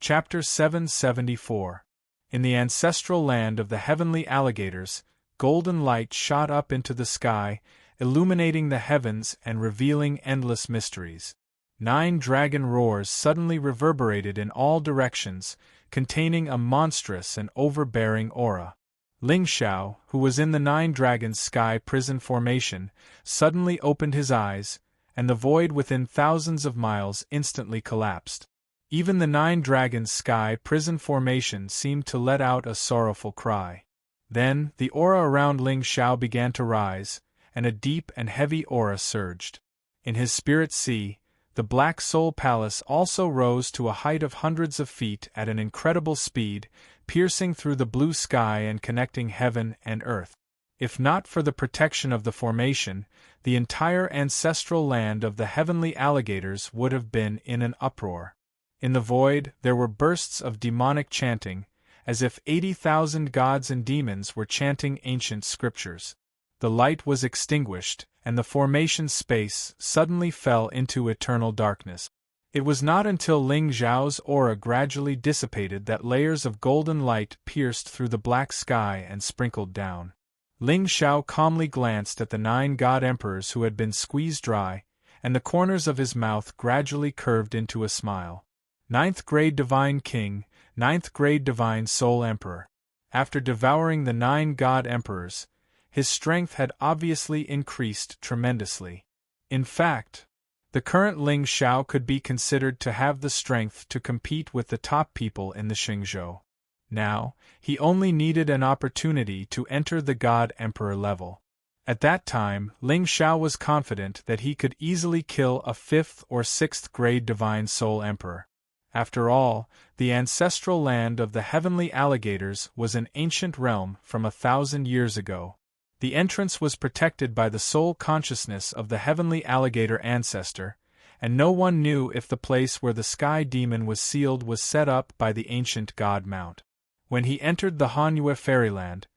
Chapter 774. In the ancestral land of the heavenly alligators, golden light shot up into the sky, illuminating the heavens and revealing endless mysteries. 9 dragon roars suddenly reverberated in all directions, containing a monstrous and overbearing aura. Ling Xiao, who was in the 9 dragons sky prison formation, suddenly opened his eyes, and the void within thousands of miles instantly collapsed. Even the 9 dragons sky prison formation seemed to let out a sorrowful cry. Then, the aura around Ling Xiao began to rise, and a deep and heavy aura surged. In his spirit sea, the Black Soul Palace also rose to a height of hundreds of feet at an incredible speed, piercing through the blue sky and connecting heaven and earth. If not for the protection of the formation, the entire ancestral land of the heavenly alligators would have been in an uproar. In the void, there were bursts of demonic chanting, as if 80,000 gods and demons were chanting ancient scriptures. The light was extinguished, and the formation space suddenly fell into eternal darkness. It was not until Ling Xiao's aura gradually dissipated that layers of golden light pierced through the black sky and sprinkled down. Ling Xiao calmly glanced at the 9 god emperors who had been squeezed dry, and the corners of his mouth gradually curved into a smile. 9th grade Divine King, 9th grade Divine Soul Emperor. After devouring the 9 god emperors, his strength had obviously increased tremendously. In fact, the current Ling Xiao could be considered to have the strength to compete with the top people in the Xingzhou. Now, he only needed an opportunity to enter the God Emperor level. At that time, Ling Xiao was confident that he could easily kill a 5th or 6th grade Divine Soul Emperor. After all, the ancestral land of the heavenly alligators was an ancient realm from 1,000 years ago. The entrance was protected by the soul consciousness of the heavenly alligator ancestor, and no one knew if the place where the sky demon was sealed was set up by the ancient god Mount. When he entered the Hanyue fairyland,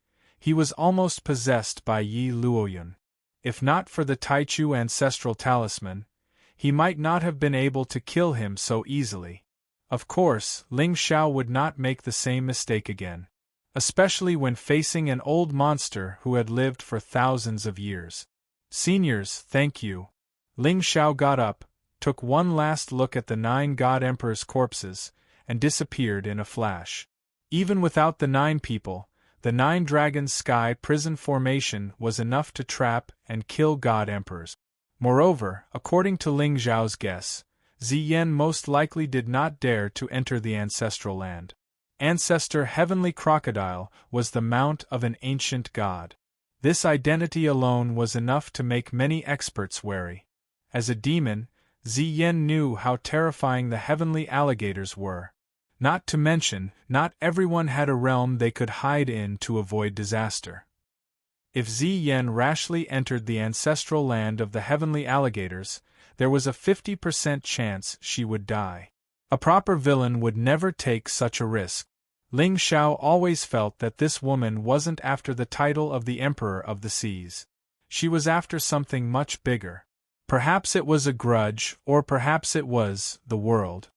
he was almost possessed by Yi Luoyun. If not for the Taichu ancestral talisman, he might not have been able to kill him so easily. Of course, Ling Xiao would not make the same mistake again, especially when facing an old monster who had lived for thousands of years. Seniors, thank you. Ling Xiao got up, took one last look at the 9 god emperors' corpses, and disappeared in a flash. Even without the 9 people, the 9 dragons sky prison formation was enough to trap and kill god emperors. Moreover, according to Ling Xiao's guess, Ziyan most likely did not dare to enter the ancestral land. Ancestor Heavenly Crocodile was the mount of an ancient god. This identity alone was enough to make many experts wary. As a demon, Ziyan knew how terrifying the heavenly alligators were. Not to mention, not everyone had a realm they could hide in to avoid disaster. If Ziyan rashly entered the ancestral land of the heavenly alligators, there was a 50% chance she would die. A proper villain would never take such a risk. Ling Xiao always felt that this woman wasn't after the title of the Emperor of the Seas. She was after something much bigger. Perhaps it was a grudge, or perhaps it was the world.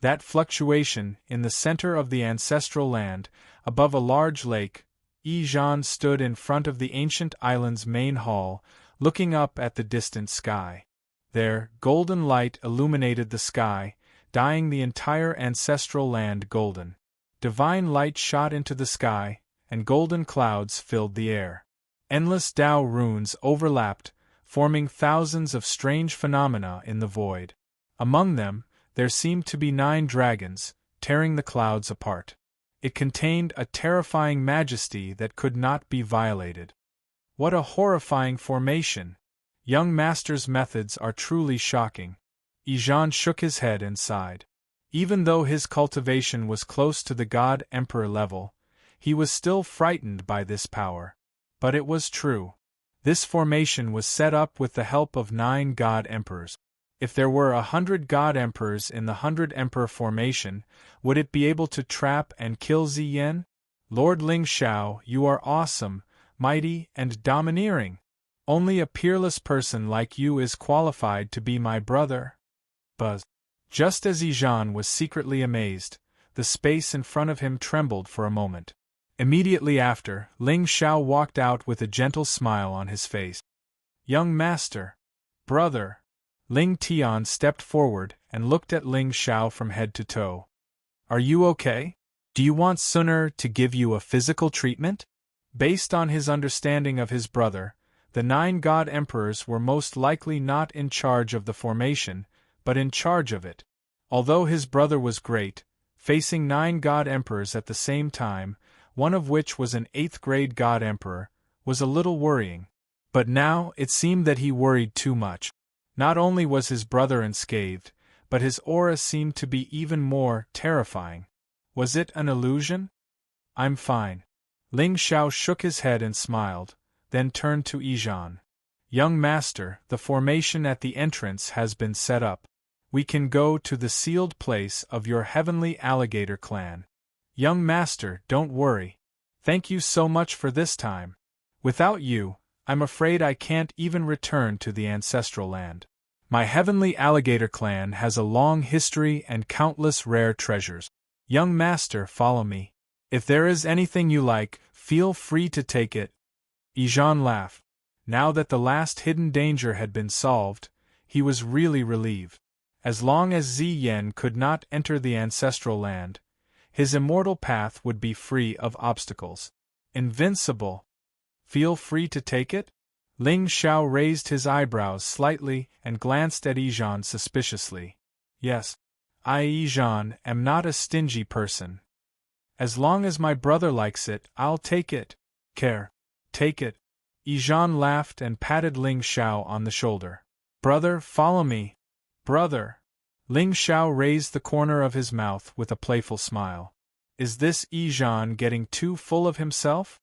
That fluctuation, in the center of the ancestral land, above a large lake, Yi Zhan stood in front of the ancient island's main hall, looking up at the distant sky. There, golden light illuminated the sky, dyeing the entire ancestral land golden. Divine light shot into the sky, and golden clouds filled the air. Endless Tao runes overlapped, forming thousands of strange phenomena in the void. Among them, there seemed to be 9 dragons, tearing the clouds apart. It contained a terrifying majesty that could not be violated. What a horrifying formation! Young Master's methods are truly shocking. Yi Zhan shook his head and sighed. Even though his cultivation was close to the God Emperor level, he was still frightened by this power. But it was true. This formation was set up with the help of 9 God Emperors. If there were 100 God Emperors in the 100 Emperor formation, would it be able to trap and kill Ziyan? Lord Ling Xiao, you are awesome, mighty, and domineering. Only a peerless person like you is qualified to be my brother. Buzz. Just as Yi Zhan was secretly amazed, the space in front of him trembled for a moment. Immediately after, Ling Xiao walked out with a gentle smile on his face. "Young master, brother." Ling Tian stepped forward and looked at Ling Xiao from head to toe. "Are you okay? Do you want Sooner to give you a physical treatment?" Based on his understanding of his brother, the 9 god emperors were most likely not in charge of the formation, but in charge of it. Although his brother was great, facing 9 god emperors at the same time, one of which was an 8th-grade god emperor, was a little worrying. But now it seemed that he worried too much. Not only was his brother unscathed, but his aura seemed to be even more terrifying. Was it an illusion? "I'm fine." Ling Xiao shook his head and smiled, then turned to Yijan. "Young master, the formation at the entrance has been set up. We can go to the sealed place of your heavenly alligator clan. Young master, don't worry. Thank you so much for this time. Without you, I'm afraid I can't even return to the ancestral land. My heavenly alligator clan has a long history and countless rare treasures. Young master, follow me. If there is anything you like, feel free to take it." Yijan laughed. Now that the last hidden danger had been solved, he was really relieved. As long as Ziyan could not enter the ancestral land, his immortal path would be free of obstacles. Invincible. "Feel free to take it?" Ling Xiao raised his eyebrows slightly and glanced at Yijan suspiciously. "Yes. I, Yijan, am not a stingy person. As long as my brother likes it, I'll take it." Take it." Yijan laughed and patted Ling Xiao on the shoulder. "Brother, follow me. Brother." Ling Xiao raised the corner of his mouth with a playful smile. Is this Yijan getting too full of himself?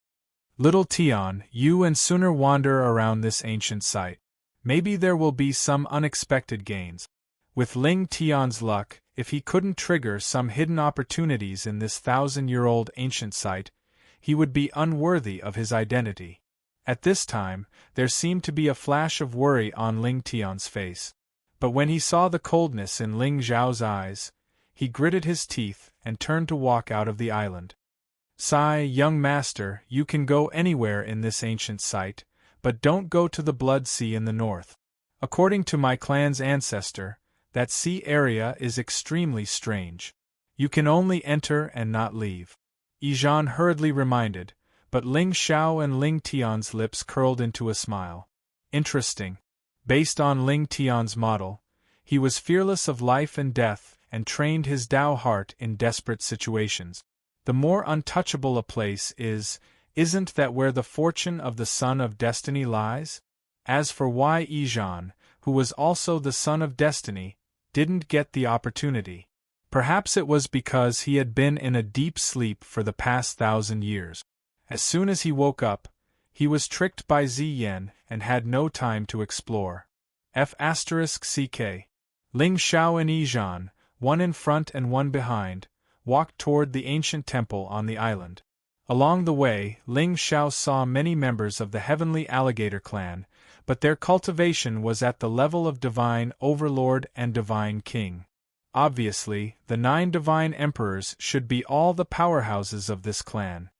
"Little Tian, you and Sooner wander around this ancient site. Maybe there will be some unexpected gains." With Ling Tian's luck, if he couldn't trigger some hidden opportunities in this 1,000-year-old ancient site, he would be unworthy of his identity. At this time, there seemed to be a flash of worry on Ling Tian's face. But when he saw the coldness in Ling Zhao's eyes, he gritted his teeth and turned to walk out of the island. "Sai, young master, you can go anywhere in this ancient site, but don't go to the Blood Sea in the north. According to my clan's ancestor, that sea area is extremely strange. You can only enter and not leave." Yijan hurriedly reminded, but Ling Xiao and Ling Tian's lips curled into a smile. Interesting. Based on Ling Tian's model, he was fearless of life and death and trained his Dao heart in desperate situations. The more untouchable a place isn't that where the fortune of the Son of Destiny lies? As for why Yijan, who was also the Son of Destiny, didn't get the opportunity, perhaps it was because he had been in a deep sleep for the past 1,000 years. As soon as he woke up, he was tricked by Ziyan and had no time to explore. F***ck. Ling Xiao and Yijan, one in front and one behind, walked toward the ancient temple on the island. Along the way, Ling Xiao saw many members of the heavenly alligator clan, but their cultivation was at the level of divine overlord and divine king. Obviously, the 9 divine emperors should be all the powerhouses of this clan.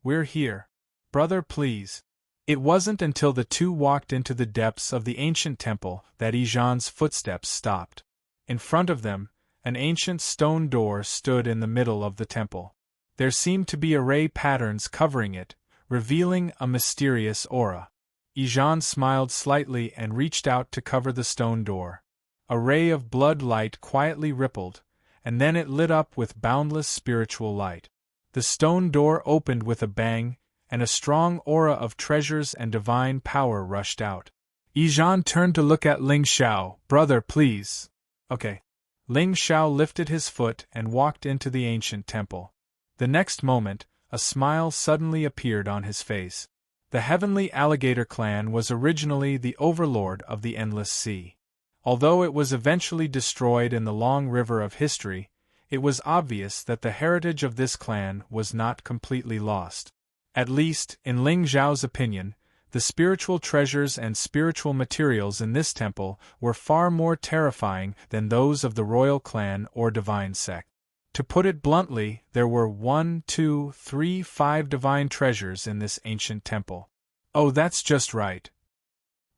"We're here. Brother, please." It wasn't until the two walked into the depths of the ancient temple that Yijan's footsteps stopped. In front of them, an ancient stone door stood in the middle of the temple. There seemed to be array patterns covering it, revealing a mysterious aura. Yijan smiled slightly and reached out to cover the stone door. A ray of blood light quietly rippled, and then it lit up with boundless spiritual light. The stone door opened with a bang, and a strong aura of treasures and divine power rushed out. Yijan turned to look at Ling Xiao. "Brother, please." "Okay." Ling Xiao lifted his foot and walked into the ancient temple. The next moment, a smile suddenly appeared on his face. The heavenly alligator clan was originally the overlord of the endless sea. Although it was eventually destroyed in the long river of history, it was obvious that the heritage of this clan was not completely lost. At least, in Ling Zhao's opinion, the spiritual treasures and spiritual materials in this temple were far more terrifying than those of the royal clan or divine sect. To put it bluntly, there were 1, 2, 3, 5 divine treasures in this ancient temple. Oh, that's just right.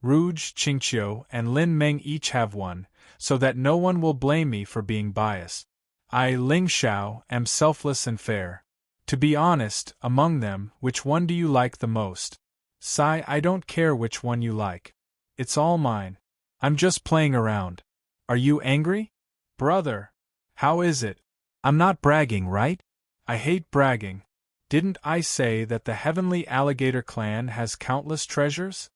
Rouge, Qingqiu, and Lin Meng each have one, so that no one will blame me for being biased. I, Ling Xiao, am selfless and fair. To be honest, among them, which one do you like the most? Sigh, I don't care which one you like. It's all mine. I'm just playing around. Are you angry? Brother. How is it? I'm not bragging, right? I hate bragging. Didn't I say that the heavenly alligator clan has countless treasures?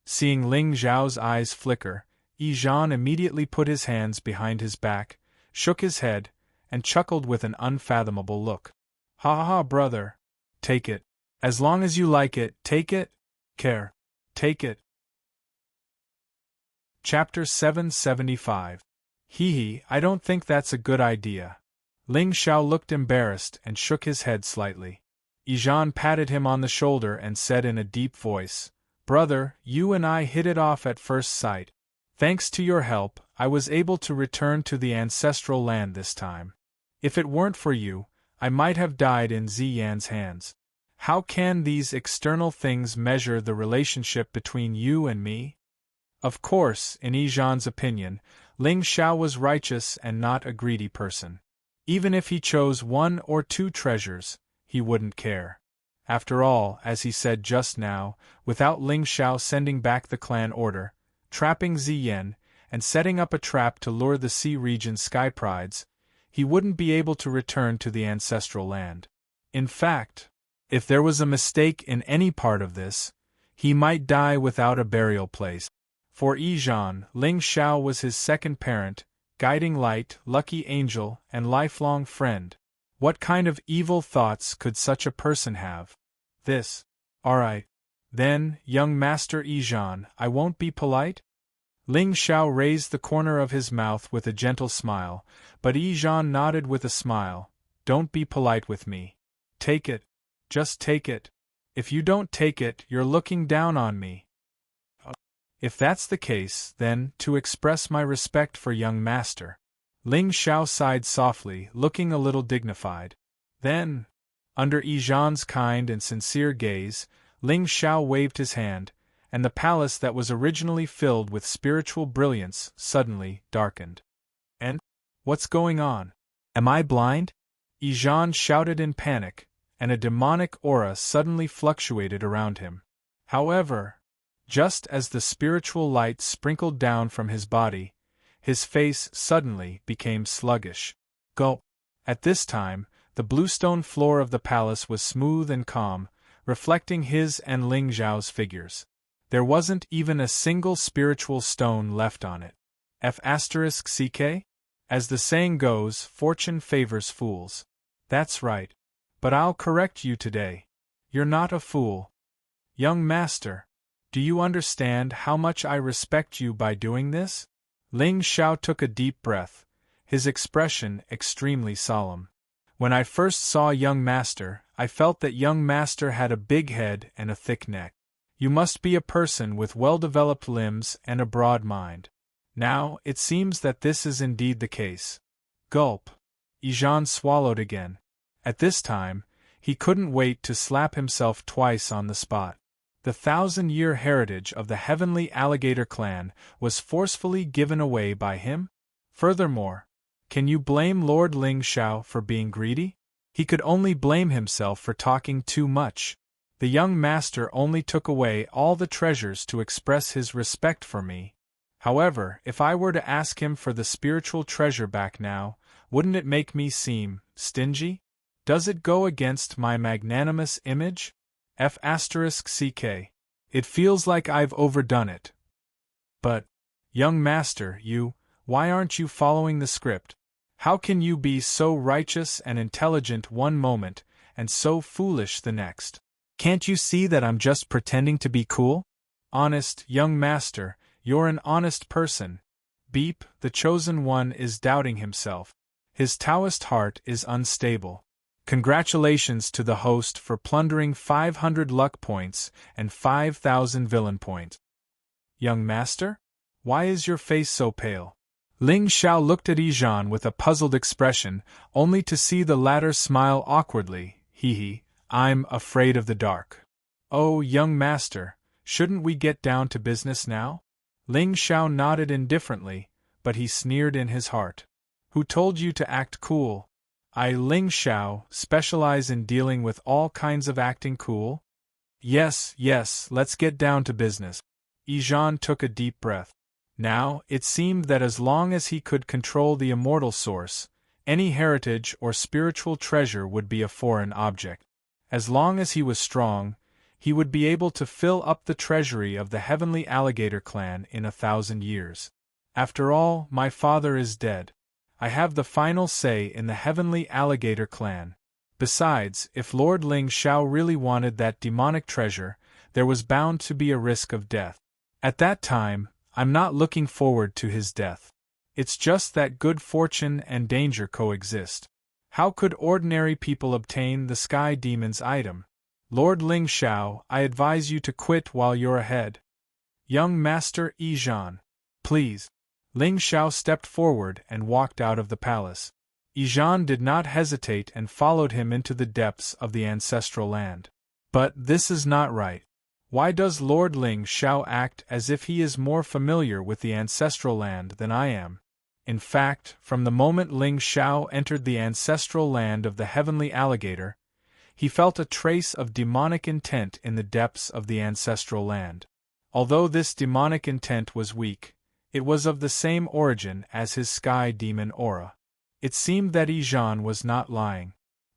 Seeing Ling Xiao's eyes flicker, Yi Zhan immediately put his hands behind his back, shook his head, and chuckled with an unfathomable look. Ha ha ha, brother. Take it. As long as you like it, take it. Care. Take it. Chapter 775. Hee hee, I don't think that's a good idea. Ling Xiao looked embarrassed and shook his head slightly. Yi Zhan patted him on the shoulder and said in a deep voice, Brother, you and I hit it off at first sight. Thanks to your help, I was able to return to the ancestral land this time. If it weren't for you, I might have died in Ziyan's hands. How can these external things measure the relationship between you and me? Of course, in Yi Zhan's opinion, Ling Xiao was righteous and not a greedy person. Even if he chose 1 or 2 treasures, he wouldn't care. After all, as he said just now, without Ling Xiao sending back the clan order, trapping Ziyan, and setting up a trap to lure the Sea Region sky prides, he wouldn't be able to return to the ancestral land. In fact, if there was a mistake in any part of this, he might die without a burial place. For Yi Zhan, Ling Xiao was his second parent, guiding light, lucky angel, and lifelong friend. What kind of evil thoughts could such a person have? This. Alright. Then, young Master Yi Zhan, I won't be polite? Ling Xiao raised the corner of his mouth with a gentle smile, but Yi Zhan nodded with a smile. Don't be polite with me. Take it. Just take it. If you don't take it, you're looking down on me. If that's the case, then, to express my respect for young master. Ling Xiao sighed softly, looking a little dignified. Then, under Yi Zhan's kind and sincere gaze, Ling Xiao waved his hand, and the palace that was originally filled with spiritual brilliance suddenly darkened. And? What's going on? Am I blind? Yi Zhan shouted in panic, and a demonic aura suddenly fluctuated around him. However, just as the spiritual light sprinkled down from his body, his face suddenly became sluggish. Gulp! At this time, the bluestone floor of the palace was smooth and calm, reflecting his and Ling Xiao's figures. There wasn't even a single spiritual stone left on it. F***ck? As the saying goes, fortune favors fools. That's right. But I'll correct you today. You're not a fool. Young master, do you understand how much I respect you by doing this? Ling Xiao took a deep breath, his expression extremely solemn. When I first saw young master, I felt that young master had a big head and a thick neck. You must be a person with well-developed limbs and a broad mind. Now, it seems that this is indeed the case. Gulp. Yi Zhan swallowed again. At this time, he couldn't wait to slap himself twice on the spot. The 1,000-year heritage of the heavenly alligator clan was forcefully given away by him? Furthermore, can you blame Lord Ling Xiao for being greedy? He could only blame himself for talking too much. The young master only took away all the treasures to express his respect for me. However, if I were to ask him for the spiritual treasure back now, wouldn't it make me seem stingy? Does it go against my magnanimous image? F***ck. It feels like I've overdone it. But, young master, why aren't you following the script? How can you be so righteous and intelligent one moment, and so foolish the next? Can't you see that I'm just pretending to be cool? Honest, young master, you're an honest person. Beep, the chosen one is doubting himself. His Taoist heart is unstable. Congratulations to the host for plundering 500 luck points and 5,000 villain points. Young master? Why is your face so pale? Ling Xiao looked at Yijan with a puzzled expression, only to see the latter smile awkwardly. I'm afraid of the dark. Oh, young master, shouldn't we get down to business now? Ling Xiao nodded indifferently, but he sneered in his heart. Who told you to act cool? I, Ling Xiao, specialize in dealing with all kinds of acting cool? Yes, let's get down to business. Yijan took a deep breath. Now, it seemed that as long as he could control the immortal source, any heritage or spiritual treasure would be a foreign object. As long as he was strong, he would be able to fill up the treasury of the Heavenly Alligator clan in 1,000 years. After all, my father is dead. I have the final say in the Heavenly Alligator clan. Besides, if Lord Ling Xiao really wanted that demonic treasure, there was bound to be a risk of death. At that time, I'm not looking forward to his death. It's just that good fortune and danger coexist. How could ordinary people obtain the Sky Demon's item? Lord Ling Xiao, I advise you to quit while you're ahead. Young Master Yijan. Please. Ling Xiao stepped forward and walked out of the palace. Yijan did not hesitate and followed him into the depths of the ancestral land. But this is not right. Why does Lord Ling Xiao act as if he is more familiar with the ancestral land than I am? In fact, from the moment Ling Xiao entered the ancestral land of the Heavenly Alligator, he felt a trace of demonic intent in the depths of the ancestral land. Although this demonic intent was weak, it was of the same origin as his sky demon aura. It seemed that Yijan was not lying.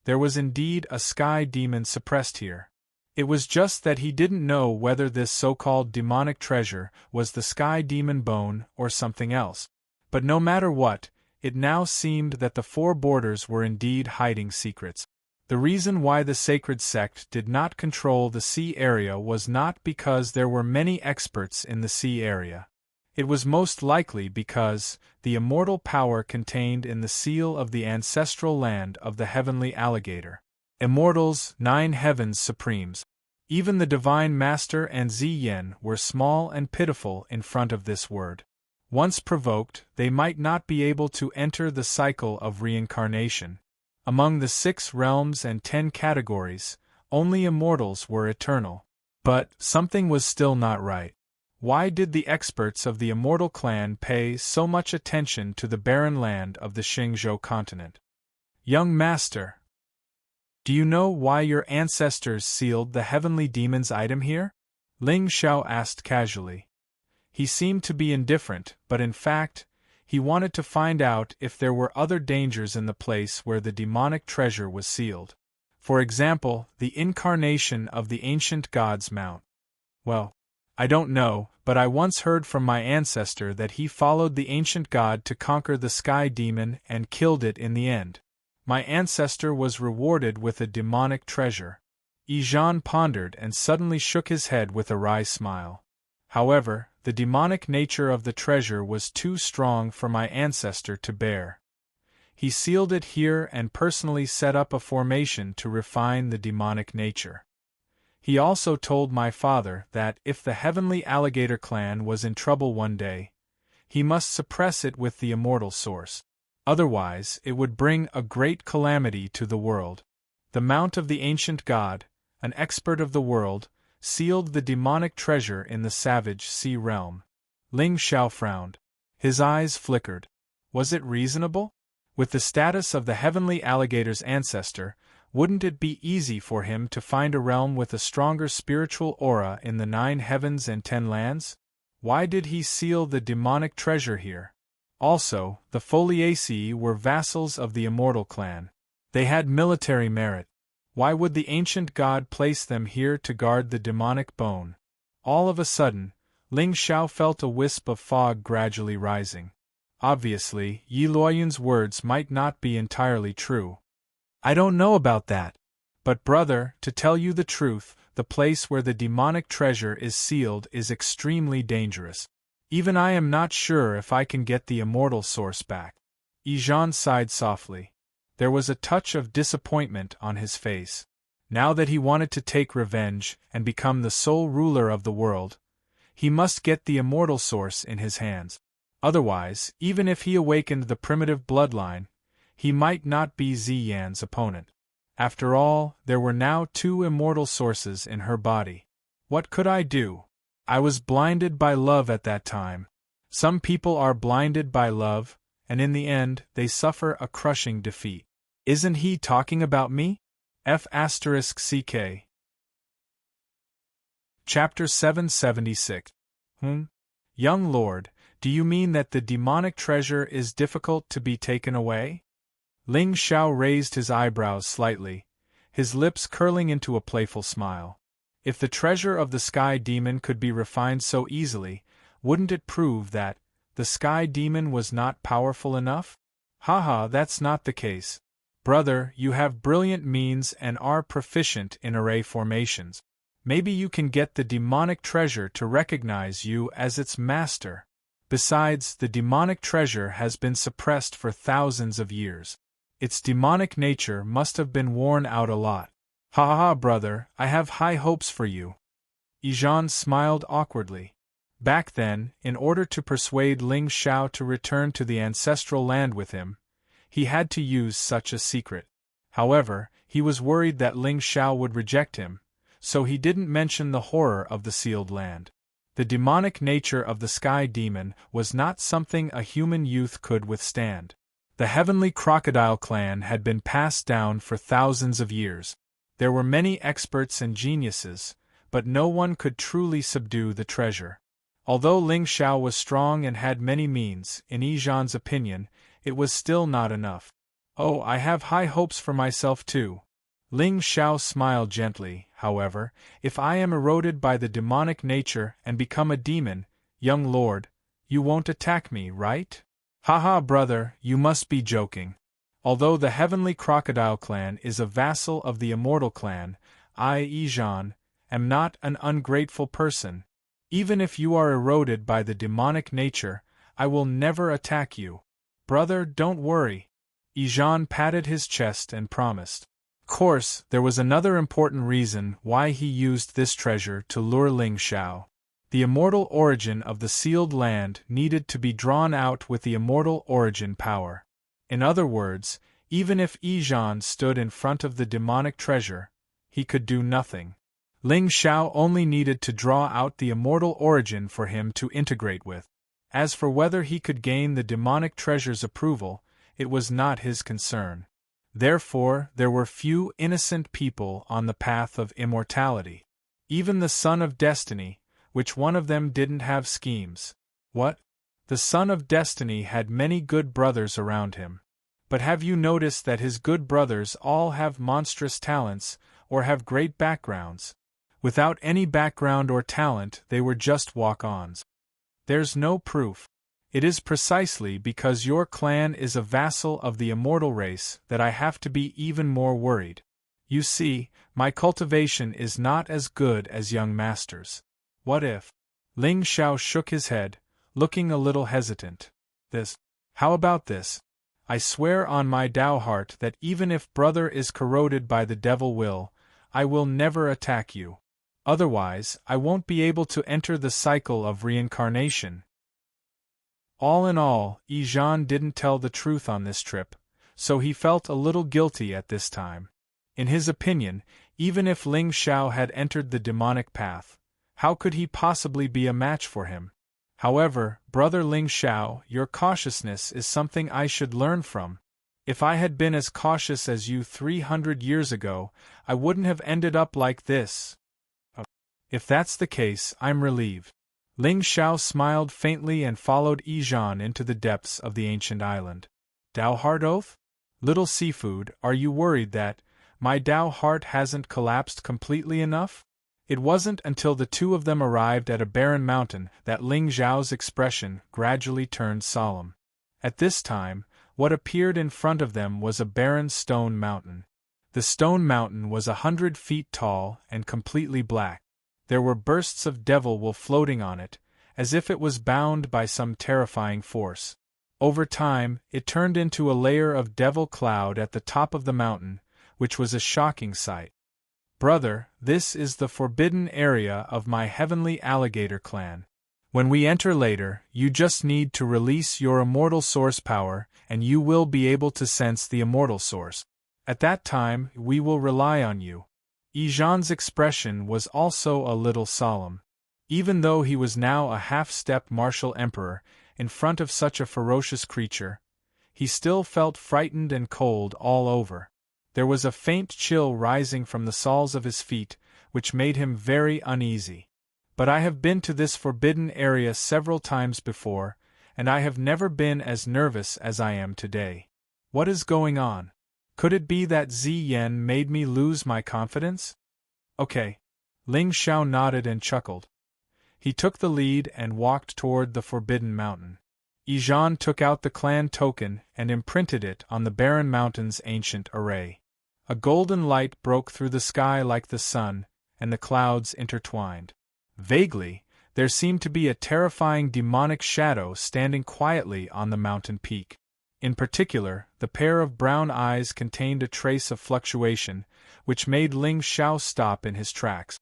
There was indeed a sky demon suppressed here. It was just that he didn't know whether this so-called demonic treasure was the sky demon bone or something else. But no matter what, it now seemed that the four borders were indeed hiding secrets. The reason why the sacred sect did not control the sea area was not because there were many experts in the sea area. It was most likely because the immortal power contained in the seal of the ancestral land of the Heavenly Alligator. Immortals, 9 heavens supremes. Even the Divine Master and Ziyen were small and pitiful in front of this word. Once provoked, they might not be able to enter the cycle of reincarnation. Among the 6 realms and 10 categories, only immortals were eternal. But something was still not right. Why did the experts of the immortal clan pay so much attention to the barren land of the Xingzhou continent? Young master, do you know why your ancestors sealed the heavenly demon's item here? Ling Xiao asked casually. He seemed to be indifferent, but in fact, he wanted to find out if there were other dangers in the place where the demonic treasure was sealed. For example, the incarnation of the ancient god's mount. Well, I don't know, but I once heard from my ancestor that he followed the ancient god to conquer the sky demon and killed it in the end. My ancestor was rewarded with a demonic treasure. Yijan pondered and suddenly shook his head with a wry smile. However, the demonic nature of the treasure was too strong for my ancestor to bear. He sealed it here and personally set up a formation to refine the demonic nature. He also told my father that if the Heavenly Alligator clan was in trouble one day, he must suppress it with the immortal source. Otherwise, it would bring a great calamity to the world. The mount of the ancient god, an expert of the world, sealed the demonic treasure in the savage sea realm. Ling Xiao frowned. His eyes flickered. Was it reasonable? With the status of the Heavenly Alligator's ancestor, wouldn't it be easy for him to find a realm with a stronger spiritual aura in the 9 heavens and 10 lands? Why did he seal the demonic treasure here? Also, the Foliaceae were vassals of the Immortal clan. They had military merit. Why would the ancient god place them here to guard the demonic bone? All of a sudden, Ling Xiao felt a wisp of fog gradually rising. Obviously, Yi Luoyun's words might not be entirely true. I don't know about that. But brother, to tell you the truth, the place where the demonic treasure is sealed is extremely dangerous. Even I am not sure if I can get the immortal source back. Yijan sighed softly. There was a touch of disappointment on his face. Now that he wanted to take revenge and become the sole ruler of the world, he must get the immortal source in his hands. Otherwise, even if he awakened the primitive bloodline, he might not be Ziyan's opponent. After all, there were now two immortal sources in her body. What could I do? I was blinded by love at that time. Some people are blinded by love, and in the end, they suffer a crushing defeat. Isn't he talking about me? F***CK. Chapter 776. Young lord, do you mean that the demonic treasure is difficult to be taken away? Ling Xiao raised his eyebrows slightly, his lips curling into a playful smile. If the treasure of the Sky Demon could be refined so easily, wouldn't it prove that the Sky Demon was not powerful enough? Haha, that's not the case. Brother, you have brilliant means and are proficient in array formations. Maybe you can get the demonic treasure to recognize you as its master. Besides, the demonic treasure has been suppressed for thousands of years. Its demonic nature must have been worn out a lot. Ha ha, brother, I have high hopes for you. Yijan smiled awkwardly. Back then, in order to persuade Ling Xiao to return to the ancestral land with him, he had to use such a secret. However, he was worried that Ling Xiao would reject him, so he didn't mention the horror of the sealed land. The demonic nature of the Sky Demon was not something a human youth could withstand. The heavenly crocodile clan had been passed down for thousands of years. There were many experts and geniuses, but no one could truly subdue the treasure. Although Ling Xiao was strong and had many means, in Yijan's opinion, it was still not enough. Oh, I have high hopes for myself too. Ling Xiao smiled gently, however. If I am eroded by the demonic nature and become a demon, young lord, you won't attack me, right? Haha, brother, you must be joking. Although the heavenly crocodile clan is a vassal of the immortal clan, I, Yijan, am not an ungrateful person. Even if you are eroded by the demonic nature, I will never attack you. Brother, don't worry. Yijan patted his chest and promised. Of course, there was another important reason why he used this treasure to lure Ling Xiao. The immortal origin of the sealed land needed to be drawn out with the immortal origin power. In other words, even if Yijan stood in front of the demonic treasure, he could do nothing. Ling Xiao only needed to draw out the immortal origin for him to integrate with. As for whether he could gain the demonic treasure's approval, it was not his concern. Therefore, there were few innocent people on the path of immortality. Even the Son of Destiny, which one of them didn't have schemes. What? The Son of Destiny had many good brothers around him. But have you noticed that his good brothers all have monstrous talents, or have great backgrounds? Without any background or talent, they were just walk-ons. There's no proof. It is precisely because your clan is a vassal of the immortal race that I have to be even more worried. You see, my cultivation is not as good as young master's. What if? Ling Xiao shook his head, looking a little hesitant. How about this? I swear on my Tao heart that even if brother is corroded by the devil will, I will never attack you. Otherwise, I won't be able to enter the cycle of reincarnation. All in all, Yijan didn't tell the truth on this trip, so he felt a little guilty at this time. In his opinion, even if Ling Xiao had entered the demonic path, how could he possibly be a match for him? However, brother Ling Xiao, your cautiousness is something I should learn from. If I had been as cautious as you 300 years ago, I wouldn't have ended up like this. If that's the case, I'm relieved. Ling Xiao smiled faintly and followed Yijan into the depths of the ancient island. Tao Heart Oath? Little seafood, are you worried that my Tao heart hasn't collapsed completely enough? It wasn't until the two of them arrived at a barren mountain that Ling Xiao's expression gradually turned solemn. At this time, what appeared in front of them was a barren stone mountain. The stone mountain was 100 feet tall and completely black. There were bursts of devil wool floating on it, as if it was bound by some terrifying force. Over time, it turned into a layer of devil cloud at the top of the mountain, which was a shocking sight. Brother, this is the forbidden area of my heavenly alligator clan. When we enter later, you just need to release your immortal source power, and you will be able to sense the immortal source. At that time, we will rely on you. Ijan's expression was also a little solemn. Even though he was now a half-step martial emperor, in front of such a ferocious creature, he still felt frightened and cold all over. There was a faint chill rising from the soles of his feet, which made him very uneasy. But I have been to this forbidden area several times before, and I have never been as nervous as I am today. What is going on? Could it be that Ziyan made me lose my confidence? Okay. Ling Xiao nodded and chuckled. He took the lead and walked toward the Forbidden Mountain. Ijan took out the clan token and imprinted it on the barren mountain's ancient array. A golden light broke through the sky like the sun, and the clouds intertwined. Vaguely, there seemed to be a terrifying demonic shadow standing quietly on the mountain peak. In particular, the pair of brown eyes contained a trace of fluctuation, which made Ling Xiao stop in his tracks.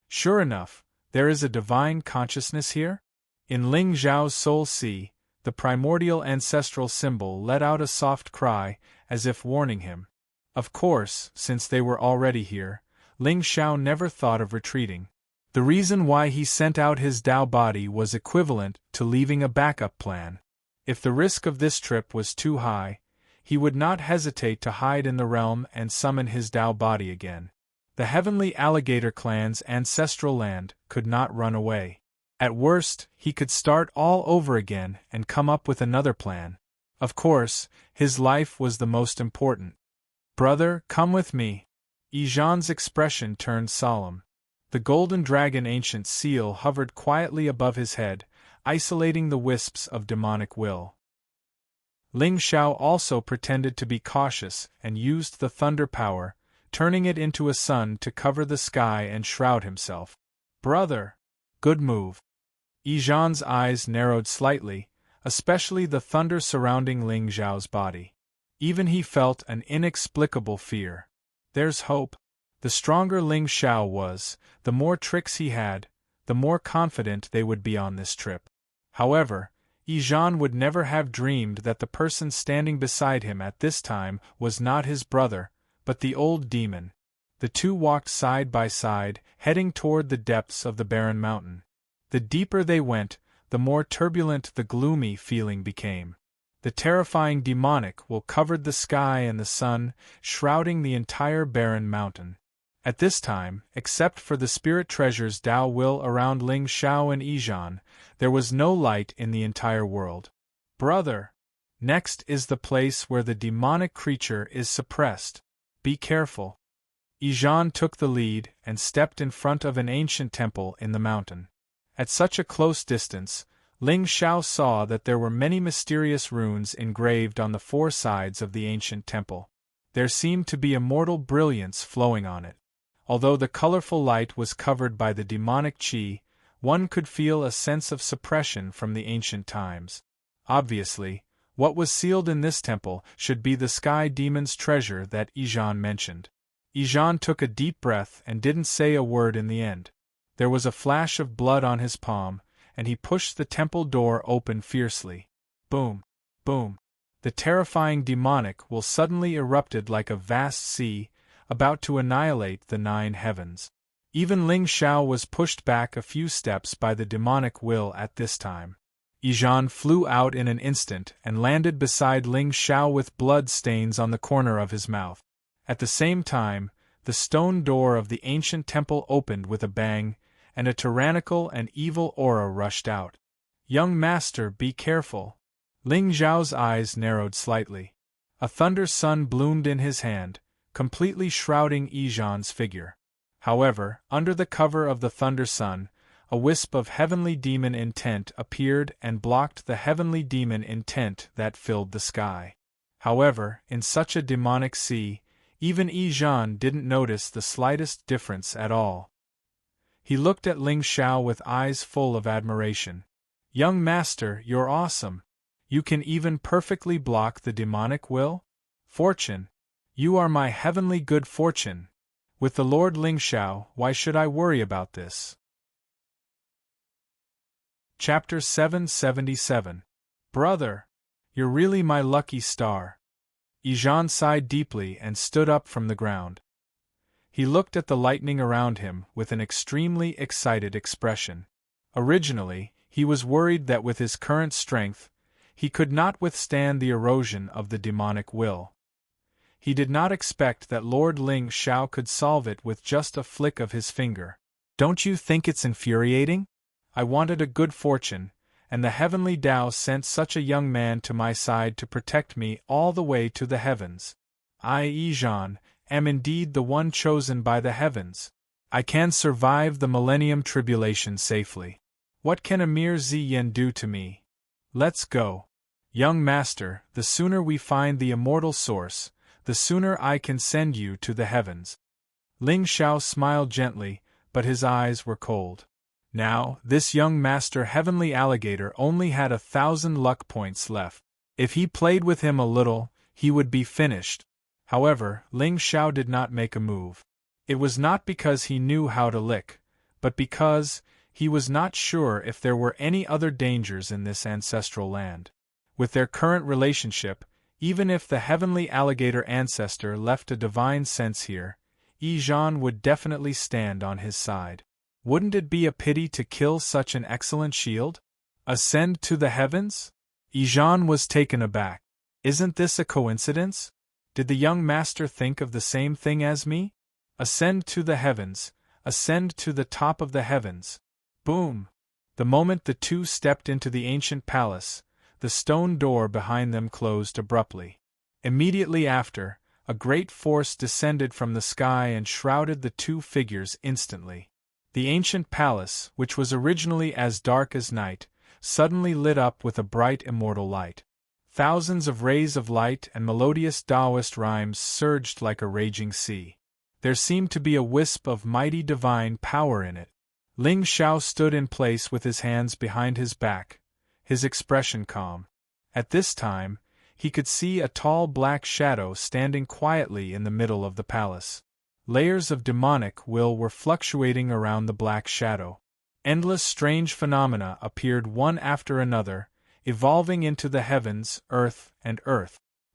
Sure enough, there is a divine consciousness here? In Ling Xiao's soul sea, the primordial ancestral symbol let out a soft cry, as if warning him. Of course, since they were already here, Ling Xiao never thought of retreating. The reason why he sent out his Dao body was equivalent to leaving a backup plan. If the risk of this trip was too high, he would not hesitate to hide in the realm and summon his Dao body again. The Heavenly Alligator clan's ancestral land could not run away. At worst, he could start all over again and come up with another plan. Of course, his life was the most important. Brother, come with me. Ijan's expression turned solemn. The golden dragon ancient seal hovered quietly above his head, isolating the wisps of demonic will. Ling Xiao also pretended to be cautious and used the thunder power, turning it into a sun to cover the sky and shroud himself. Brother! Good move. Ijan's eyes narrowed slightly, especially the thunder surrounding Ling Xiao's body. Even he felt an inexplicable fear. There's hope. The stronger Ling Xiao was, the more tricks he had, the more confident they would be on this trip. However, Ijan would never have dreamed that the person standing beside him at this time was not his brother, but the old demon. The two walked side by side, heading toward the depths of the barren mountain. The deeper they went, the more turbulent the gloomy feeling became. The terrifying demonic will covered the sky and the sun, shrouding the entire barren mountain. At this time, except for the spirit treasures Dao will around Ling Xiao and Ijan, there was no light in the entire world. Brother! Next is the place where the demonic creature is suppressed. Be careful. Ijan took the lead and stepped in front of an ancient temple in the mountain. At such a close distance, Ling Xiao saw that there were many mysterious runes engraved on the four sides of the ancient temple. There seemed to be immortal brilliance flowing on it. Although the colorful light was covered by the demonic qi, one could feel a sense of suppression from the ancient times. Obviously, what was sealed in this temple should be the sky demon's treasure that Ijan mentioned. Ijan took a deep breath and didn't say a word in the end. There was a flash of blood on his palm, and he pushed the temple door open fiercely. Boom! Boom! The terrifying demonic will suddenly erupted like a vast sea, about to annihilate the 9 heavens. Even Ling Xiao was pushed back a few steps by the demonic will at this time. Ijan flew out in an instant and landed beside Ling Xiao with blood stains on the corner of his mouth. At the same time, the stone door of the ancient temple opened with a bang, and a tyrannical and evil aura rushed out. Young master, be careful. Ling Xiao's eyes narrowed slightly. A thunder sun bloomed in his hand, completely shrouding Ijan's figure. However, under the cover of the thunder sun, a wisp of heavenly demon intent appeared and blocked the heavenly demon intent that filled the sky. However, in such a demonic sea, even Ijan didn't notice the slightest difference at all. He looked at Ling Xiao with eyes full of admiration. Young master, you're awesome. You can even perfectly block the demonic will? Fortune. You are my heavenly good fortune. With the Lord Ling Xiao, why should I worry about this? Chapter 777. Brother! You're really my lucky star. Ejan sighed deeply and stood up from the ground. He looked at the lightning around him with an extremely excited expression. Originally, he was worried that with his current strength, he could not withstand the erosion of the demonic will. He did not expect that Lord Ling Xiao could solve it with just a flick of his finger. Don't you think it's infuriating? I wanted a good fortune, and the heavenly Tao sent such a young man to my side to protect me all the way to the heavens. I, Ejan, am indeed the one chosen by the heavens. I can survive the millennium tribulation safely. What can a mere Ziyin do to me? Let's go. Young master, the sooner we find the immortal source, the sooner I can send you to the heavens. Ling Xiao smiled gently, but his eyes were cold. Now, this young master heavenly alligator only had 1,000 luck points left. If he played with him a little, he would be finished. However, Ling Xiao did not make a move. It was not because he knew how to lick, but because he was not sure if there were any other dangers in this ancestral land. With their current relationship, even if the heavenly alligator ancestor left a divine sense here, Ejan would definitely stand on his side. Wouldn't it be a pity to kill such an excellent shield? Ascend to the heavens? Ejan was taken aback. Isn't this a coincidence? Did the young master think of the same thing as me? Ascend to the heavens, ascend to the top of the heavens. Boom! The moment the two stepped into the ancient palace, the stone door behind them closed abruptly. Immediately after, a great force descended from the sky and shrouded the two figures instantly. The ancient palace, which was originally as dark as night, suddenly lit up with a bright immortal light. Thousands of rays of light and melodious Taoist rhymes surged like a raging sea. There seemed to be a wisp of mighty divine power in it. Ling Xiao stood in place with his hands behind his back, his expression calm. At this time, he could see a tall black shadow standing quietly in the middle of the palace. Layers of demonic will were fluctuating around the black shadow. Endless strange phenomena appeared one after another, evolving into the heavens, earth.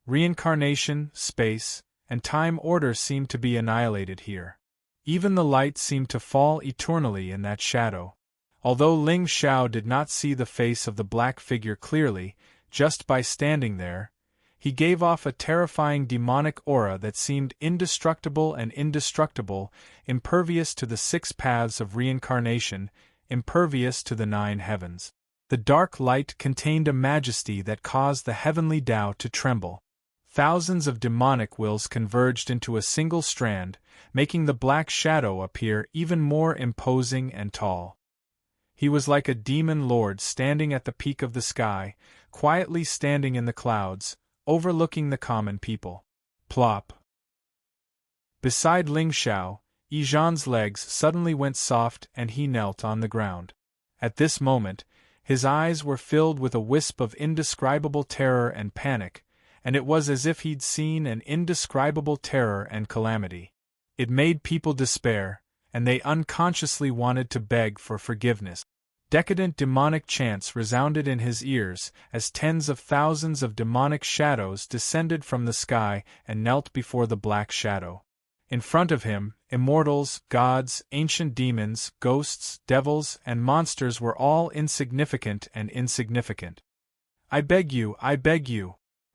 Reincarnation, space, and time order seemed to be annihilated here. Even the light seemed to fall eternally in that shadow. Although Ling Xiao did not see the face of the black figure clearly, just by standing there, he gave off a terrifying demonic aura that seemed indestructible and indestructible, impervious to the 6 paths of reincarnation, impervious to the 9 heavens. The dark light contained a majesty that caused the heavenly Tao to tremble. Thousands of demonic wills converged into a single strand, making the black shadow appear even more imposing and tall. He was like a demon lord standing at the peak of the sky, quietly standing in the clouds, overlooking the common people. Plop! Beside Ling Xiao, Ejan's legs suddenly went soft and he knelt on the ground. At this moment, his eyes were filled with a wisp of indescribable terror and panic, and it was as if he'd seen an indescribable terror and calamity. It made people despair, and they unconsciously wanted to beg for forgiveness. Decadent demonic chants resounded in his ears as tens of thousands of demonic shadows descended from the sky and knelt before the black shadow. In front of him, immortals, gods, ancient demons, ghosts, devils, and monsters were all insignificant and insignificant. I beg you,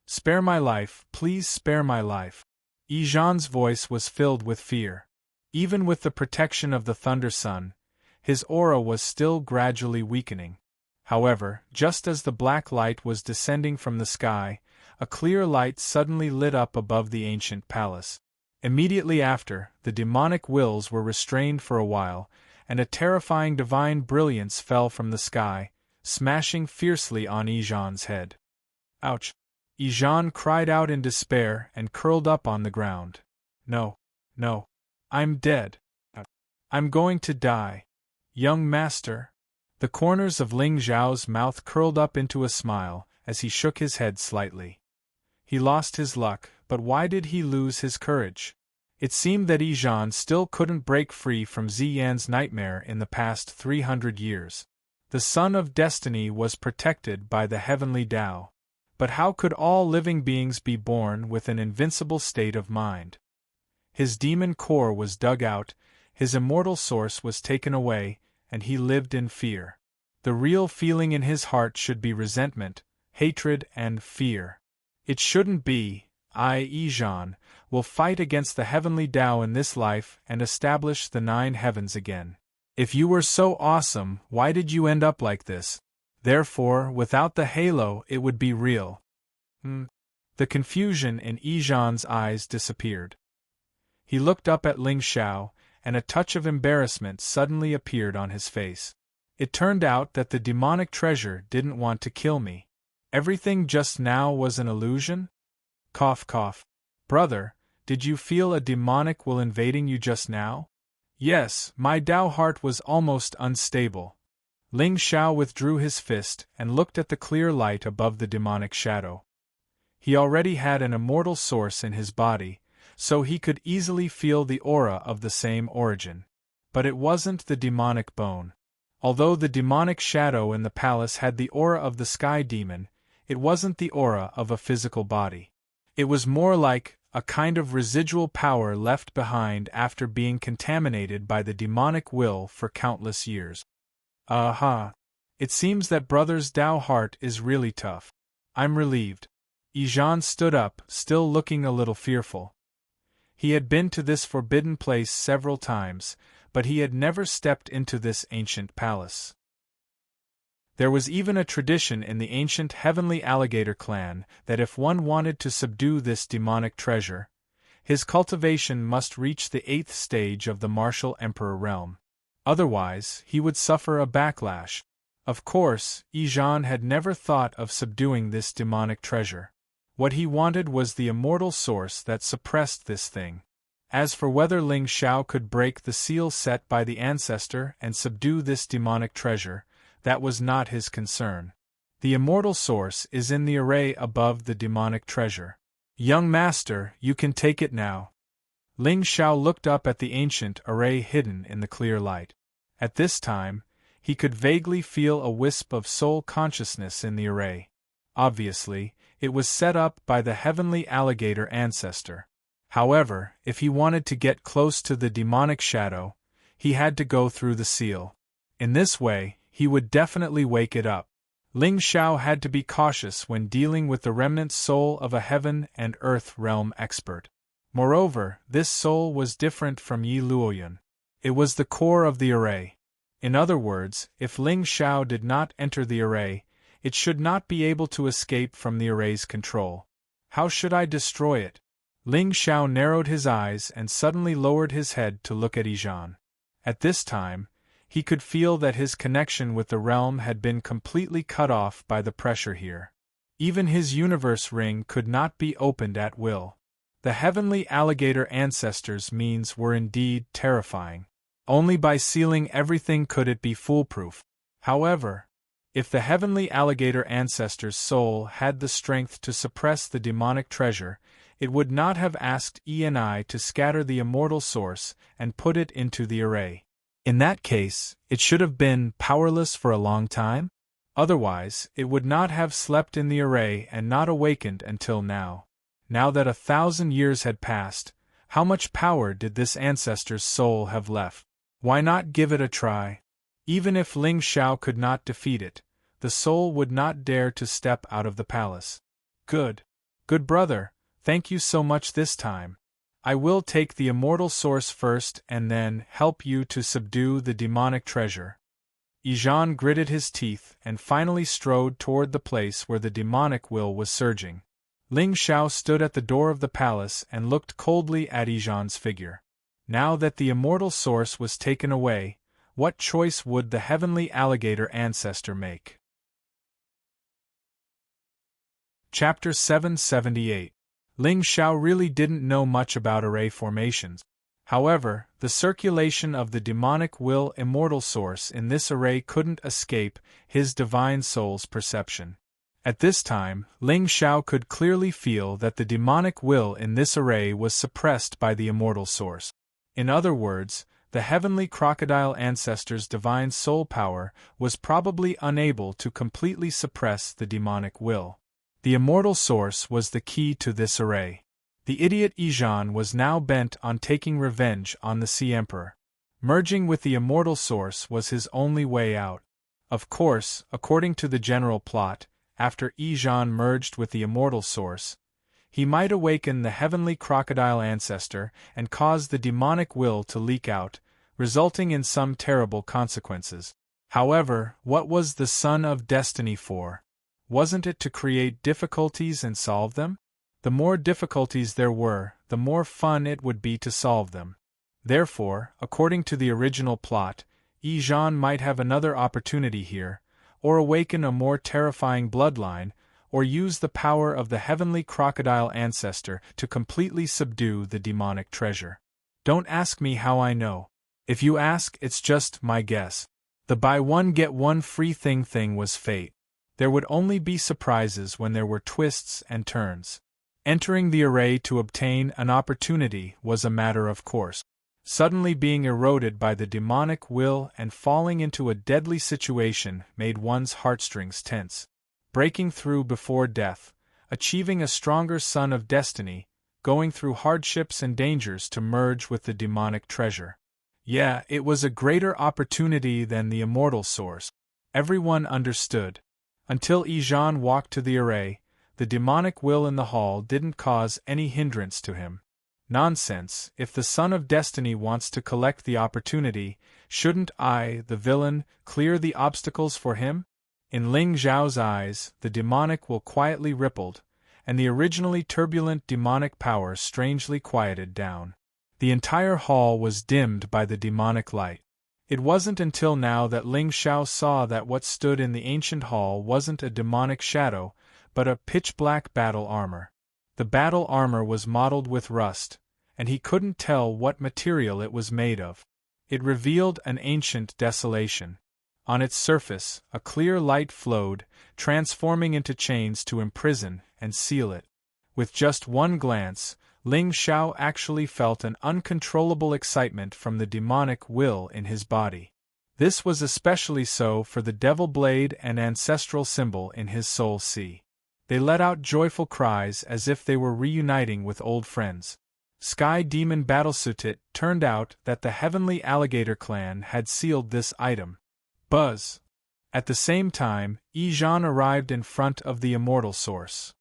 spare my life, please spare my life. Ejan's voice was filled with fear. Even with the protection of the Thunder Sun, his aura was still gradually weakening. However, just as the black light was descending from the sky, a clear light suddenly lit up above the ancient palace. Immediately after, the demonic wills were restrained for a while, and a terrifying divine brilliance fell from the sky, smashing fiercely on Ejan's head. Ouch! Ejan cried out in despair and curled up on the ground. No. I'm dead. I'm going to die. Young master. The corners of Ling Xiao's mouth curled up into a smile as he shook his head slightly. He lost his luck, but why did he lose his courage? It seemed that Ejan still couldn't break free from Ziyan's nightmare in the past 300 years. The Son of Destiny was protected by the heavenly Tao. But how could all living beings be born with an invincible state of mind? His demon core was dug out, his immortal source was taken away, and he lived in fear. The real feeling in his heart should be resentment, hatred, and fear. It shouldn't be, I, Ijan, will fight against the heavenly Tao in this life and establish the 9 heavens again. If you were so awesome, why did you end up like this? Therefore, without the halo, it would be real. The confusion in Ijan's eyes disappeared. He looked up at Ling Xiao, and a touch of embarrassment suddenly appeared on his face. It turned out that the demonic treasure didn't want to kill me. Everything just now was an illusion? Cough cough. Brother, did you feel a demonic will invading you just now? Yes, my Tao heart was almost unstable. Ling Xiao withdrew his fist and looked at the clear light above the demonic shadow. He already had an immortal source in his body, so he could easily feel the aura of the same origin. But it wasn't the demonic bone. Although the demonic shadow in the palace had the aura of the sky demon, it wasn't the aura of a physical body. It was more like a kind of residual power left behind after being contaminated by the demonic will for countless years. Aha! It seems that brother's Tao heart is really tough. I'm relieved. Ijan stood up, still looking a little fearful. He had been to this forbidden place several times, but he had never stepped into this ancient palace. There was even a tradition in the ancient heavenly alligator clan that if one wanted to subdue this demonic treasure, his cultivation must reach the 8th stage of the martial emperor realm. Otherwise, he would suffer a backlash. Of course, Ijan had never thought of subduing this demonic treasure. What he wanted was the immortal source that suppressed this thing. As for whether Ling Xiao could break the seal set by the ancestor and subdue this demonic treasure, that was not his concern. The immortal source is in the array above the demonic treasure. Young master, you can take it now. Ling Xiao looked up at the ancient array hidden in the clear light. At this time, he could vaguely feel a wisp of soul consciousness in the array. Obviously, it was set up by the heavenly alligator ancestor. However, if he wanted to get close to the demonic shadow, he had to go through the seal. In this way, he would definitely wake it up. Ling Xiao had to be cautious when dealing with the remnant soul of a heaven and earth realm expert. Moreover, this soul was different from Yi Luoyun. It was the core of the array. In other words, if Ling Xiao did not enter the array, it should not be able to escape from the array's control. How should I destroy it? Ling Xiao narrowed his eyes and suddenly lowered his head to look at Ijan. At this time, he could feel that his connection with the realm had been completely cut off by the pressure here. Even his universe ring could not be opened at will. The heavenly alligator ancestors' means were indeed terrifying. Only by sealing everything could it be foolproof. However, if the heavenly alligator ancestor's soul had the strength to suppress the demonic treasure, it would not have asked E&I to scatter the immortal source and put it into the array. In that case, it should have been powerless for a long time? Otherwise, it would not have slept in the array and not awakened until now. Now that 1,000 years had passed, how much power did this ancestor's soul have left? Why not give it a try? Even if Ling Xiao could not defeat it, the soul would not dare to step out of the palace. Good. Good brother, thank you so much this time. I will take the immortal source first and then help you to subdue the demonic treasure. Ijan gritted his teeth and finally strode toward the place where the demonic will was surging. Ling Xiao stood at the door of the palace and looked coldly at Ijan's figure. Now that the immortal source was taken away, what choice would the heavenly alligator ancestor make? Chapter 778. Ling Xiao really didn't know much about array formations. However, the circulation of the demonic will immortal source in this array couldn't escape his divine soul's perception. At this time, Ling Xiao could clearly feel that the demonic will in this array was suppressed by the immortal source. In other words, the heavenly crocodile ancestor's divine soul power was probably unable to completely suppress the demonic will. The immortal source was the key to this array. The idiot Ijan was now bent on taking revenge on the Sea Emperor. Merging with the immortal source was his only way out. Of course, according to the general plot, after Ijan merged with the immortal source, he might awaken the heavenly crocodile ancestor and cause the demonic will to leak out, resulting in some terrible consequences. However, what was the Son of Destiny for? Wasn't it to create difficulties and solve them? The more difficulties there were, the more fun it would be to solve them. Therefore, according to the original plot, Ijan might have another opportunity here, or awaken a more terrifying bloodline, or use the power of the heavenly crocodile ancestor to completely subdue the demonic treasure. Don't ask me how I know. If you ask, it's just my guess. The buy one get one free thing was fate. There would only be surprises when there were twists and turns. Entering the array to obtain an opportunity was a matter of course. Suddenly being eroded by the demonic will and falling into a deadly situation made one's heartstrings tense. Breaking through before death, achieving a stronger Son of Destiny, going through hardships and dangers to merge with the demonic treasure. Yeah, it was a greater opportunity than the immortal source. Everyone understood. Until Ijan walked to the array, the demonic will in the hall didn't cause any hindrance to him. Nonsense, if the Son of Destiny wants to collect the opportunity, shouldn't I, the villain, clear the obstacles for him? In Ling Zhao's eyes, the demonic will quietly rippled, and the originally turbulent demonic power strangely quieted down. The entire hall was dimmed by the demonic light. It wasn't until now that Ling Zhao saw that what stood in the ancient hall wasn't a demonic shadow, but a pitch-black battle armor. The battle armor was mottled with rust, and he couldn't tell what material it was made of. It revealed an ancient desolation. On its surface, a clear light flowed, transforming into chains to imprison and seal it. With just one glance, Ling Zhao actually felt an uncontrollable excitement from the demonic will in his body. This was especially so for the devil blade and ancestral symbol in his soul sea. They let out joyful cries as if they were reuniting with old friends. Sky Demon Battlesuit. It turned out that the Heavenly Alligator clan had sealed this item. Buzz! At the same time, Ijan arrived in front of the immortal source.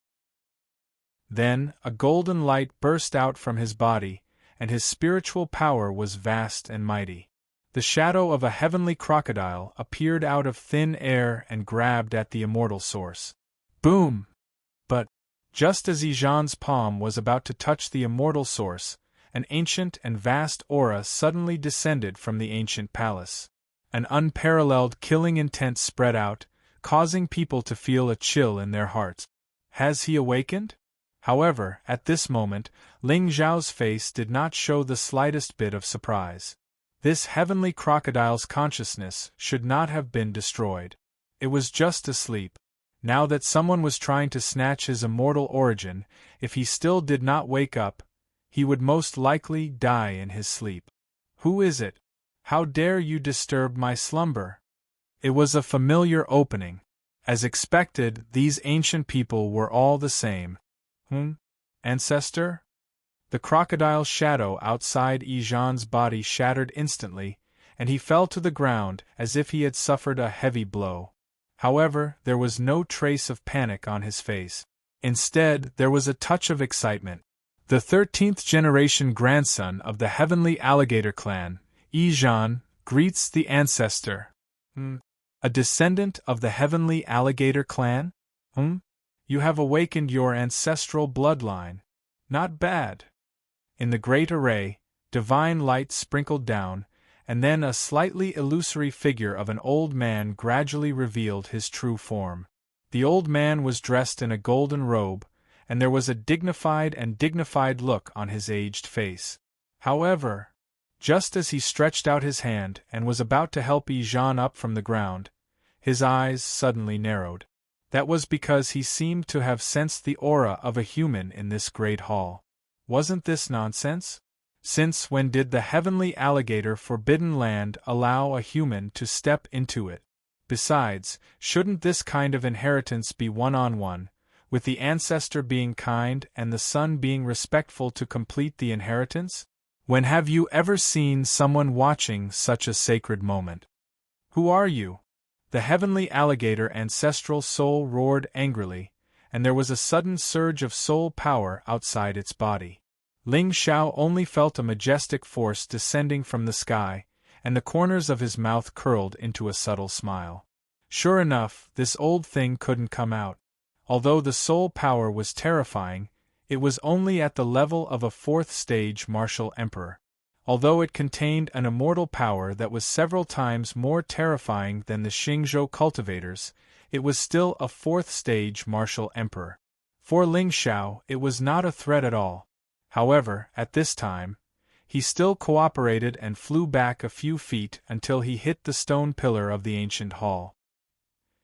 Then, a golden light burst out from his body, and his spiritual power was vast and mighty. The shadow of a heavenly crocodile appeared out of thin air and grabbed at the immortal source. Boom! But, just as Ijan's palm was about to touch the immortal source, an ancient and vast aura suddenly descended from the ancient palace. An unparalleled killing intent spread out, causing people to feel a chill in their hearts. Has he awakened? However, at this moment, Ling Zhao's face did not show the slightest bit of surprise. This heavenly crocodile's consciousness should not have been destroyed. It was just asleep. Now that someone was trying to snatch his immortal origin, if he still did not wake up, he would most likely die in his sleep. Who is it? How dare you disturb my slumber? It was a familiar opening. As expected, these ancient people were all the same. Ancestor? The crocodile's shadow outside Ijan's body shattered instantly, and he fell to the ground as if he had suffered a heavy blow. However, there was no trace of panic on his face. Instead, there was a touch of excitement. The 13th generation grandson of the Heavenly Alligator clan, Ijan, greets the ancestor. A descendant of the Heavenly Alligator clan? You have awakened your ancestral bloodline. Not bad. In the great array, divine light sprinkled down, and then a slightly illusory figure of an old man gradually revealed his true form. The old man was dressed in a golden robe, and there was a dignified look on his aged face. However, just as he stretched out his hand and was about to help Ijan up from the ground, his eyes suddenly narrowed. That was because he seemed to have sensed the aura of a human in this great hall. Wasn't this nonsense? Since when did the heavenly alligator forbidden land allow a human to step into it? Besides, shouldn't this kind of inheritance be one-on-one, with the ancestor being kind and the son being respectful to complete the inheritance? When have you ever seen someone watching such a sacred moment? Who are you? The heavenly alligator ancestral soul roared angrily, and there was a sudden surge of soul power outside its body. Ling Xiao only felt a majestic force descending from the sky, and the corners of his mouth curled into a subtle smile. Sure enough, this old thing couldn't come out. Although the soul power was terrifying, it was only at the level of a fourth-stage martial emperor. Although it contained an immortal power that was several times more terrifying than the Xingzhou cultivators, it was still a fourth-stage martial emperor. For Ling Xiao, it was not a threat at all. However, at this time, he still cooperated and flew back a few feet until he hit the stone pillar of the ancient hall.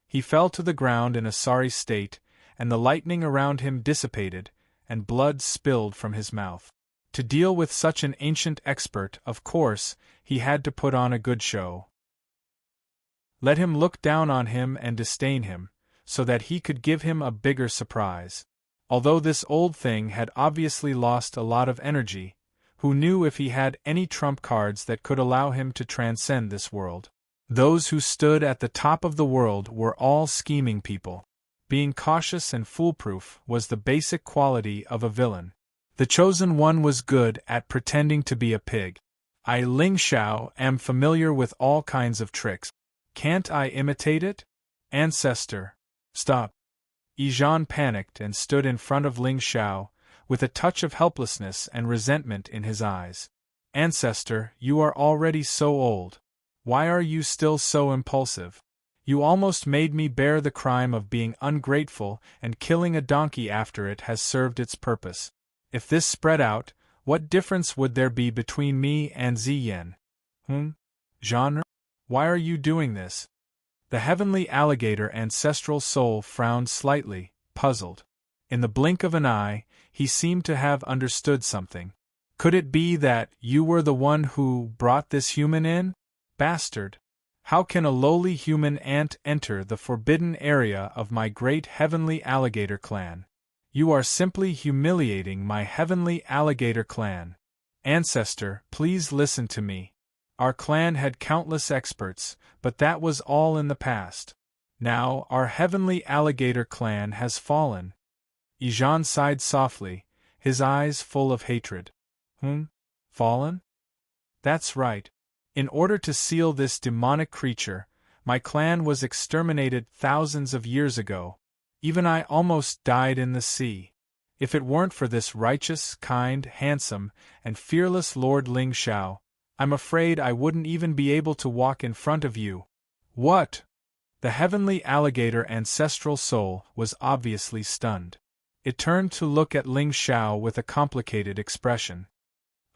He fell to the ground in a sorry state, and the lightning around him dissipated, and blood spilled from his mouth. To deal with such an ancient expert, of course, he had to put on a good show. Let him look down on him and disdain him, so that he could give him a bigger surprise. Although this old thing had obviously lost a lot of energy, who knew if he had any trump cards that could allow him to transcend this world? Those who stood at the top of the world were all scheming people. Being cautious and foolproof was the basic quality of a villain. The chosen one was good at pretending to be a pig. I, Ling Xiao, am familiar with all kinds of tricks. Can't I imitate it? Ancestor. Stop. Yijan panicked and stood in front of Ling Xiao, with a touch of helplessness and resentment in his eyes. Ancestor, you are already so old. Why are you still so impulsive? You almost made me bear the crime of being ungrateful, and killing a donkey after it has served its purpose. If this spread out, what difference would there be between me and Ziyan? Genre? Why are you doing this? The heavenly alligator ancestral soul frowned slightly, puzzled. In the blink of an eye, he seemed to have understood something. Could it be that you were the one who brought this human in? Bastard! How can a lowly human ant enter the forbidden area of my great heavenly alligator clan? You are simply humiliating my heavenly alligator clan. Ancestor, please listen to me. Our clan had countless experts, but that was all in the past. Now our heavenly alligator clan has fallen. Yijan sighed softly, his eyes full of hatred. Fallen? That's right. In order to seal this demonic creature, my clan was exterminated thousands of years ago. Even I almost died in the sea. If it weren't for this righteous, kind, handsome, and fearless Lord Ling Xiao, I'm afraid I wouldn't even be able to walk in front of you. What? The heavenly alligator ancestral soul was obviously stunned. It turned to look at Ling Xiao with a complicated expression.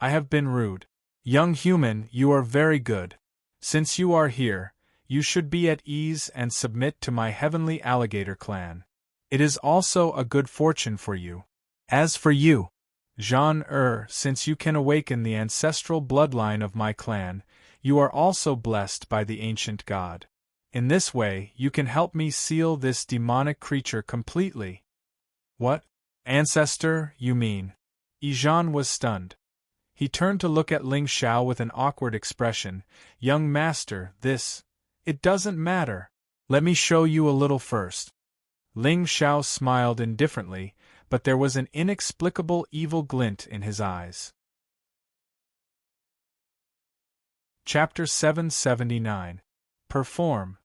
I have been rude. Young human, you are very good. Since you are here, you should be at ease and submit to my heavenly alligator clan. It is also a good fortune for you. As for you, since you can awaken the ancestral bloodline of my clan, you are also blessed by the ancient god. In this way, you can help me seal this demonic creature completely. What? Ancestor, you mean? Yijan was stunned. He turned to look at Ling Xiao with an awkward expression. Young master, it doesn't matter. Let me show you a little first. Ling Xiao smiled indifferently, but there was an inexplicable evil glint in his eyes. Chapter 779. Perform.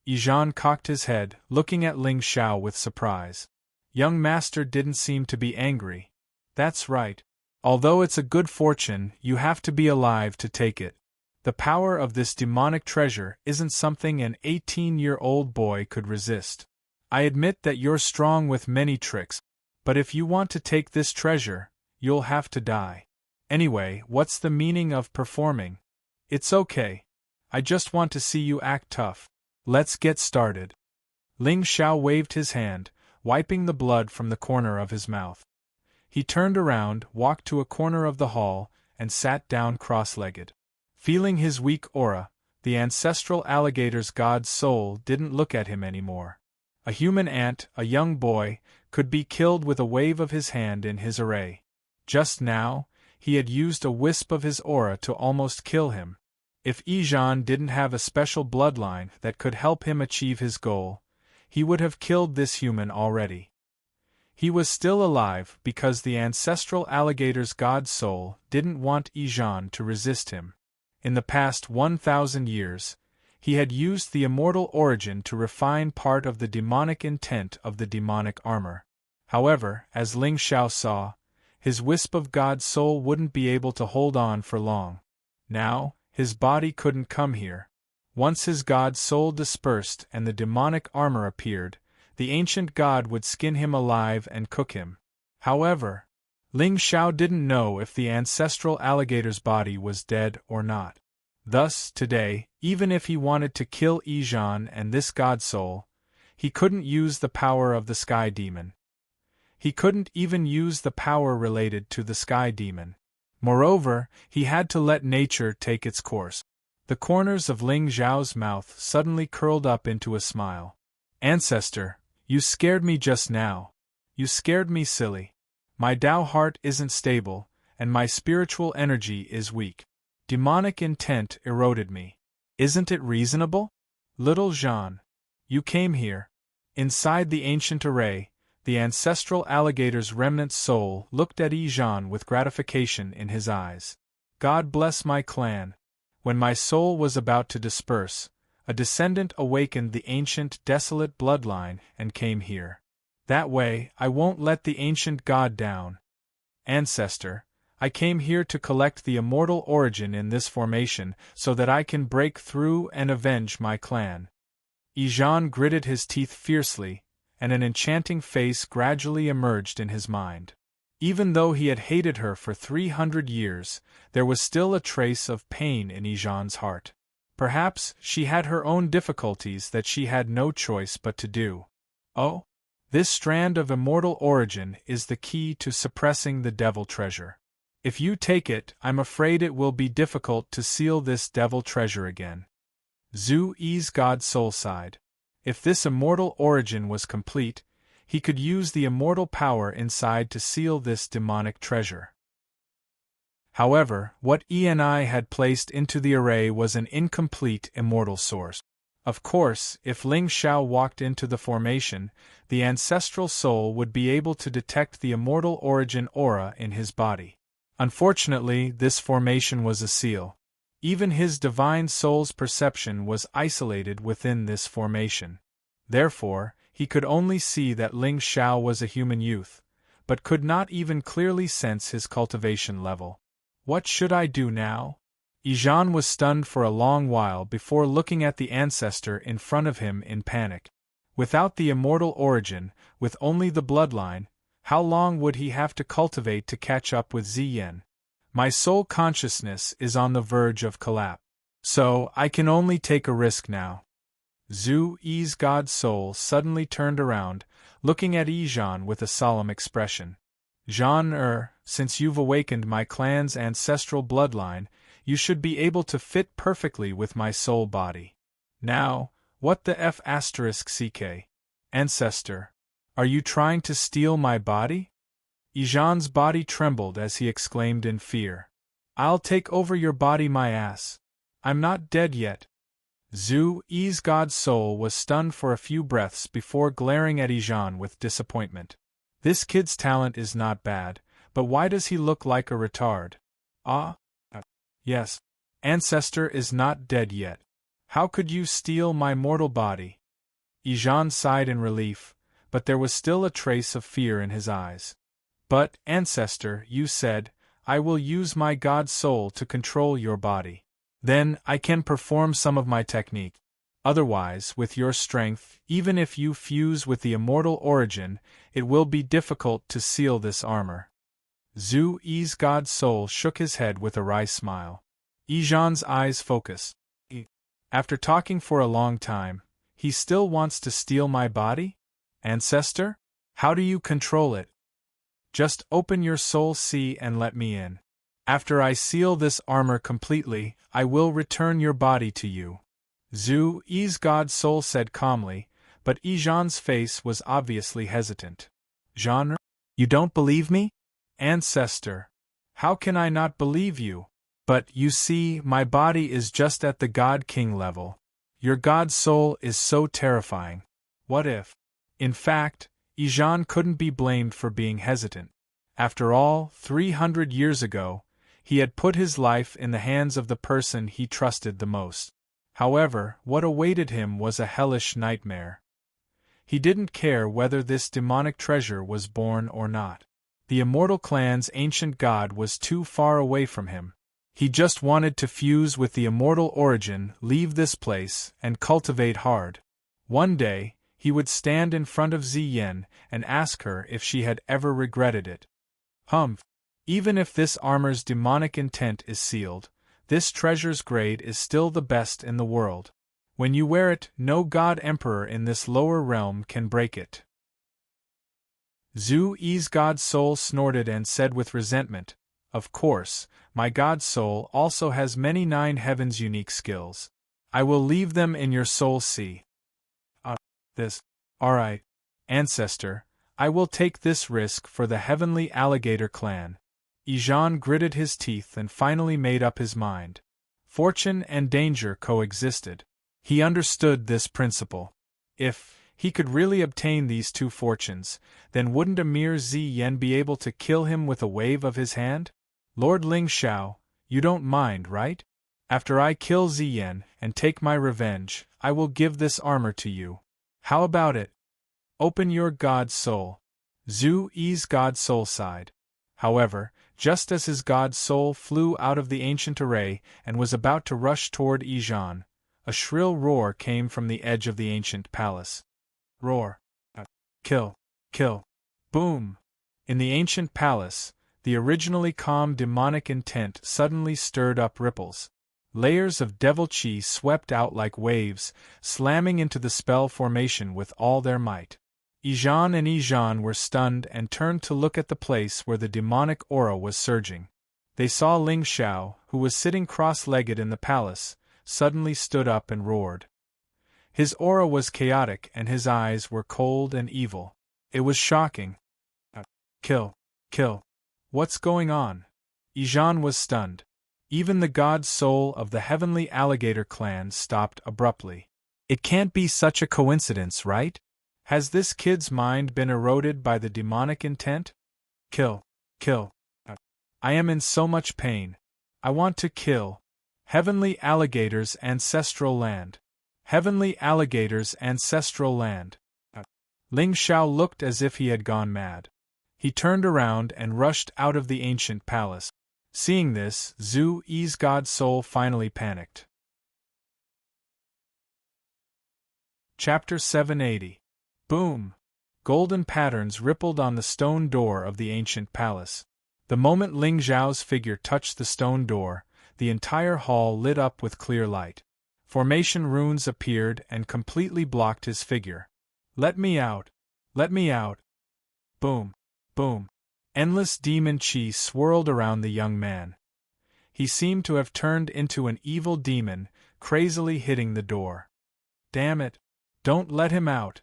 Yijan cocked his head, looking at Ling Xiao with surprise. Young master didn't seem to be angry. That's right. Although it's a good fortune, you have to be alive to take it. The power of this demonic treasure isn't something an 18-year-old boy could resist. I admit that you're strong with many tricks, but if you want to take this treasure, you'll have to die. Anyway, what's the meaning of performing? It's okay. I just want to see you act tough. Let's get started. Ling Xiao waved his hand, wiping the blood from the corner of his mouth. He turned around, walked to a corner of the hall, and sat down cross-legged. Feeling his weak aura, the ancestral alligator's god's soul didn't look at him anymore. A human ant, a young boy, could be killed with a wave of his hand in his array. Just now, he had used a wisp of his aura to almost kill him. If Ijan didn't have a special bloodline that could help him achieve his goal, he would have killed this human already. He was still alive because the ancestral alligator's god soul didn't want Ijan to resist him. In the past 1,000 years, he had used the immortal origin to refine part of the demonic intent of the demonic armor. However, as Ling Xiao saw, his wisp of god soul wouldn't be able to hold on for long. Now, his body couldn't come here. Once his god soul dispersed and the demonic armor appeared, the ancient god would skin him alive and cook him. However, Ling Xiao didn't know if the ancestral alligator's body was dead or not. Thus, today, even if he wanted to kill Ijan and this god soul, he couldn't use the power of the sky demon. He couldn't even use the power related to the sky demon. Moreover, he had to let nature take its course. The corners of Ling Xiao's mouth suddenly curled up into a smile. Ancestor, you scared me just now. You scared me silly. My Tao heart isn't stable, and my spiritual energy is weak. Demonic intent eroded me. Isn't it reasonable? Little Jean, you came here. Inside the ancient array, the ancestral alligator's remnant soul looked at Ijan with gratification in his eyes. God bless my clan. When my soul was about to disperse, a descendant awakened the ancient desolate bloodline and came here. That way, I won't let the ancient god down. Ancestor, I came here to collect the immortal origin in this formation so that I can break through and avenge my clan. Ijan gritted his teeth fiercely, and an enchanting face gradually emerged in his mind. Even though he had hated her for 300 years, there was still a trace of pain in Ijan's heart. Perhaps she had her own difficulties that she had no choice but to do. Oh, this strand of immortal origin is the key to suppressing the devil treasure. If you take it, I'm afraid it will be difficult to seal this devil treasure again. Zhu Yi's god soul sighed. If this immortal origin was complete, he could use the immortal power inside to seal this demonic treasure. However, what Eni had placed into the array was an incomplete immortal source. Of course, if Ling Xiao walked into the formation, the ancestral soul would be able to detect the immortal origin aura in his body. Unfortunately, this formation was a seal. Even his divine soul's perception was isolated within this formation. Therefore, he could only see that Ling Xiao was a human youth, but could not even clearly sense his cultivation level. What should I do now? Ijan was stunned for a long while before looking at the ancestor in front of him in panic. Without the immortal origin, with only the bloodline, how long would he have to cultivate to catch up with Ziyan? My soul consciousness is on the verge of collapse. So, I can only take a risk now. Zhu Yi's god soul suddenly turned around, looking at Ijan with a solemn expression. Jean, since you've awakened my clan's ancestral bloodline, you should be able to fit perfectly with my soul body. Now, what the f*ck? Ancestor, are you trying to steal my body? Ijan's body trembled as he exclaimed in fear. I'll take over your body, my ass. I'm not dead yet. Zhu Yi's god soul was stunned for a few breaths before glaring at Ijan with disappointment. This kid's talent is not bad, but why does he look like a retard? Yes. Ancestor is not dead yet. How could you steal my mortal body? Ijan sighed in relief, but there was still a trace of fear in his eyes. But, Ancestor, you said, I will use my god soul to control your body. Then, I can perform some of my technique. Otherwise, with your strength, even if you fuse with the immortal origin, it will be difficult to seal this armor. Zhu Yi's god soul shook his head with a wry smile. Ijan's eyes focused. After talking for a long time, he still wants to steal my body? Ancestor? How do you control it? Just open your soul sea and let me in. After I seal this armor completely, I will return your body to you. Zhu Yi's god soul said calmly, but Yijan's face was obviously hesitant. Genre? You don't believe me? Ancestor. How can I not believe you? But, you see, my body is just at the God-King level. Your god soul is so terrifying. What if? In fact, Yijan couldn't be blamed for being hesitant. After all, 300 years ago, he had put his life in the hands of the person he trusted the most. However, what awaited him was a hellish nightmare. He didn't care whether this demonic treasure was born or not. The immortal clan's ancient god was too far away from him. He just wanted to fuse with the immortal origin, leave this place, and cultivate hard. One day, he would stand in front of Ziyin and ask her if she had ever regretted it. Humph! Even if this armor's demonic intent is sealed, this treasure's grade is still the best in the world. When you wear it, no god-emperor in this lower realm can break it. Zhu Yi's god soul snorted and said with resentment, "Of course, my god soul also has many 9 heavens unique skills. I will leave them in your soul sea." Alright, ancestor, I will take this risk for the heavenly alligator clan. Yijan gritted his teeth and finally made up his mind. Fortune and danger coexisted. He understood this principle. If he could really obtain these 2 fortunes, then wouldn't a mere Ziyin be able to kill him with a wave of his hand? Lord Ling Xiao, you don't mind, right? After I kill Ziyin and take my revenge, I will give this armor to you. How about it? Open your god soul. Zhu Yi's god soul sighed. However, just as his god soul flew out of the ancient array and was about to rush toward Yijan, a shrill roar came from the edge of the ancient palace. Roar. Kill. Kill. Boom! In the ancient palace, the originally calm demonic intent suddenly stirred up ripples. Layers of devil chi swept out like waves, slamming into the spell formation with all their might. Yijan and Yijan were stunned and turned to look at the place where the demonic aura was surging. They saw Ling Xiao, who was sitting cross-legged in the palace, suddenly stood up and roared. His aura was chaotic and his eyes were cold and evil. It was shocking. Kill. Kill. What's going on? Yijan was stunned. Even the god soul of the heavenly alligator clan stopped abruptly. It can't be such a coincidence, right? Has this kid's mind been eroded by the demonic intent? Kill. Kill. I am in so much pain. I want to kill. Heavenly alligator's ancestral land. Heavenly alligator's ancestral land. Ling Xiao looked as if he had gone mad. He turned around and rushed out of the ancient palace. Seeing this, Zhu Yi's god soul finally panicked. Chapter 780. Boom! Golden patterns rippled on the stone door of the ancient palace. The moment Ling Xiao's figure touched the stone door, the entire hall lit up with clear light. Formation runes appeared and completely blocked his figure. Let me out! Let me out! Boom! Boom! Endless demon chi swirled around the young man. He seemed to have turned into an evil demon, crazily hitting the door. Damn it! Don't let him out!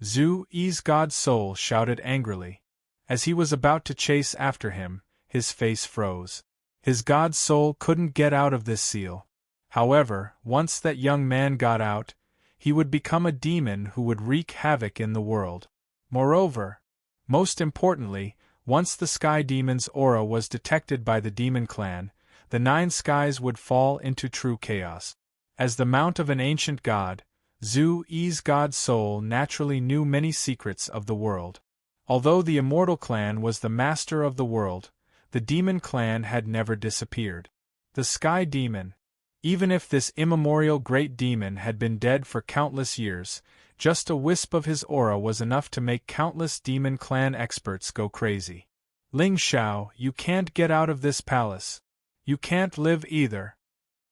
Zhu Yi's god soul shouted angrily. As he was about to chase after him, his face froze. His god soul couldn't get out of this seal. However, once that young man got out, he would become a demon who would wreak havoc in the world. Moreover, most importantly, once the Sky Demon's aura was detected by the Demon Clan, the 9 skies would fall into true chaos. As the mount of an ancient god, Zhu Yi's god soul naturally knew many secrets of the world. Although the Immortal Clan was the master of the world, the Demon Clan had never disappeared. The Sky Demon, even if this immemorial great demon had been dead for countless years, just a wisp of his aura was enough to make countless Demon Clan experts go crazy. Ling Xiao, you can't get out of this palace. You can't live either.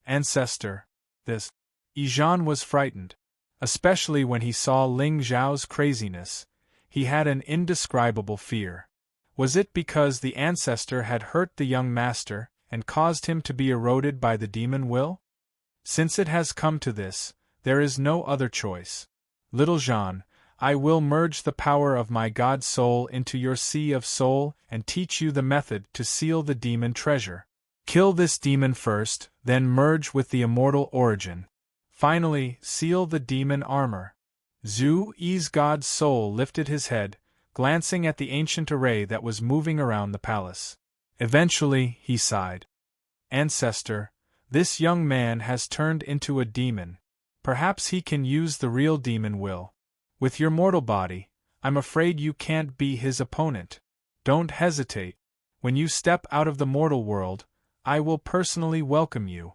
Ancestor. This. Yijan was frightened. Especially when he saw Ling Xiao's craziness. He had an indescribable fear. Was it because the ancestor had hurt the young master, and caused him to be eroded by the demon will? Since it has come to this, there is no other choice. Little Jean, I will merge the power of my God soul into your sea of soul and teach you the method to seal the demon treasure. Kill this demon first, then merge with the immortal origin. Finally, seal the demon armor. Zhu-Yi's God's soul lifted his head, glancing at the ancient array that was moving around the palace. Eventually, he sighed. Ancestor, this young man has turned into a demon. Perhaps he can use the real demon will. With your mortal body, I'm afraid you can't be his opponent. Don't hesitate. When you step out of the mortal world, I will personally welcome you.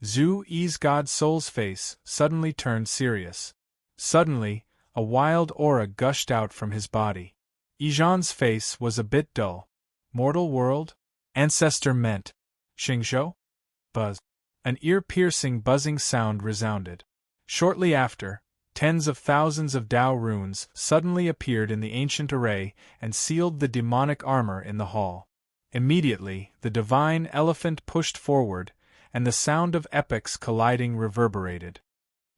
Zhu-Yi's God Soul's face suddenly turned serious. Suddenly, a wild aura gushed out from his body. Yijan's face was a bit dull. Mortal world? Ancestor meant. Xingzhou? Buzz. An ear-piercing buzzing sound resounded. Shortly after, tens of thousands of Dao runes suddenly appeared in the ancient array and sealed the demonic armor in the hall. Immediately, the divine elephant pushed forward, and the sound of epics colliding reverberated.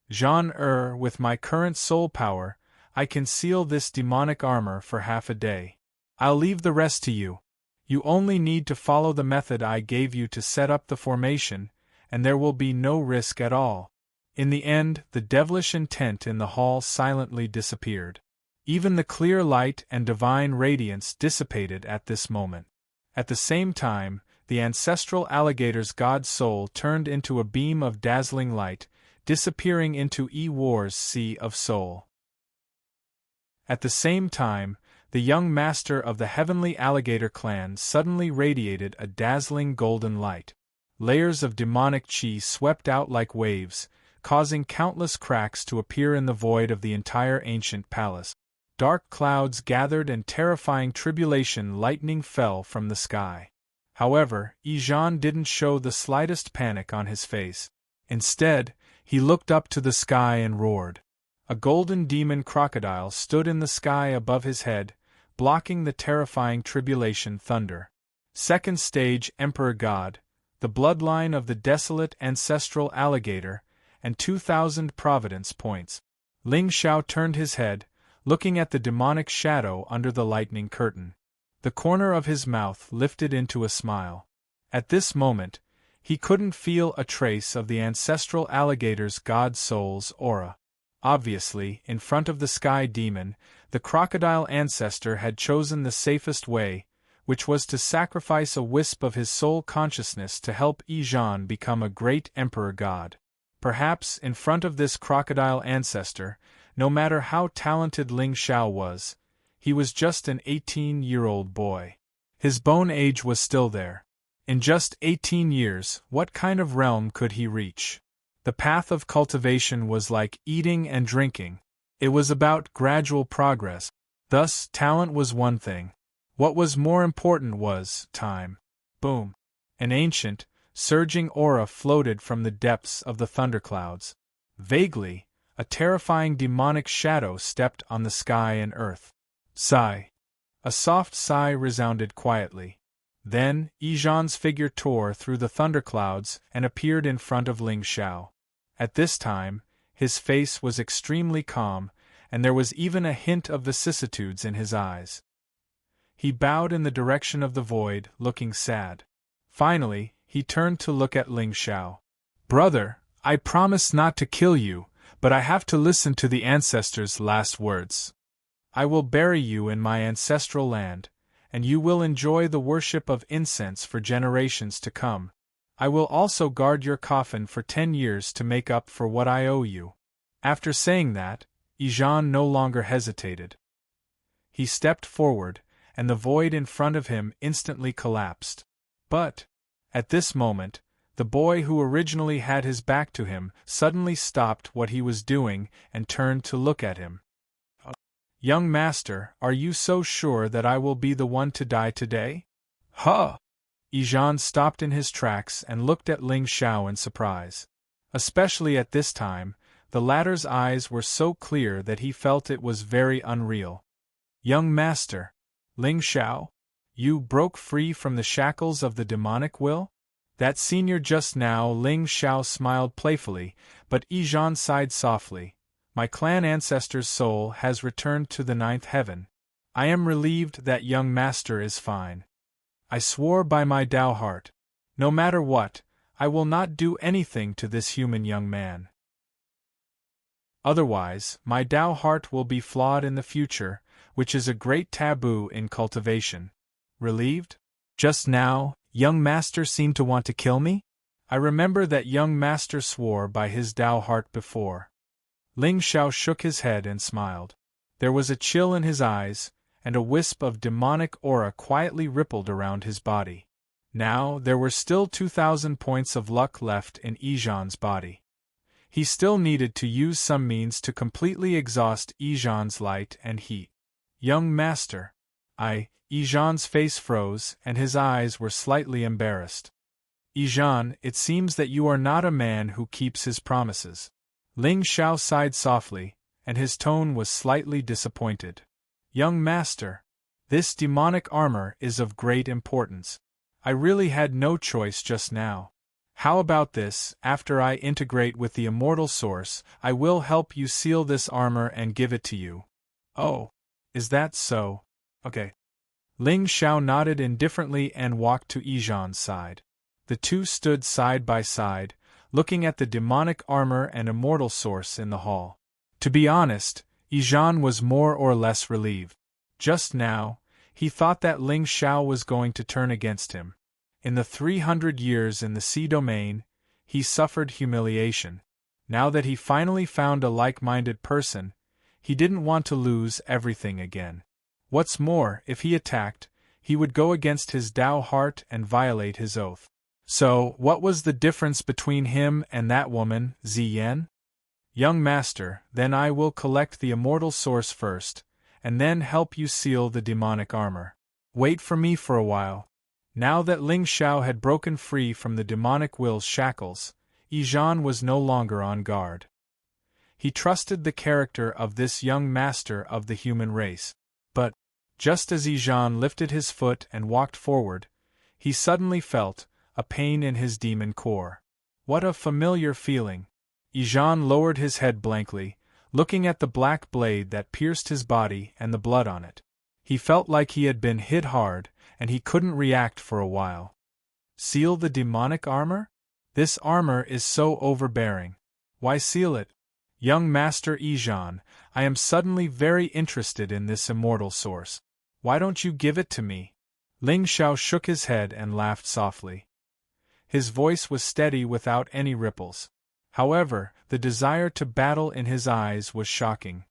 Jean, with my current soul power, I can seal this demonic armor for half a day. I'll leave the rest to you. You only need to follow the method I gave you to set up the formation, and there will be no risk at all. In the end, the devilish intent in the hall silently disappeared. Even the clear light and divine radiance dissipated at this moment. At the same time, the ancestral alligator's God soul turned into a beam of dazzling light, disappearing into Yi-War's sea of soul. At the same time, the young master of the heavenly alligator clan suddenly radiated a dazzling golden light. Layers of demonic chi swept out like waves, causing countless cracks to appear in the void of the entire ancient palace. Dark clouds gathered and terrifying tribulation lightning fell from the sky. However, Yijan didn't show the slightest panic on his face. Instead, he looked up to the sky and roared. A golden demon crocodile stood in the sky above his head, blocking the terrifying tribulation thunder. Second stage Emperor God, the bloodline of the desolate ancestral alligator, and 2,000 Providence points. Ling Xiao turned his head, looking at the demonic shadow under the lightning curtain. The corner of his mouth lifted into a smile. At this moment, he couldn't feel a trace of the ancestral alligator's God soul's aura. Obviously, in front of the sky demon, the crocodile ancestor had chosen the safest way, which was to sacrifice a wisp of his soul consciousness to help Yijan become a great emperor god. Perhaps, in front of this crocodile ancestor, no matter how talented Ling Xiao was, he was just an 18-year-old boy. His bone age was still there. In just 18 years, what kind of realm could he reach? The path of cultivation was like eating and drinking. It was about gradual progress. Thus, talent was one thing. What was more important was time. Boom. An ancient, surging aura floated from the depths of the thunderclouds. Vaguely, a terrifying demonic shadow stepped on the sky and earth. Sigh. A soft sigh resounded quietly. Then, Yijan's figure tore through the thunderclouds and appeared in front of Ling Xiao. At this time, his face was extremely calm, and there was even a hint of vicissitudes in his eyes. He bowed in the direction of the void, looking sad. Finally, he turned to look at Ling Xiao. "Brother, I promise not to kill you, but I have to listen to the ancestors' last words. I will bury you in my ancestral land, and you will enjoy the worship of incense for generations to come. I will also guard your coffin for 10 years to make up for what I owe you." After saying that, Yijan no longer hesitated. He stepped forward, and the void in front of him instantly collapsed. But, at this moment, the boy who originally had his back to him suddenly stopped what he was doing and turned to look at him. "Young master, are you so sure that I will be the one to die today?" "Huh!" Yijan stopped in his tracks and looked at Ling Xiao in surprise. Especially at this time, the latter's eyes were so clear that he felt it was very unreal. "Young master, Ling Xiao, you broke free from the shackles of the demonic will?" That senior just now. Ling Xiao smiled playfully, but Yi sighed softly. My clan ancestor's soul has returned to the ninth heaven. I am relieved that young master is fine. I swore by my Tao heart. No matter what, I will not do anything to this human young man. Otherwise, my Tao heart will be flawed in the future, which is a great taboo in cultivation. Relieved? Just now, young master seemed to want to kill me? I remember that young master swore by his Tao heart before. Ling Xiao shook his head and smiled. There was a chill in his eyes, and a wisp of demonic aura quietly rippled around his body. Now, there were still 2,000 points of luck left in Yijan's body. He still needed to use some means to completely exhaust Yijan's light and heat. Young master. Yijan's face froze, and his eyes were slightly embarrassed. Yijan, it seems that you are not a man who keeps his promises. Ling Xiao sighed softly, and his tone was slightly disappointed. Young master, this demonic armor is of great importance. I really had no choice just now. How about this? After I integrate with the immortal source, I will help you seal this armor and give it to you. Oh, is that so? Okay. Ling Xiao nodded indifferently and walked to Yijan's side. The two stood side by side, looking at the demonic armor and immortal source in the hall. To be honest, Yijan was more or less relieved. Just now, he thought that Ling Xiao was going to turn against him. In the 300 years in the sea domain, he suffered humiliation. Now that he finally found a like-minded person, he didn't want to lose everything again. What's more, if he attacked, he would go against his Tao heart and violate his oath. So, what was the difference between him and that woman, Ziyan? Young master, then I will collect the immortal source first, and then help you seal the demonic armor. Wait for me for a while. Now that Ling Xiao had broken free from the demonic will's shackles, Yijan was no longer on guard. He trusted the character of this young master of the human race. But, just as Yijan lifted his foot and walked forward, he suddenly felt a pain in his demon core. What a familiar feeling! Yijan lowered his head blankly, looking at the black blade that pierced his body and the blood on it. He felt like he had been hit hard, and he couldn't react for a while. Seal the demonic armor? This armor is so overbearing. Why seal it? Young Master Yijan, I am suddenly very interested in this immortal source. Why don't you give it to me? Ling Xiao shook his head and laughed softly. His voice was steady without any ripples. However, the desire to battle in his eyes was shocking.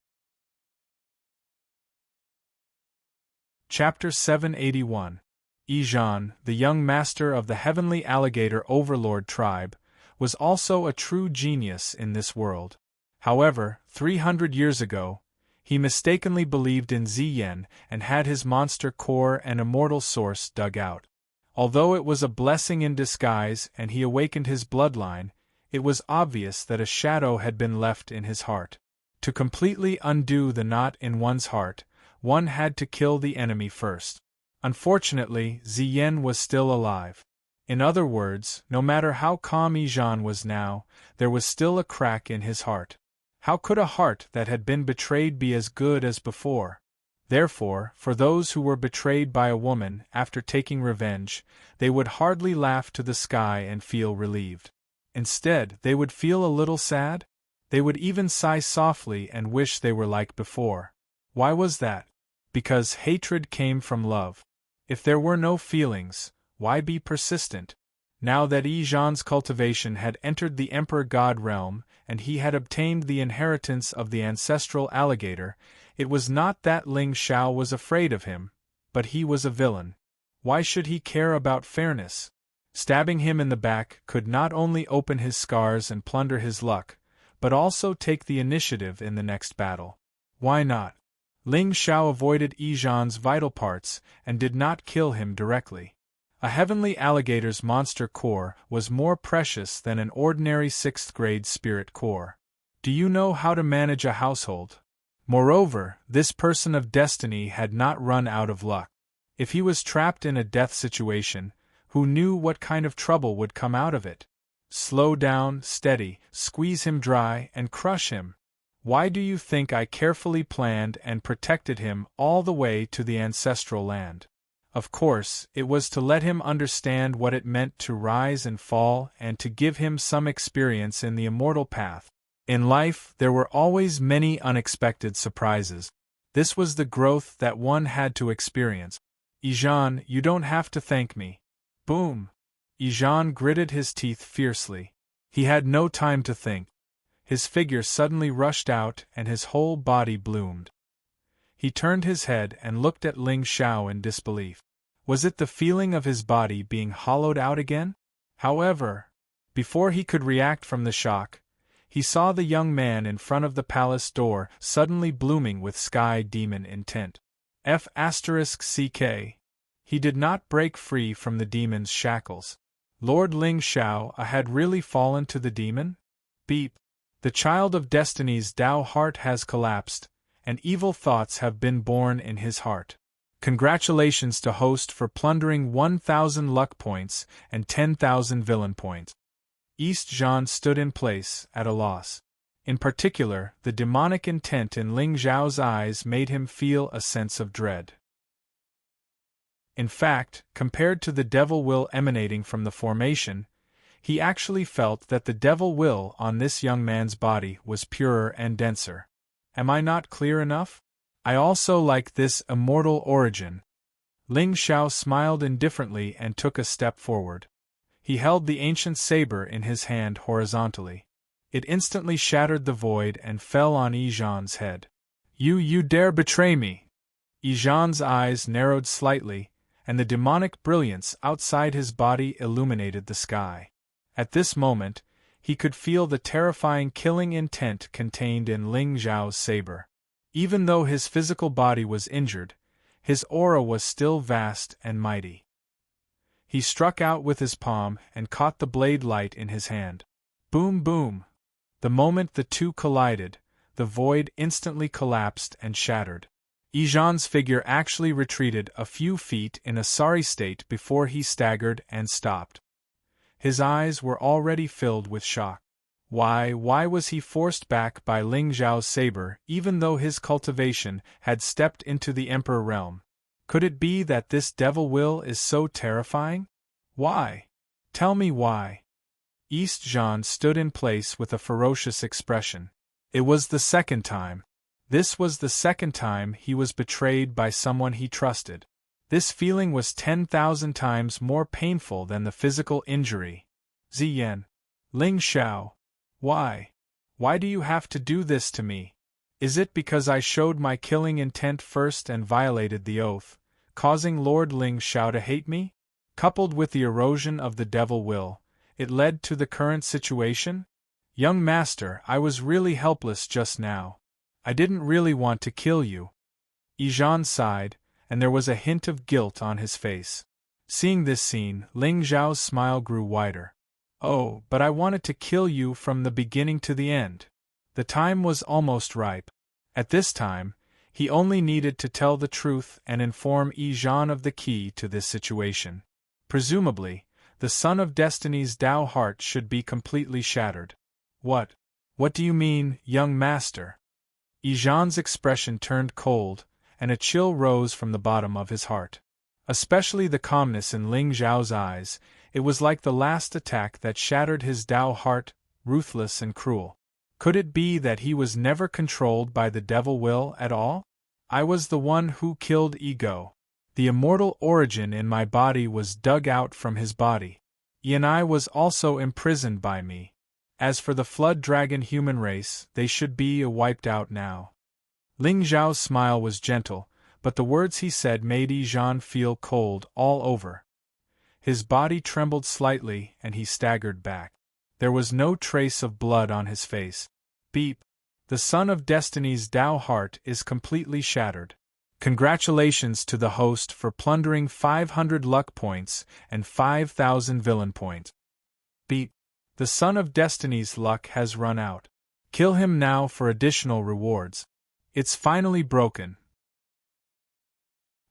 Chapter 781. Yijan, the young master of the heavenly alligator overlord tribe, was also a true genius in this world. However, 300 years ago, he mistakenly believed in Ziyan and had his monster core and immortal source dug out. Although it was a blessing in disguise and he awakened his bloodline, it was obvious that a shadow had been left in his heart. To completely undo the knot in one's heart, one had to kill the enemy first. Unfortunately, Ziyan was still alive. In other words, no matter how calm Yijan was now, there was still a crack in his heart. How could a heart that had been betrayed be as good as before? Therefore, for those who were betrayed by a woman after taking revenge, they would hardly laugh to the sky and feel relieved. Instead, they would feel a little sad. They would even sigh softly and wish they were like before. Why was that? Because hatred came from love. If there were no feelings, why be persistent? Now that Yijan's cultivation had entered the Emperor God realm, and he had obtained the inheritance of the ancestral alligator, it was not that Ling Xiao was afraid of him, but he was a villain. Why should he care about fairness? Stabbing him in the back could not only open his scars and plunder his luck, but also take the initiative in the next battle. Why not? Ling Xiao avoided Yijan's vital parts and did not kill him directly. A heavenly alligator's monster core was more precious than an ordinary 6th-grade spirit core. Do you know how to manage a household? Moreover, this person of destiny had not run out of luck. If he was trapped in a death situation, Who knew what kind of trouble would come out of it? Slow down, steady, squeeze him dry, and crush him. Why do you think I carefully planned and protected him all the way to the ancestral land? Of course, it was to let him understand what it meant to rise and fall and to give him some experience in the immortal path. In life, there were always many unexpected surprises. This was the growth that one had to experience. Ijan, you don't have to thank me. Boom! Ijan gritted his teeth fiercely. He had no time to think. His figure suddenly rushed out and his whole body bloomed. He turned his head and looked at Ling Xiao in disbelief. Was it the feeling of his body being hollowed out again? However, before he could react from the shock, he saw the young man in front of the palace door suddenly blooming with sky demon intent. F***ck. He did not break free from the demon's shackles. Lord Ling Xiao had really fallen to the demon? Beep. The child of destiny's Tao heart has collapsed, and evil thoughts have been born in his heart. Congratulations to host for plundering 1,000 luck points and 10,000 villain points. East Jean stood in place, at a loss. In particular, the demonic intent in Ling Xiao's eyes made him feel a sense of dread. In fact, compared to the devil will emanating from the formation, he actually felt that the devil will on this young man's body was purer and denser. Am I not clear enough? I also like this immortal origin. Ling Xiao smiled indifferently and took a step forward. He held the ancient saber in his hand horizontally. It instantly shattered the void and fell on Ijan's head. You dare betray me! Ijan's eyes narrowed slightly, and the demonic brilliance outside his body illuminated the sky. At this moment, he could feel the terrifying killing intent contained in Ling Xiao's saber. Even though his physical body was injured, his aura was still vast and mighty. He struck out with his palm and caught the blade light in his hand. Boom boom! The moment the two collided, the void instantly collapsed and shattered. Ijan's figure actually retreated a few feet in a sorry state before he staggered and stopped. His eyes were already filled with shock. Why was he forced back by Ling Xiao's saber even though his cultivation had stepped into the Emperor realm? Could it be that this devil will is so terrifying? Why? Tell me why. East Jean stood in place with a ferocious expression. It was the second time. This was the second time he was betrayed by someone he trusted. This feeling was 10,000 times more painful than the physical injury. Ziyan. Ling Xiao. Why? Why do you have to do this to me? Is it because I showed my killing intent first and violated the oath, causing Lord Ling Xiao to hate me? Coupled with the erosion of the devil will, it led to the current situation? Young master, I was really helpless just now. I didn't really want to kill you. Ijan sighed, and there was a hint of guilt on his face. Seeing this scene, Ling Xiao's smile grew wider. Oh, but I wanted to kill you from the beginning to the end. The time was almost ripe. At this time, he only needed to tell the truth and inform Ijan of the key to this situation. Presumably, the Son of Destiny's Tao heart should be completely shattered. What do you mean, young master? Ijan's expression turned cold, and a chill rose from the bottom of his heart. Especially the calmness in Ling Xiao's eyes, it was like the last attack that shattered his Tao heart, ruthless and cruel. Could it be that he was never controlled by the devil will at all? I was the one who killed ego. The immortal origin in my body was dug out from his body. Yanai was also imprisoned by me. As for the flood dragon human race, they should be wiped out now. Ling Xiao's smile was gentle, but the words he said made Ijan feel cold all over. His body trembled slightly and he staggered back. There was no trace of blood on his face. Beep. The Son of Destiny's Tao heart is completely shattered. Congratulations to the host for plundering 500 luck points and 5,000 villain points. Beep. The Son of Destiny's luck has run out. Kill him now for additional rewards. It's finally broken.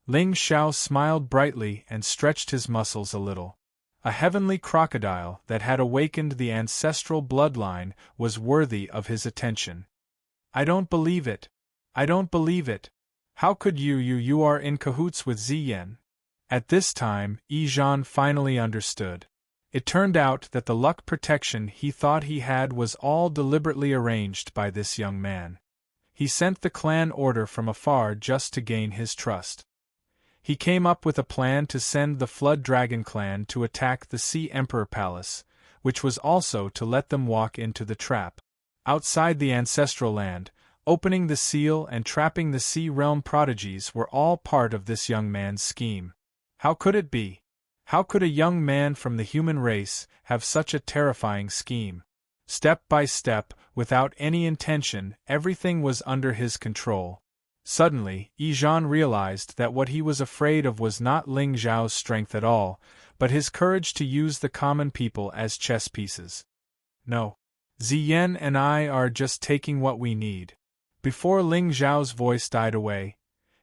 Ling Xiao smiled brightly and stretched his muscles a little. A heavenly crocodile that had awakened the ancestral bloodline was worthy of his attention. "I don't believe it. I don't believe it. How could you are in cahoots with Ziyen?" At this time, Yi-Zhan finally understood. It turned out that the luck protection he thought he had was all deliberately arranged by this young man. He sent the clan order from afar just to gain his trust. He came up with a plan to send the Flood Dragon clan to attack the Sea Emperor Palace, which was also to let them walk into the trap. Outside the ancestral land, opening the seal and trapping the Sea Realm prodigies were all part of this young man's scheme. How could it be? How could a young man from the human race have such a terrifying scheme? Step by step, without any intention, everything was under his control. Suddenly, Yi-Zhan realized that what he was afraid of was not Ling Zhao's strength at all, but his courage to use the common people as chess pieces. "No. Ziyen and I are just taking what we need." Before Ling Zhao's voice died away,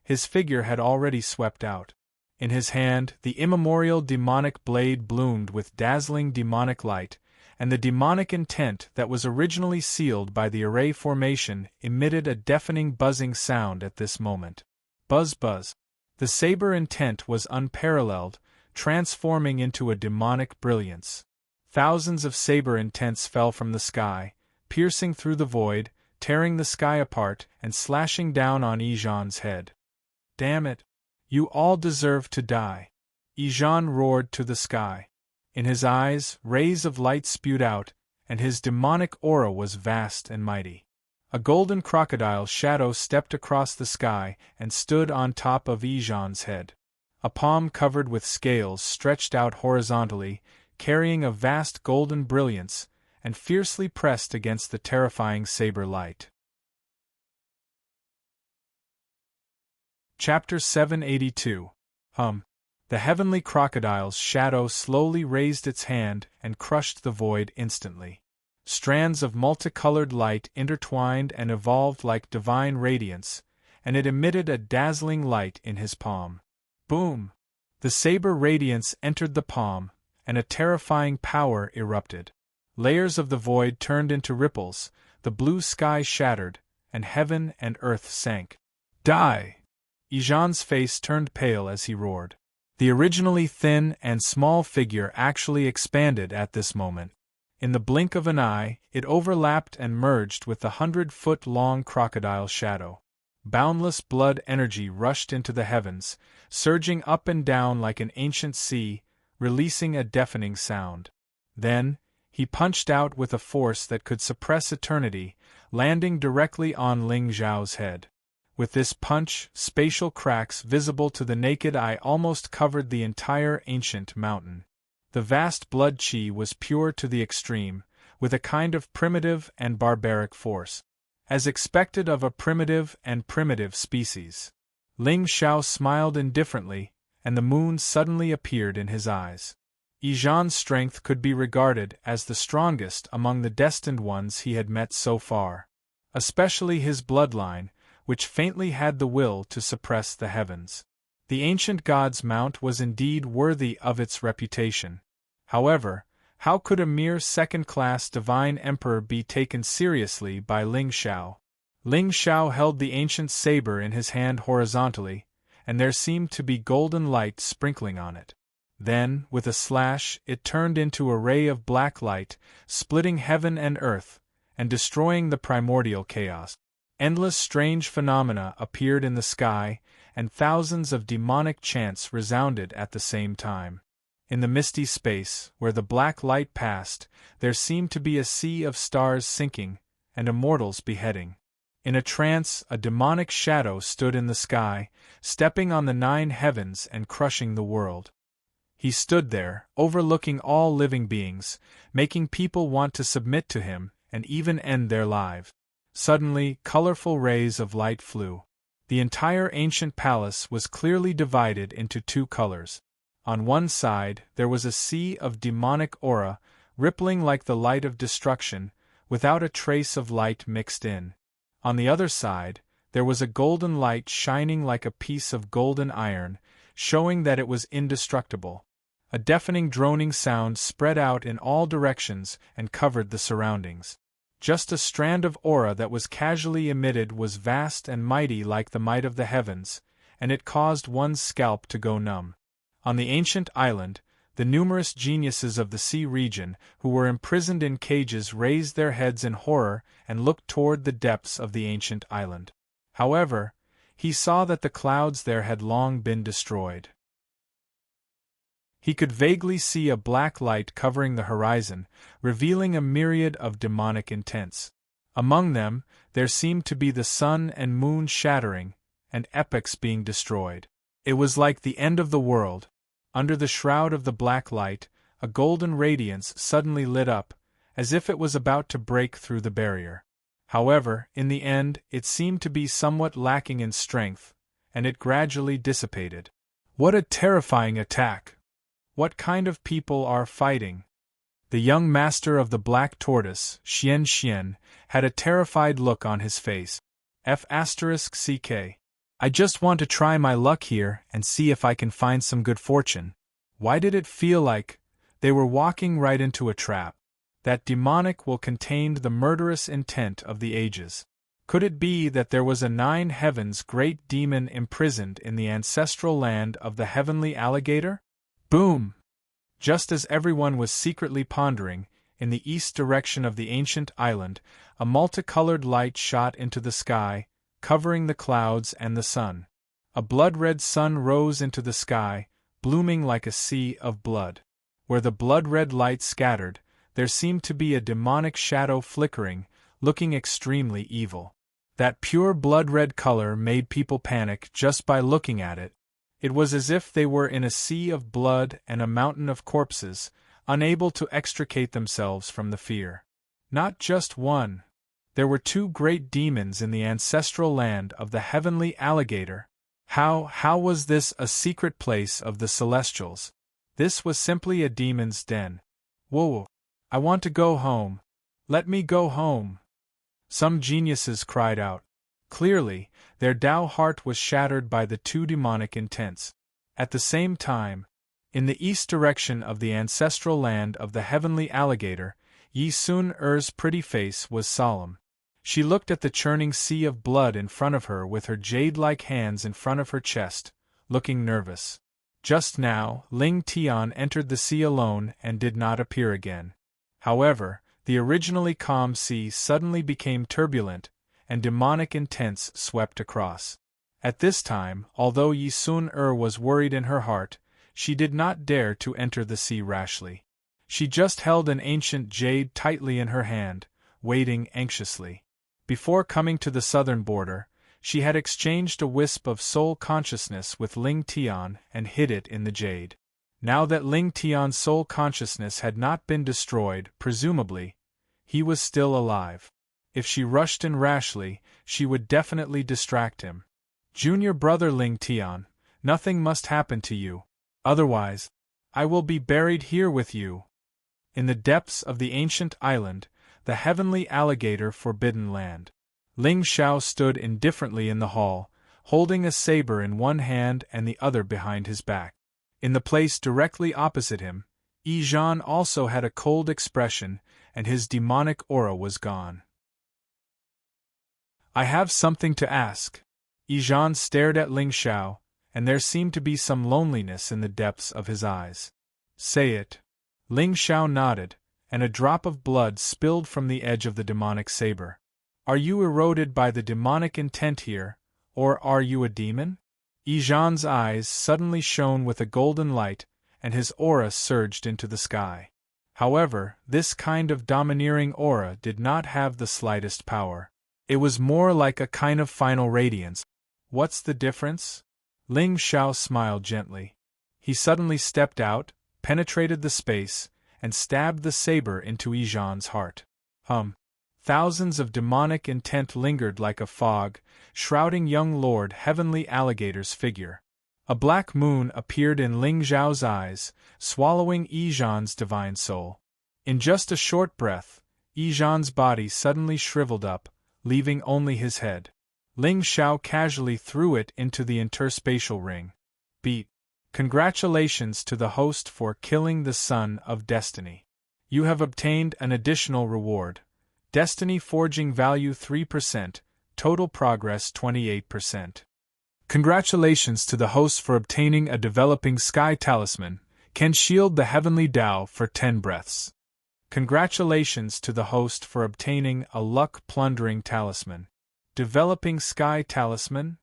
his figure had already swept out. In his hand, the immemorial demonic blade bloomed with dazzling demonic light, and the demonic intent that was originally sealed by the array formation emitted a deafening buzzing sound at this moment. Buzz buzz. The saber intent was unparalleled, transforming into a demonic brilliance. Thousands of saber intents fell from the sky, piercing through the void, tearing the sky apart and slashing down on Yi-Zhan's head. "Damn it! You all deserve to die!" Yi-Zhan roared to the sky. In his eyes, rays of light spewed out, and his demonic aura was vast and mighty. A golden crocodile shadow stepped across the sky and stood on top of Yi-Zhan's head. A palm covered with scales stretched out horizontally, carrying a vast golden brilliance, and fiercely pressed against the terrifying saber light. Chapter 782. The heavenly crocodile's shadow slowly raised its hand and crushed the void instantly. Strands of multicolored light intertwined and evolved like divine radiance, and it emitted a dazzling light in his palm. Boom! The saber radiance entered the palm, and a terrifying power erupted. Layers of the void turned into ripples, the blue sky shattered, and heaven and earth sank. "Die!" Yi-Zhan's face turned pale as he roared. The originally thin and small figure actually expanded at this moment. In the blink of an eye, it overlapped and merged with the 100-foot-long crocodile shadow. Boundless blood energy rushed into the heavens, surging up and down like an ancient sea, releasing a deafening sound. Then, he punched out with a force that could suppress eternity, landing directly on Ling Zhao's head. With this punch, spatial cracks visible to the naked eye almost covered the entire ancient mountain. The vast blood qi was pure to the extreme, with a kind of primitive and barbaric force. As expected of a primitive species. Ling Zhao smiled indifferently, and the moon suddenly appeared in his eyes. Yi-Zhan's strength could be regarded as the strongest among the destined ones he had met so far. Especially his bloodline, which faintly had the will to suppress the heavens. The ancient god's mount was indeed worthy of its reputation. However, how could a mere second-class divine emperor be taken seriously by Ling Zhao? Ling Zhao held the ancient saber in his hand horizontally, and there seemed to be golden light sprinkling on it. Then, with a slash, it turned into a ray of black light, splitting heaven and earth, and destroying the primordial chaos. Endless strange phenomena appeared in the sky, and thousands of demonic chants resounded at the same time. In the misty space, where the black light passed, there seemed to be a sea of stars sinking, and immortals beheading. In a trance, a demonic shadow stood in the sky, stepping on the 9 heavens and crushing the world. He stood there, overlooking all living beings, making people want to submit to him, and even end their lives. Suddenly, colorful rays of light flew. The entire ancient palace was clearly divided into 2 colors. On one side, there was a sea of demonic aura, rippling like the light of destruction, without a trace of light mixed in. On the other side, there was a golden light shining like a piece of golden iron, showing that it was indestructible. A deafening droning sound spread out in all directions and covered the surroundings. Just a strand of aura that was casually emitted was vast and mighty like the might of the heavens, and it caused one's scalp to go numb. On the ancient island, the numerous geniuses of the sea region who were imprisoned in cages raised their heads in horror and looked toward the depths of the ancient island. However, he saw that the clouds there had long been destroyed. He could vaguely see a black light covering the horizon, revealing a myriad of demonic intents. Among them, there seemed to be the sun and moon shattering, and epochs being destroyed. It was like the end of the world. Under the shroud of the black light, a golden radiance suddenly lit up, as if it was about to break through the barrier. However, in the end, it seemed to be somewhat lacking in strength, and it gradually dissipated. What a terrifying attack! What kind of people are fighting? The young master of the Black Tortoise, Xian, had a terrified look on his face. F***ck. I just want to try my luck here and see if I can find some good fortune. Why did it feel like they were walking right into a trap? That demonic will contained the murderous intent of the ages. Could it be that there was a nine heavens great demon imprisoned in the ancestral land of the heavenly alligator? Boom! Just as everyone was secretly pondering, in the east direction of the ancient island, a multicolored light shot into the sky, covering the clouds and the sun. A blood-red sun rose into the sky, blooming like a sea of blood. Where the blood-red light scattered, there seemed to be a demonic shadow flickering, looking extremely evil. That pure blood-red color made people panic just by looking at it. It was as if they were in a sea of blood and a mountain of corpses, unable to extricate themselves from the fear. Not just one. There were two great demons in the ancestral land of the heavenly alligator. How was this a secret place of the celestials? This was simply a demon's den. Whoa! I want to go home. Let me go home. Some geniuses cried out. Clearly, their Tao heart was shattered by the two demonic intents. At the same time, in the east direction of the ancestral land of the heavenly alligator, Yi Sun-er's pretty face was solemn. She looked at the churning sea of blood in front of her with her jade-like hands in front of her chest, looking nervous. Just now, Ling Tian entered the sea alone and did not appear again. However, the originally calm sea suddenly became turbulent, and demonic intents swept across. At this time, although Yi Sun-er was worried in her heart, she did not dare to enter the sea rashly. She just held an ancient jade tightly in her hand, waiting anxiously. Before coming to the southern border, she had exchanged a wisp of soul consciousness with Ling Tian and hid it in the jade. Now that Ling Tian's soul consciousness had not been destroyed, presumably, he was still alive. If she rushed in rashly, she would definitely distract him. Junior brother Ling Tian, nothing must happen to you. Otherwise, I will be buried here with you. In the depths of the ancient island, the heavenly alligator forbidden land. Ling Xiao stood indifferently in the hall, holding a saber in one hand and the other behind his back. In the place directly opposite him, Yi Zhan also had a cold expression, and his demonic aura was gone. I have something to ask. Yi Zhan stared at Ling Xiao, and there seemed to be some loneliness in the depths of his eyes. Say it. Ling Xiao nodded, and a drop of blood spilled from the edge of the demonic saber. Are you eroded by the demonic intent here, or are you a demon? Yi Zhan's eyes suddenly shone with a golden light, and his aura surged into the sky. However, this kind of domineering aura did not have the slightest power. It was more like a kind of final radiance. What's the difference? Ling Xiao smiled gently. He suddenly stepped out, penetrated the space, and stabbed the saber into Yi Zhan's heart. Thousands of demonic intent lingered like a fog, shrouding young Lord Heavenly Alligator's figure. A black moon appeared in Ling Xiao's eyes, swallowing Yi Zhan's divine soul. In just a short breath, Yi Zhan's body suddenly shriveled up, leaving only his head. Ling Xiao casually threw it into the interspatial ring. Beat. Congratulations to the host for killing the Son of Destiny. You have obtained an additional reward. Destiny Forging value 3%, total progress 28%. Congratulations to the host for obtaining a developing sky talisman, can shield the heavenly Tao for 10 breaths. Congratulations to the host for obtaining a luck plundering talisman. Developing sky talisman?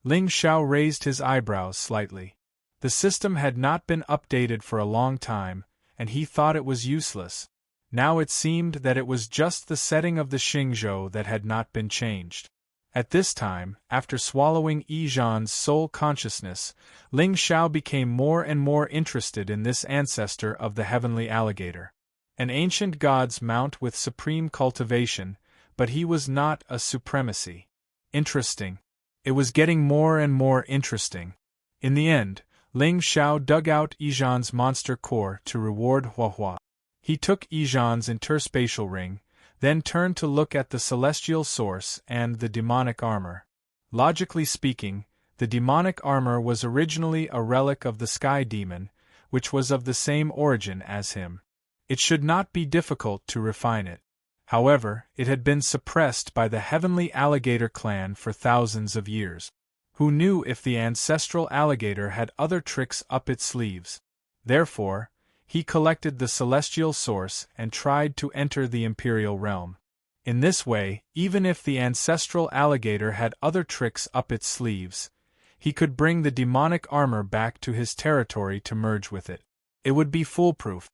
Ling Xiao raised his eyebrows slightly. The system had not been updated for a long time, and he thought it was useless. Now it seemed that it was just the setting of the Xingzhou that had not been changed. At this time, after swallowing Yizhan's soul consciousness, Ling Xiao became more and more interested in this ancestor of the heavenly alligator. An ancient god's mount with supreme cultivation, but he was not a supremacy. Interesting. It was getting more and more interesting. In the end, Ling Xiao dug out Yizhan's monster core to reward Huahua. He took Yizhan's interspatial ring, then turned to look at the celestial source and the demonic armor. Logically speaking, the demonic armor was originally a relic of the sky demon, which was of the same origin as him. It should not be difficult to refine it. However, it had been suppressed by the heavenly alligator clan for thousands of years. Who knew if the ancestral alligator had other tricks up its sleeves? Therefore, he collected the celestial source and tried to enter the imperial realm. In this way, even if the ancestral alligator had other tricks up its sleeves, he could bring the demonic armor back to his territory to merge with it. It would be foolproof.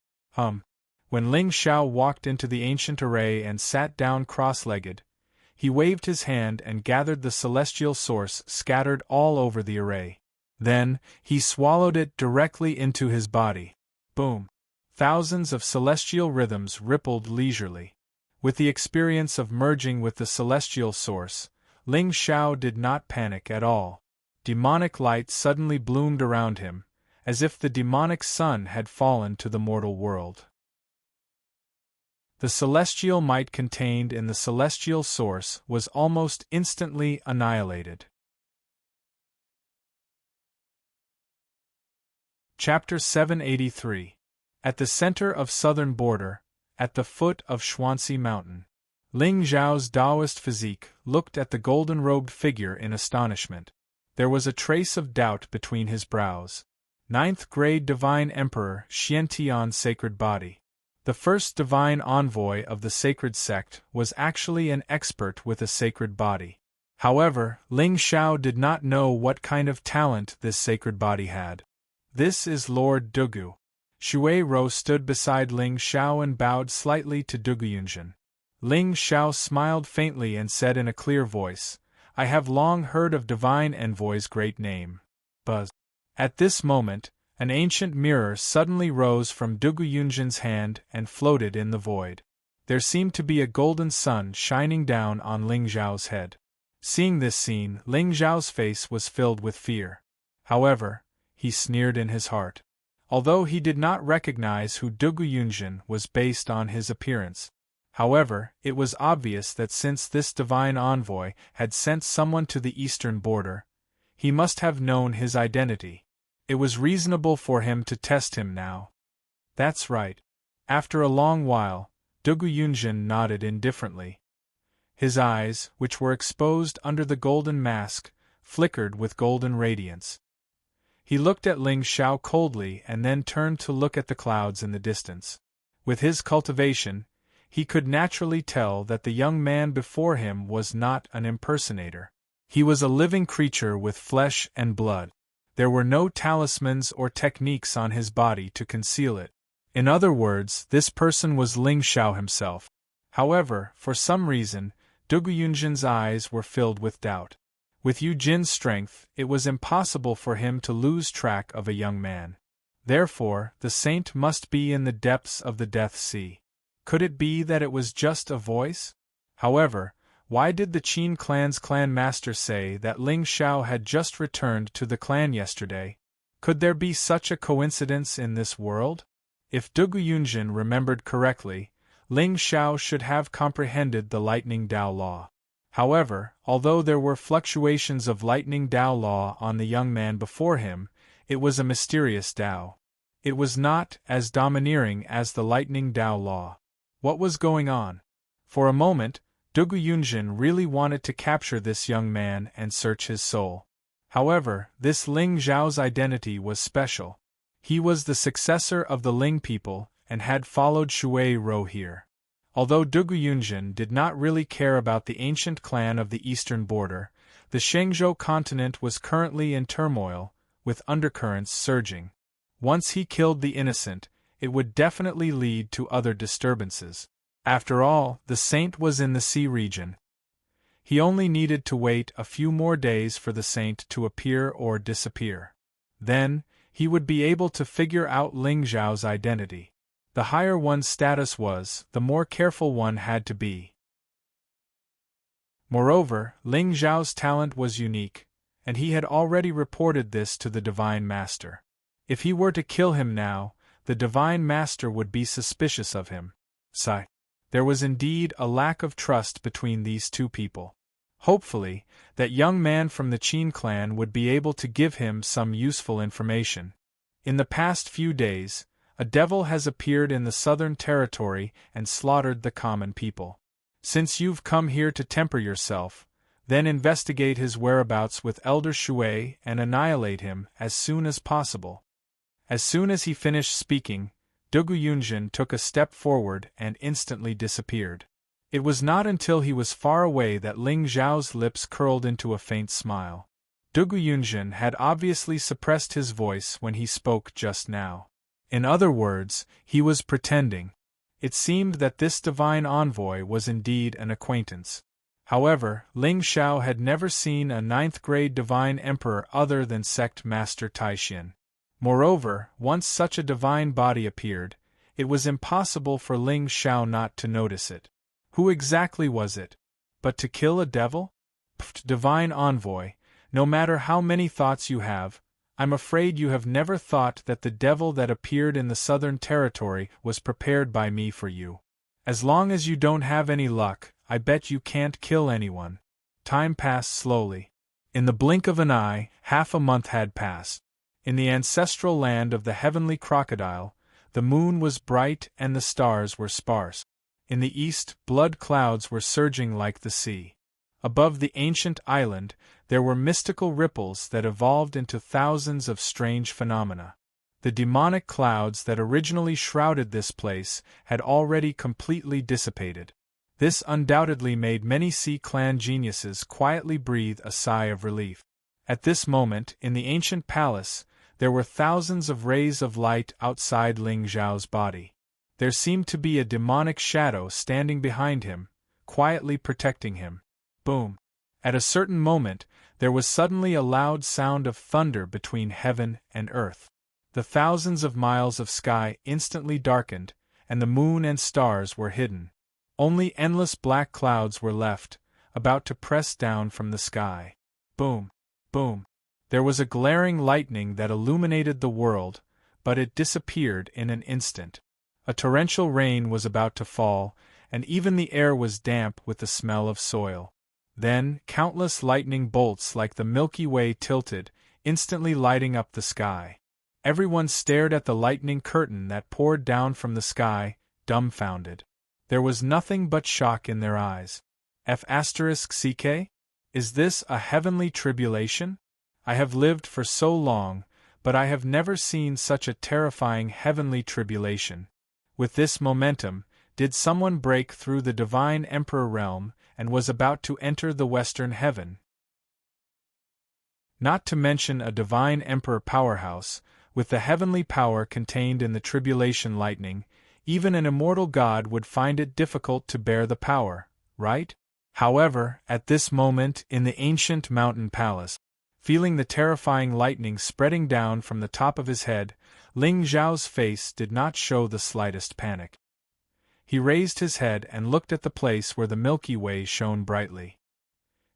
When Ling Xiao walked into the ancient array and sat down cross-legged, he waved his hand and gathered the celestial source scattered all over the array. Then, he swallowed it directly into his body. Boom! Thousands of celestial rhythms rippled leisurely. With the experience of merging with the celestial source, Ling Xiao did not panic at all. Demonic light suddenly bloomed around him, as if the demonic sun had fallen to the mortal world. The celestial might contained in the celestial source was almost instantly annihilated. Chapter 783. At the center of southern border, at the foot of Xuanxi Mountain, Ling Xiao's Taoist physique looked at the golden-robed figure in astonishment. There was a trace of doubt between his brows. Ninth-grade Divine Emperor Xiantian's sacred body. The first divine envoy of the sacred sect was actually an expert with a sacred body. However, Ling Xiao did not know what kind of talent this sacred body had. This is Lord Dugu. Xue Rou stood beside Ling Xiao and bowed slightly to Dugu Yunjin. Ling Xiao smiled faintly and said in a clear voice, "I have long heard of Divine Envoy's great name." Buzz. At this moment, an ancient mirror suddenly rose from Dugu Yunjin's hand and floated in the void. There seemed to be a golden sun shining down on Ling Xiao's head. Seeing this scene, Ling Xiao's face was filled with fear. However, he sneered in his heart. Although he did not recognize who Dugu Yunjin was based on his appearance. However, it was obvious that since this divine envoy had sent someone to the eastern border, he must have known his identity. It was reasonable for him to test him now. That's right. After a long while, Dugu Yunjin nodded indifferently. His eyes, which were exposed under the golden mask, flickered with golden radiance. He looked at Ling Xiao coldly and then turned to look at the clouds in the distance. With his cultivation, he could naturally tell that the young man before him was not an impersonator. He was a living creature with flesh and blood. There were no talismans or techniques on his body to conceal it. In other words, this person was Ling Xiao himself. However, for some reason, Dugu Yunjin's eyes were filled with doubt. With Yu Jin's strength, it was impossible for him to lose track of a young man. Therefore, the saint must be in the depths of the Death Sea. Could it be that it was just a voice? However, why did the Qin clan's clan master say that Ling Xiao had just returned to the clan yesterday? Could there be such a coincidence in this world? If Dugu Yunjin remembered correctly, Ling Xiao should have comprehended the Lightning Dao Law. However, although there were fluctuations of Lightning Dao Law on the young man before him, It was a mysterious Tao. It was not as domineering as the lightning Tao law. What was going on? For a moment, Dugu Yunjin really wanted to capture this young man and search his soul. However, this Ling Zhao's identity was special. He was the successor of the Ling people and had followed Shui Rou here. Although Dugu Yunjin did not really care about the ancient clan of the eastern border, the Shengzhou continent was currently in turmoil, with undercurrents surging. Once he killed the innocent, it would definitely lead to other disturbances. After all, the saint was in the sea region. He only needed to wait a few more days for the saint to appear or disappear. Then, he would be able to figure out Ling Zhao's identity. The higher one's status was, the more careful one had to be. Moreover, Ling Zhao's talent was unique, and he had already reported this to the Divine Master. If he were to kill him now, the Divine Master would be suspicious of him. Sigh. There was indeed a lack of trust between these two people. Hopefully, that young man from the Qin clan would be able to give him some useful information. In the past few days, a devil has appeared in the southern territory and slaughtered the common people. Since you've come here to temper yourself, then investigate his whereabouts with Elder Shui and annihilate him as soon as possible. As soon as he finished speaking, Dugu Yunjin took a step forward and instantly disappeared. It was not until he was far away that Ling Zhao's lips curled into a faint smile. Dugu Yunjin had obviously suppressed his voice when he spoke just now. In other words, he was pretending. It seemed that this divine envoy was indeed an acquaintance. However, Ling Zhao had never seen a 9th-grade divine emperor other than sect master Taixin. Moreover, once such a divine body appeared, it was impossible for Ling Zhao not to notice it. Who exactly was it? But to kill a devil? Pfft, divine envoy, no matter how many thoughts you have, I'm afraid you have never thought that the devil that appeared in the southern territory was prepared by me for you. As long as you don't have any luck, I bet you can't kill anyone. Time passed slowly. In the blink of an eye, half a month had passed. In the ancestral land of the heavenly crocodile, the moon was bright and the stars were sparse. In the east, blood clouds were surging like the sea. Above the ancient island, there were mystical ripples that evolved into thousands of strange phenomena. The demonic clouds that originally shrouded this place had already completely dissipated. This undoubtedly made many Sea Clan geniuses quietly breathe a sigh of relief. At this moment, in the ancient palace, there were thousands of rays of light outside Ling Zhao's body. There seemed to be a demonic shadow standing behind him, quietly protecting him. Boom! At a certain moment, there was suddenly a loud sound of thunder between heaven and earth. The thousands of miles of sky instantly darkened, and the moon and stars were hidden. Only endless black clouds were left, about to press down from the sky. Boom! Boom! There was a glaring lightning that illuminated the world, but it disappeared in an instant. A torrential rain was about to fall, and even the air was damp with the smell of soil. Then, countless lightning bolts like the Milky Way tilted, instantly lighting up the sky. Everyone stared at the lightning curtain that poured down from the sky, dumbfounded. There was nothing but shock in their eyes. F***CK? Is this a heavenly tribulation? I have lived for so long, but I have never seen such a terrifying heavenly tribulation. With this momentum, did someone break through the divine emperor realm and was about to enter the western heaven? Not to mention a divine emperor powerhouse, with the heavenly power contained in the tribulation lightning, even an immortal god would find it difficult to bear the power, right? However, at this moment in the ancient mountain palace, feeling the terrifying lightning spreading down from the top of his head, Ling Zhao's face did not show the slightest panic. He raised his head and looked at the place where the Milky Way shone brightly.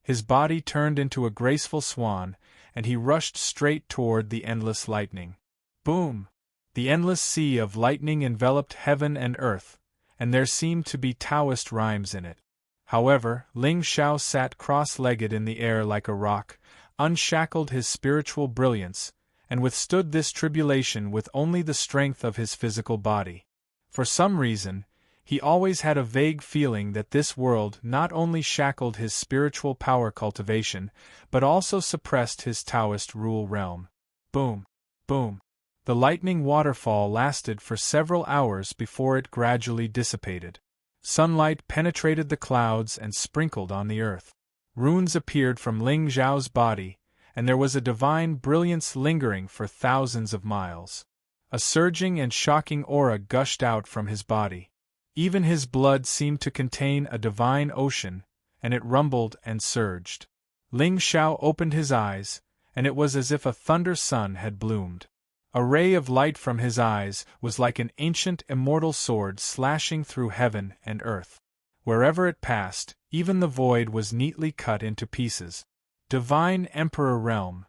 His body turned into a graceful swan, and he rushed straight toward the endless lightning. Boom! The endless sea of lightning enveloped heaven and earth, and there seemed to be Taoist rhymes in it. However, Ling Zhao sat cross-legged in the air like a rock, unshackled his spiritual brilliance, and withstood this tribulation with only the strength of his physical body. For some reason, he always had a vague feeling that this world not only shackled his spiritual power cultivation, but also suppressed his Taoist rule realm. Boom! Boom! The lightning waterfall lasted for several hours before it gradually dissipated. Sunlight penetrated the clouds and sprinkled on the earth. Runes appeared from Ling Zhao's body, and there was a divine brilliance lingering for thousands of miles. A surging and shocking aura gushed out from his body. Even his blood seemed to contain a divine ocean, and it rumbled and surged. Ling Zhao opened his eyes, and it was as if a thunder sun had bloomed. A ray of light from his eyes was like an ancient immortal sword slashing through heaven and earth. Wherever it passed, even the void was neatly cut into pieces. Divine Emperor Realm.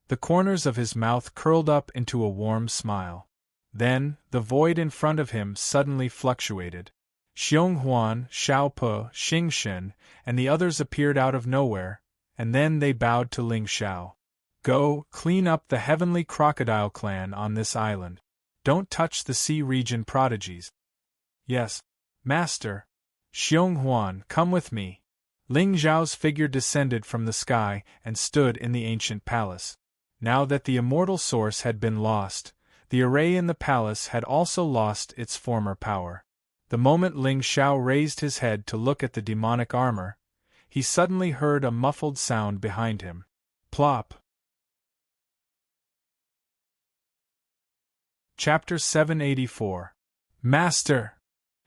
The corners of his mouth curled up into a warm smile. Then, the void in front of him suddenly fluctuated. Xionghuan, Xiaope, Xingshen, and the others appeared out of nowhere, and then they bowed to Ling Zhao. Go, clean up the heavenly crocodile clan on this island. Don't touch the sea region prodigies. Yes, Master. Xionghuan, come with me. Ling Zhao's figure descended from the sky and stood in the ancient palace. Now that the immortal source had been lost, the array in the palace had also lost its former power. The moment Ling Zhao raised his head to look at the demonic armor, he suddenly heard a muffled sound behind him. Plop! Chapter 784. Master!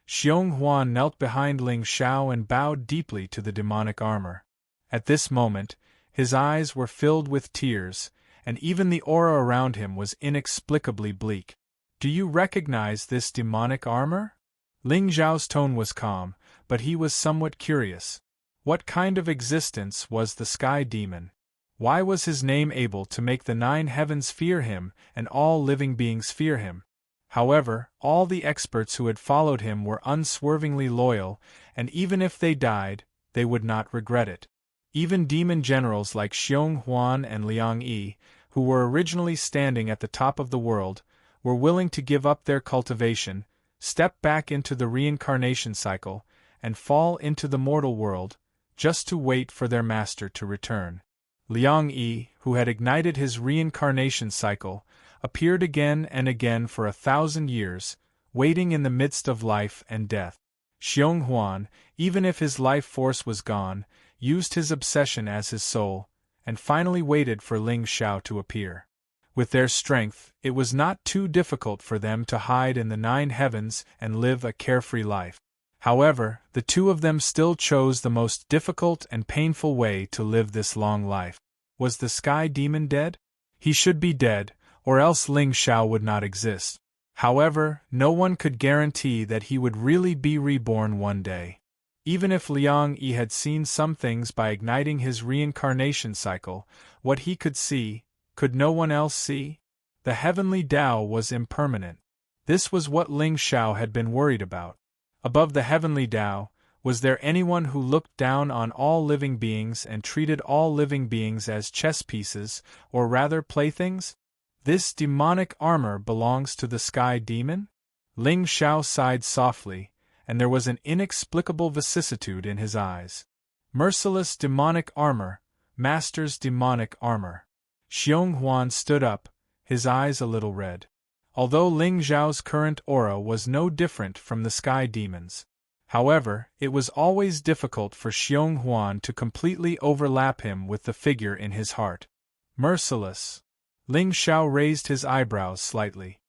Xionghuan knelt behind Ling Zhao and bowed deeply to the demonic armor. At this moment, his eyes were filled with tears, and even the aura around him was inexplicably bleak. Do you recognize this demonic armor? Ling Zhao's tone was calm, but he was somewhat curious. What kind of existence was the Sky Demon? Why was his name able to make the 9 heavens fear him and all living beings fear him? However, all the experts who had followed him were unswervingly loyal, and even if they died, they would not regret it. Even demon generals like Xionghuan and Liang Yi, who were originally standing at the top of the world, were willing to give up their cultivation, step back into the reincarnation cycle, and fall into the mortal world, just to wait for their master to return. Liang Yi, who had ignited his reincarnation cycle, appeared again and again for 1,000 years, waiting in the midst of life and death. Xionghuan, even if his life force was gone, used his obsession as his soul, and finally waited for Ling Zhao to appear. With their strength, it was not too difficult for them to hide in the 9 heavens and live a carefree life. However, the two of them still chose the most difficult and painful way to live this long life. Was the Sky Demon dead? He should be dead, or else Ling Zhao would not exist. However, no one could guarantee that he would really be reborn one day. Even if Liang Yi had seen some things by igniting his reincarnation cycle, what he could see, could no one else see? The heavenly Tao was impermanent. This was what Ling Zhao had been worried about. Above the heavenly Tao, was there anyone who looked down on all living beings and treated all living beings as chess pieces, or rather playthings? This demonic armor belongs to the Sky Demon? Ling Zhao sighed softly, and there was an inexplicable vicissitude in his eyes. Merciless demonic armor, master's demonic armor. Xionghuan stood up, his eyes a little red. Although Ling Zhao's current aura was no different from the Sky Demon's. However, it was always difficult for Xionghuan to completely overlap him with the figure in his heart. Merciless. Ling Zhao raised his eyebrows slightly.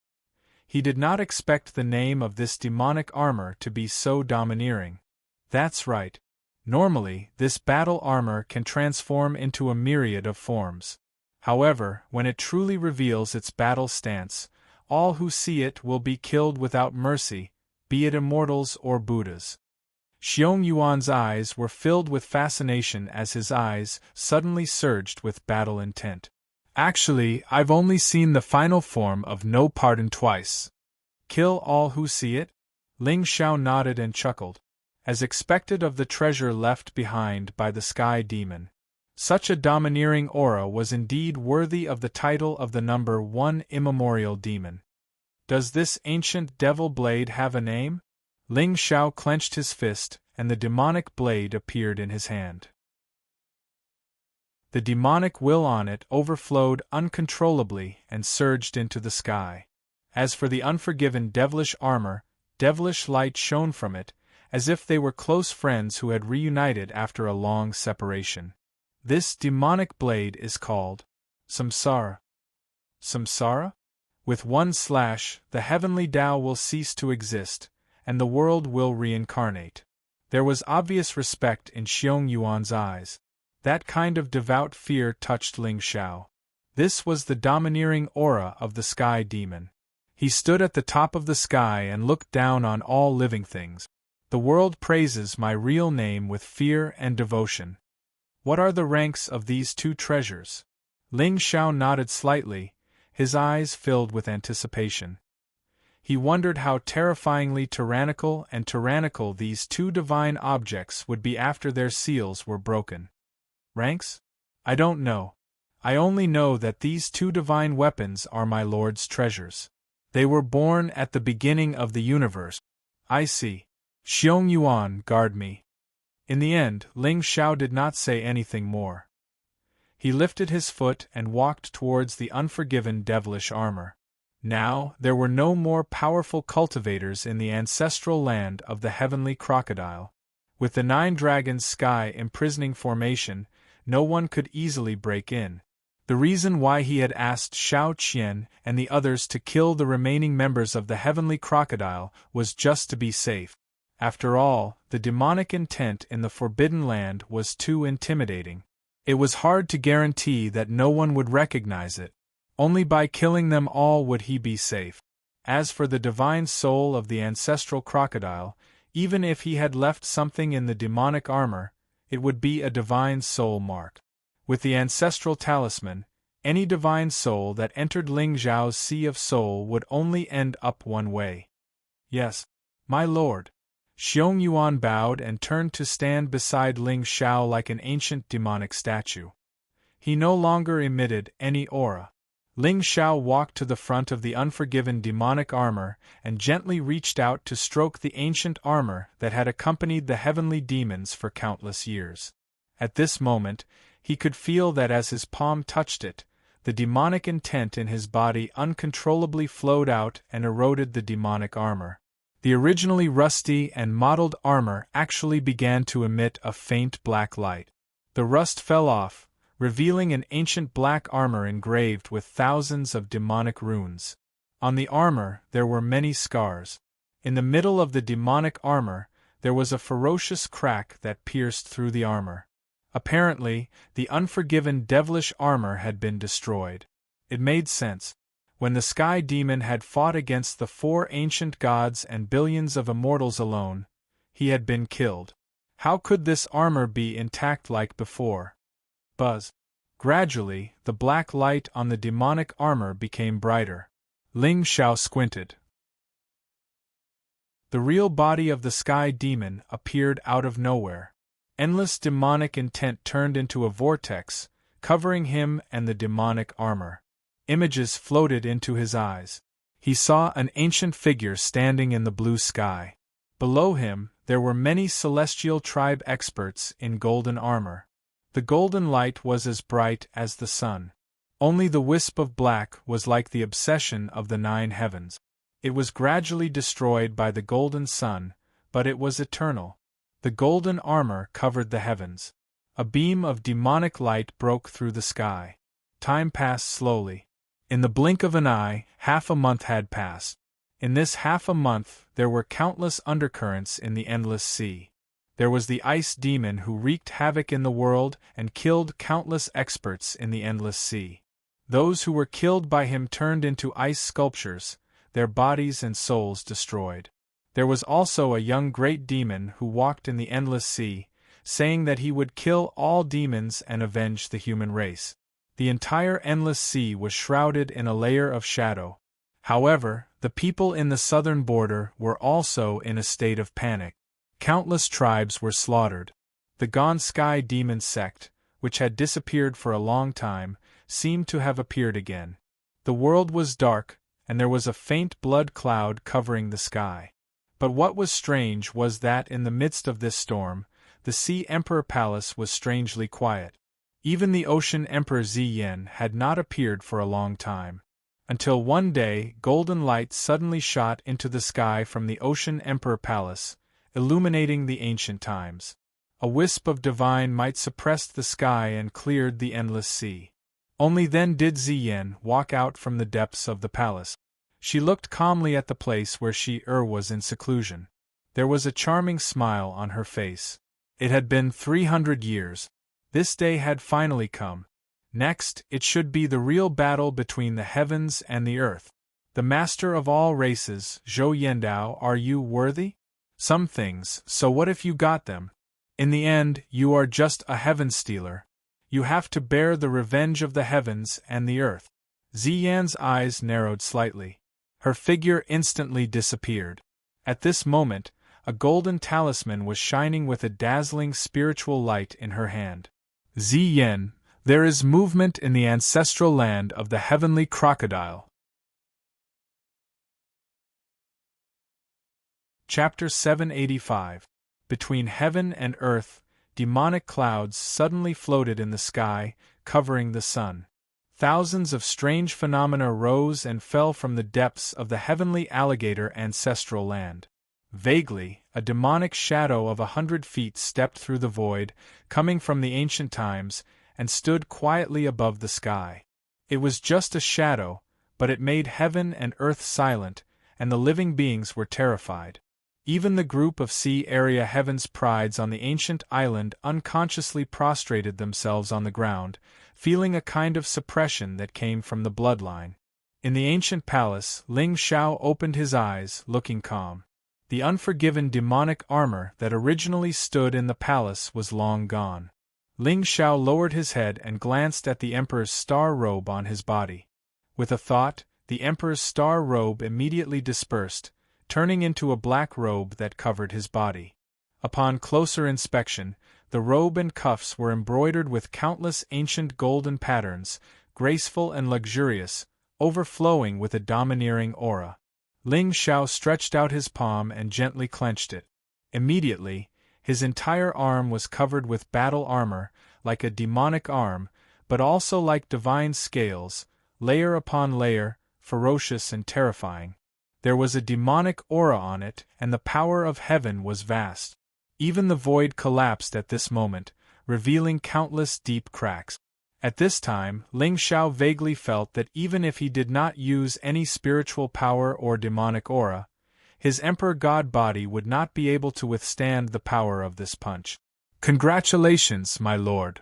He did not expect the name of this demonic armor to be so domineering. That's right. Normally, this battle armor can transform into a myriad of forms. However, when it truly reveals its battle stance, all who see it will be killed without mercy, be it immortals or Buddhas. Xiong Yuan's eyes were filled with fascination as his eyes suddenly surged with battle intent. Actually, I've only seen the final form of No Pardon twice. Kill all who see it? Ling Zhao nodded and chuckled. As expected of the treasure left behind by the Sky Demon. Such a domineering aura was indeed worthy of the title of the number one immemorial demon. Does this ancient devil blade have a name? Ling Xiao clenched his fist, and the demonic blade appeared in his hand. The demonic will on it overflowed uncontrollably and surged into the sky. As for the unforgiven devilish armor, devilish light shone from it, as if they were close friends who had reunited after a long separation. This demonic blade is called Samsara. Samsara? With one slash, the heavenly Tao will cease to exist, and the world will reincarnate. There was obvious respect in Xiong Yuan's eyes. That kind of devout fear touched Ling Xiao. This was the domineering aura of the sky demon. He stood at the top of the sky and looked down on all living things. The world praises my real name with fear and devotion. What are the ranks of these two treasures? Ling Xiao nodded slightly, his eyes filled with anticipation. He wondered how terrifyingly tyrannical these two divine objects would be after their seals were broken. Ranks? I don't know. I only know that these two divine weapons are my Lord's treasures. They were born at the beginning of the universe. I see. Xiong Yuan, guard me. In the end, Ling Xiao did not say anything more. He lifted his foot and walked towards the unforgiven devilish armor. Now, there were no more powerful cultivators in the ancestral land of the heavenly crocodile. With the 9 dragons sky imprisoning formation, no one could easily break in. The reason why he had asked Xiao Qian and the others to kill the remaining members of the heavenly crocodile was just to be safe. After all, the demonic intent in the Forbidden Land was too intimidating. It was hard to guarantee that no one would recognize it. Only by killing them all would he be safe. As for the divine soul of the ancestral crocodile, even if he had left something in the demonic armor, it would be a divine soul mark. With the ancestral talisman, any divine soul that entered Ling Xiao's sea of soul would only end up one way. Yes, my lord. Xiong Yuan bowed and turned to stand beside Ling Xiao like an ancient demonic statue. He no longer emitted any aura. Ling Xiao walked to the front of the unforgiven demonic armor and gently reached out to stroke the ancient armor that had accompanied the heavenly demons for countless years. At this moment, he could feel that as his palm touched it, the demonic intent in his body uncontrollably flowed out and eroded the demonic armor. The originally rusty and mottled armor actually began to emit a faint black light. The rust fell off, revealing an ancient black armor engraved with thousands of demonic runes. On the armor there were many scars. In the middle of the demonic armor, there was a ferocious crack that pierced through the armor. Apparently, the unforgiven devilish armor had been destroyed. It made sense. When the sky demon had fought against the 4 ancient gods and billions of immortals alone, he had been killed. How could this armor be intact like before? Buzz. Gradually, the black light on the demonic armor became brighter. Ling Xiao squinted. The real body of the sky demon appeared out of nowhere. Endless demonic intent turned into a vortex, covering him and the demonic armor. Images floated into his eyes. He saw an ancient figure standing in the blue sky. Below him, there were many celestial tribe experts in golden armor. The golden light was as bright as the sun. Only the wisp of black was like the obsession of the 9 heavens. It was gradually destroyed by the golden sun, but it was eternal. The golden armor covered the heavens. A beam of demonic light broke through the sky. Time passed slowly. In the blink of an eye, half a month had passed. In this half a month, there were countless undercurrents in the endless sea. There was the ice demon who wreaked havoc in the world and killed countless experts in the endless sea. Those who were killed by him turned into ice sculptures, their bodies and souls destroyed. There was also a young great demon who walked in the endless sea, saying that he would kill all demons and avenge the human race. The entire endless sea was shrouded in a layer of shadow. However, the people in the southern border were also in a state of panic. Countless tribes were slaughtered. The Gone Sky Demon sect, which had disappeared for a long time, seemed to have appeared again. The world was dark, and there was a faint blood cloud covering the sky. But what was strange was that in the midst of this storm, the Sea Emperor Palace was strangely quiet. Even the Ocean Emperor Ziyin had not appeared for a long time. Until one day, golden light suddenly shot into the sky from the Ocean Emperor Palace, illuminating the ancient times. A wisp of divine might suppressed the sky and cleared the endless sea. Only then did Ziyin walk out from the depths of the palace. She looked calmly at the place where she was in seclusion. There was a charming smile on her face. It had been 300 years. This day had finally come. Next, it should be the real battle between the heavens and the earth. The master of all races, Zhou Yendao, are you worthy? Some things, so what if you got them? In the end, you are just a heaven-stealer. You have to bear the revenge of the heavens and the earth. Ziyan's eyes narrowed slightly. Her figure instantly disappeared. At this moment, a golden talisman was shining with a dazzling spiritual light in her hand. Ziyan, there is movement in the ancestral land of the heavenly crocodile. Chapter 785. Between heaven and earth, demonic clouds suddenly floated in the sky, covering the sun. Thousands of strange phenomena rose and fell from the depths of the heavenly alligator ancestral land. Vaguely, a demonic shadow of 100 feet stepped through the void, coming from the ancient times, and stood quietly above the sky. It was just a shadow, but it made heaven and earth silent, and the living beings were terrified. Even the group of Sea Area Heaven's prides on the ancient island unconsciously prostrated themselves on the ground, feeling a kind of suppression that came from the bloodline. In the ancient palace, Ling Xiao opened his eyes, looking calm. The unforgiven demonic armor that originally stood in the palace was long gone. Ling Xiao lowered his head and glanced at the emperor's star robe on his body. With a thought, the emperor's star robe immediately dispersed, turning into a black robe that covered his body. Upon closer inspection, the robe and cuffs were embroidered with countless ancient golden patterns, graceful and luxurious, overflowing with a domineering aura. Ling Xiao stretched out his palm and gently clenched it. Immediately, his entire arm was covered with battle armor, like a demonic arm, but also like divine scales, layer upon layer, ferocious and terrifying. There was a demonic aura on it, and the power of heaven was vast. Even the void collapsed at this moment, revealing countless deep cracks. At this time, Ling Xiao vaguely felt that even if he did not use any spiritual power or demonic aura, his Emperor God body would not be able to withstand the power of this punch. "Congratulations, my lord."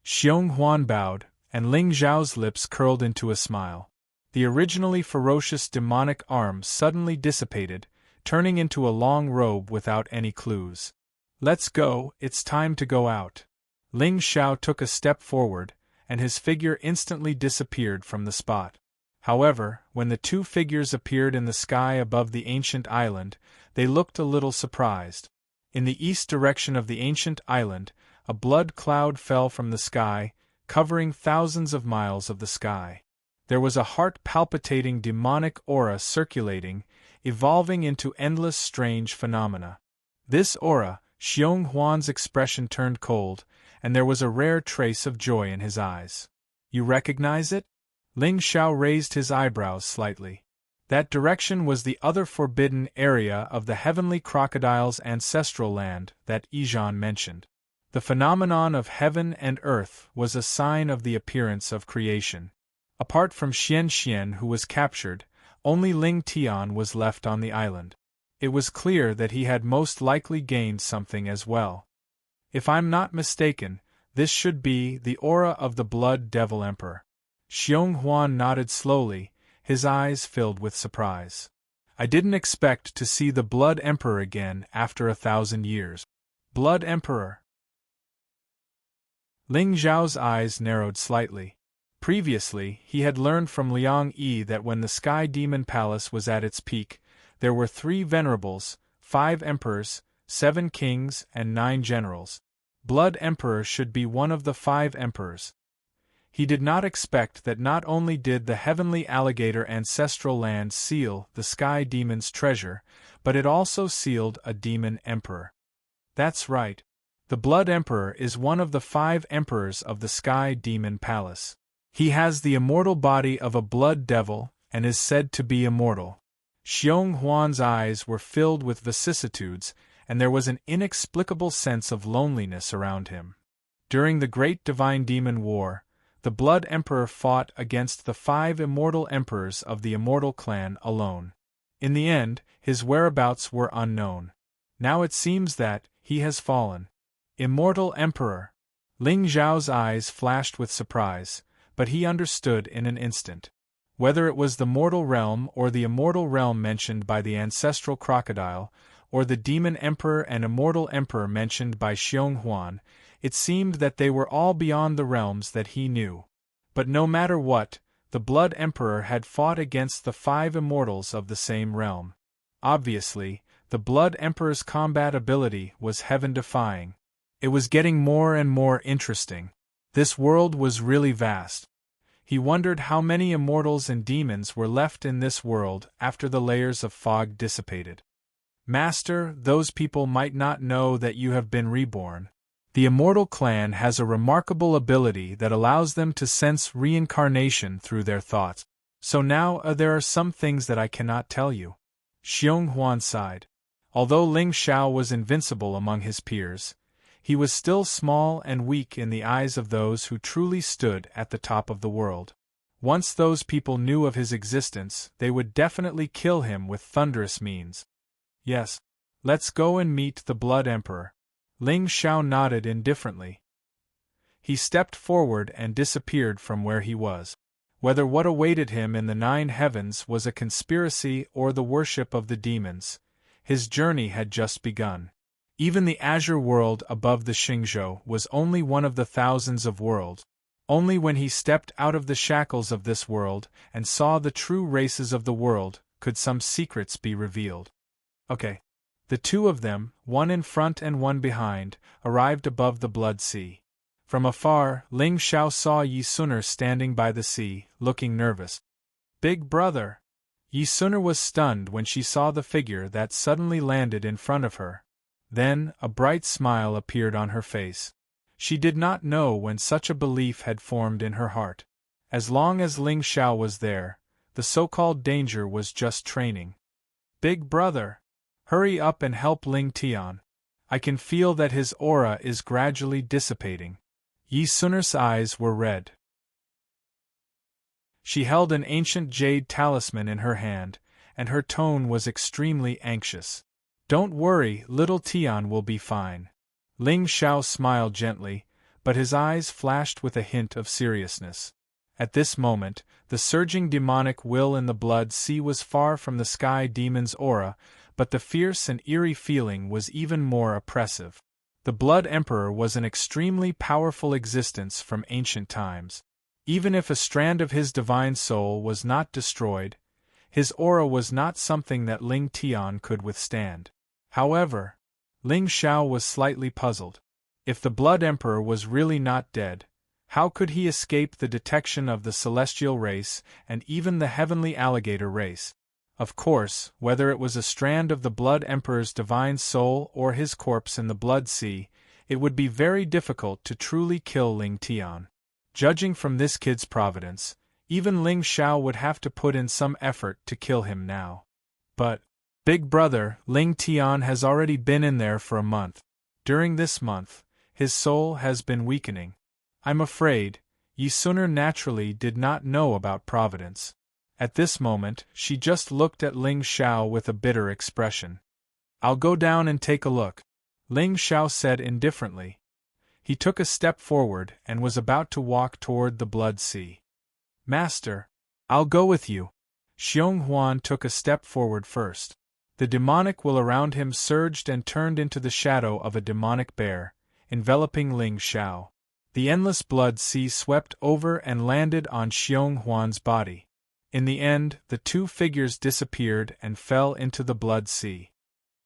Xiong Huan bowed, and Ling Xiao's lips curled into a smile. The originally ferocious demonic arm suddenly dissipated, turning into a long robe without any clues. "Let's go, it's time to go out." Ling Xiao took a step forward, and his figure instantly disappeared from the spot. However, when the two figures appeared in the sky above the ancient island, they looked a little surprised. In the east direction of the ancient island, a blood cloud fell from the sky, covering thousands of miles of the sky. There was a heart-palpitating demonic aura circulating, evolving into endless strange phenomena. This aura, Xiong Huan's expression turned cold, and there was a rare trace of joy in his eyes. "You recognize it?" Ling Xiao raised his eyebrows slightly. That direction was the other forbidden area of the heavenly crocodile's ancestral land that Yizhan mentioned. The phenomenon of heaven and earth was a sign of the appearance of creation. Apart from Xian Xian, who was captured, only Ling Tian was left on the island. It was clear that he had most likely gained something as well. If I'm not mistaken, this should be the aura of the Blood Devil Emperor. Xiong Huan nodded slowly, his eyes filled with surprise. "I didn't expect to see the Blood Emperor again after 1,000 years. Blood Emperor?" Ling Zhao's eyes narrowed slightly. Previously, he had learned from Liang Yi that when the Sky Demon Palace was at its peak, there were 3 venerables, 5 emperors, 7 kings, and 9 generals. Blood Emperor should be one of the 5 emperors. He did not expect that not only did the heavenly alligator ancestral land seal the sky demon's treasure, but it also sealed a demon emperor. That's right. The Blood Emperor is one of the 5 emperors of the Sky Demon Palace. He has the immortal body of a blood devil and is said to be immortal. Xiong Huan's eyes were filled with vicissitudes, and there was an inexplicable sense of loneliness around him. During the Great Divine Demon War, the Blood Emperor fought against the 5 immortal emperors of the Immortal Clan alone. In the end, his whereabouts were unknown. Now it seems that he has fallen. Immortal Emperor! Ling Zhao's eyes flashed with surprise, but he understood in an instant. Whether it was the mortal realm or the immortal realm mentioned by the ancestral crocodile, or the demon emperor and immortal emperor mentioned by Xiong Huan, it seemed that they were all beyond the realms that he knew. But no matter what, the Blood Emperor had fought against the 5 immortals of the same realm. Obviously, the Blood Emperor's combat ability was heaven-defying. It was getting more and more interesting. This world was really vast. He wondered how many immortals and demons were left in this world after the layers of fog dissipated. Master, those people might not know that you have been reborn. The Immortal Clan has a remarkable ability that allows them to sense reincarnation through their thoughts. So now there are some things that I cannot tell you. Xiong Huan sighed. Although Ling Xiao was invincible among his peers, he was still small and weak in the eyes of those who truly stood at the top of the world. Once those people knew of his existence, they would definitely kill him with thunderous means. Yes, let's go and meet the Blood Emperor. Ling Xiao nodded indifferently. He stepped forward and disappeared from where he was. Whether what awaited him in the 9 heavens was a conspiracy or the worship of the demons, his journey had just begun. Even the azure world above the Xingzhou was only one of the thousands of worlds. Only when he stepped out of the shackles of this world and saw the true races of the world could some secrets be revealed. Okay. The 2 of them, one in front and one behind, arrived above the Blood Sea. From afar, Ling Xiao saw Yi Suner standing by the sea, looking nervous. Big brother! Yi Suner was stunned when she saw the figure that suddenly landed in front of her. Then, a bright smile appeared on her face. She did not know when such a belief had formed in her heart. As long as Ling Xiao was there, the so-called danger was just training. Big brother! Hurry up and help Ling Tian. I can feel that his aura is gradually dissipating. Yi Suner's eyes were red. She held an ancient jade talisman in her hand, and her tone was extremely anxious. Don't worry, little Tian will be fine. Ling Xiao smiled gently, but his eyes flashed with a hint of seriousness. At this moment, the surging demonic will in the Blood Sea was far from the Sky Demon's aura, but the fierce and eerie feeling was even more oppressive. The Blood Emperor was an extremely powerful existence from ancient times. Even if a strand of his divine soul was not destroyed, his aura was not something that Ling Tian could withstand. However, Ling Xiao was slightly puzzled. If the Blood Emperor was really not dead, how could he escape the detection of the celestial race and even the heavenly alligator race? Of course, whether it was a strand of the Blood Emperor's divine soul or his corpse in the Blood Sea, it would be very difficult to truly kill Ling Tian. Judging from this kid's providence, even Ling Xiao would have to put in some effort to kill him now. But, big brother, Ling Tian has already been in there for a month. During this month, his soul has been weakening. I'm afraid, Yi Suner naturally did not know about providence. At this moment, she just looked at Ling Xiao with a bitter expression. I'll go down and take a look, Ling Xiao said indifferently. He took a step forward and was about to walk toward the Blood Sea. Master, I'll go with you. Xiong Huan took a step forward first. The demonic will around him surged and turned into the shadow of a demonic bear, enveloping Ling Xiao. The endless Blood Sea swept over and landed on Xiong Huan's body. In the end, the 2 figures disappeared and fell into the Blood Sea.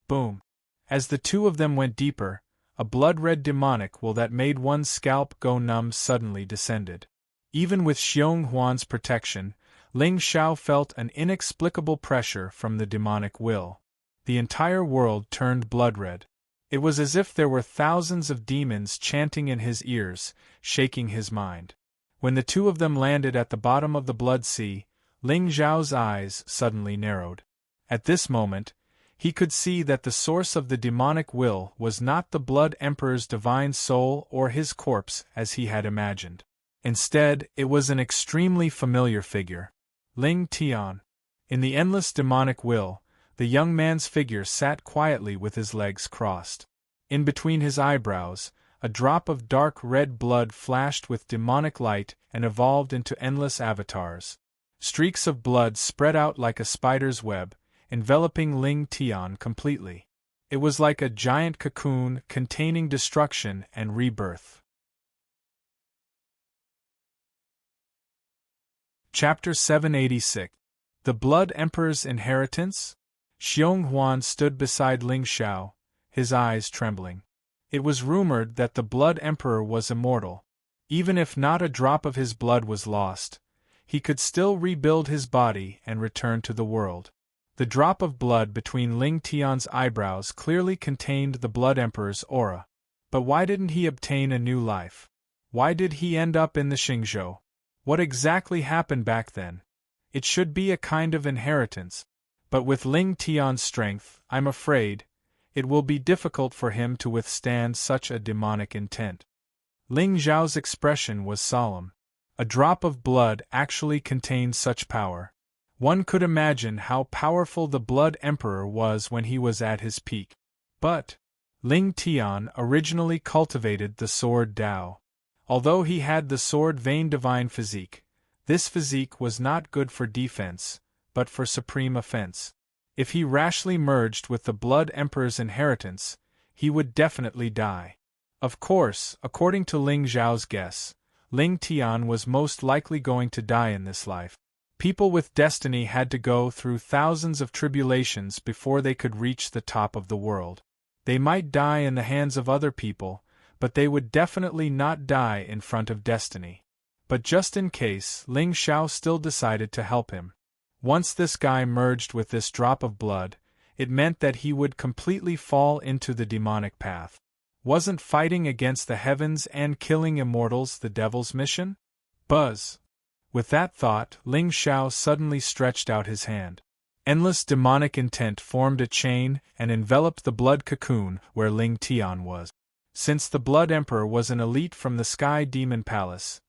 Boom! As the 2 of them went deeper, a blood-red demonic will that made one's scalp go numb suddenly descended. Even with Xiong Huan's protection, Ling Xiao felt an inexplicable pressure from the demonic will. The entire world turned blood-red. It was as if there were thousands of demons chanting in his ears, shaking his mind. When the two of them landed at the bottom of the Blood Sea, Ling Xiao's eyes suddenly narrowed. At this moment, he could see that the source of the demonic will was not the Blood Emperor's divine soul or his corpse as he had imagined. Instead, it was an extremely familiar figure. Ling Tian. In the endless demonic will, the young man's figure sat quietly with his legs crossed. In between his eyebrows, a drop of dark red blood flashed with demonic light and evolved into endless avatars. Streaks of blood spread out like a spider's web, enveloping Ling Tian completely. It was like a giant cocoon containing destruction and rebirth. Chapter 786. The Blood Emperor's Inheritance? Xiong Huan stood beside Ling Xiao, his eyes trembling. It was rumored that the Blood Emperor was immortal. Even if not a drop of his blood was lost, he could still rebuild his body and return to the world. The drop of blood between Ling Tian's eyebrows clearly contained the Blood Emperor's aura. But why didn't he obtain a new life? Why did he end up in the Xingzhou? What exactly happened back then? It should be a kind of inheritance. But with Ling Tian's strength, I'm afraid, it will be difficult for him to withstand such a demonic intent. Ling Xiao's expression was solemn. A drop of blood actually contained such power. One could imagine how powerful the Blood Emperor was when he was at his peak. But Ling Tian originally cultivated the sword Dao. Although he had the sword vein divine physique, this physique was not good for defense, but for supreme offense. If he rashly merged with the Blood Emperor's inheritance, he would definitely die. Of course, according to Ling Xiao's guess, Ling Tian was most likely going to die in this life. People with destiny had to go through thousands of tribulations before they could reach the top of the world. They might die in the hands of other people, but they would definitely not die in front of destiny. But just in case, Ling Xiao still decided to help him. Once this guy merged with this drop of blood, it meant that he would completely fall into the demonic path. Wasn't fighting against the heavens and killing immortals the devil's mission? Buzz! With that thought, Ling Xiao suddenly stretched out his hand. Endless demonic intent formed a chain and enveloped the blood cocoon where Ling Tian was. Since the Blood Emperor was an elite from the Sky Demon Palace,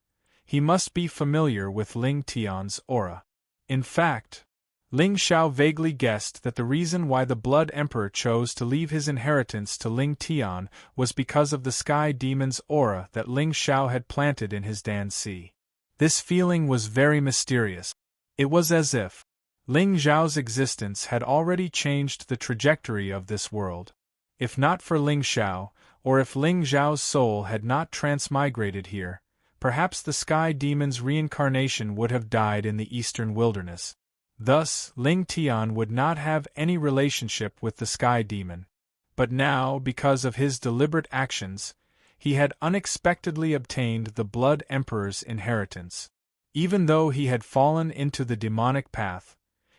he must be familiar with Ling Tian's aura. In fact, Ling Xiao vaguely guessed that the reason why the Blood Emperor chose to leave his inheritance to Ling Tian was because of the Sky Demon's aura that Ling Xiao had planted in his Dan Si. This feeling was very mysterious. It was as if Ling Xiao's existence had already changed the trajectory of this world. If not for Ling Xiao, or if Ling Xiao's soul had not transmigrated here, perhaps the Sky Demon's reincarnation would have died in the eastern wilderness. Thus, Ling Tian would not have any relationship with the Sky Demon. But now, because of his deliberate actions, he had unexpectedly obtained the Blood Emperor's inheritance. Even though he had fallen into the demonic path,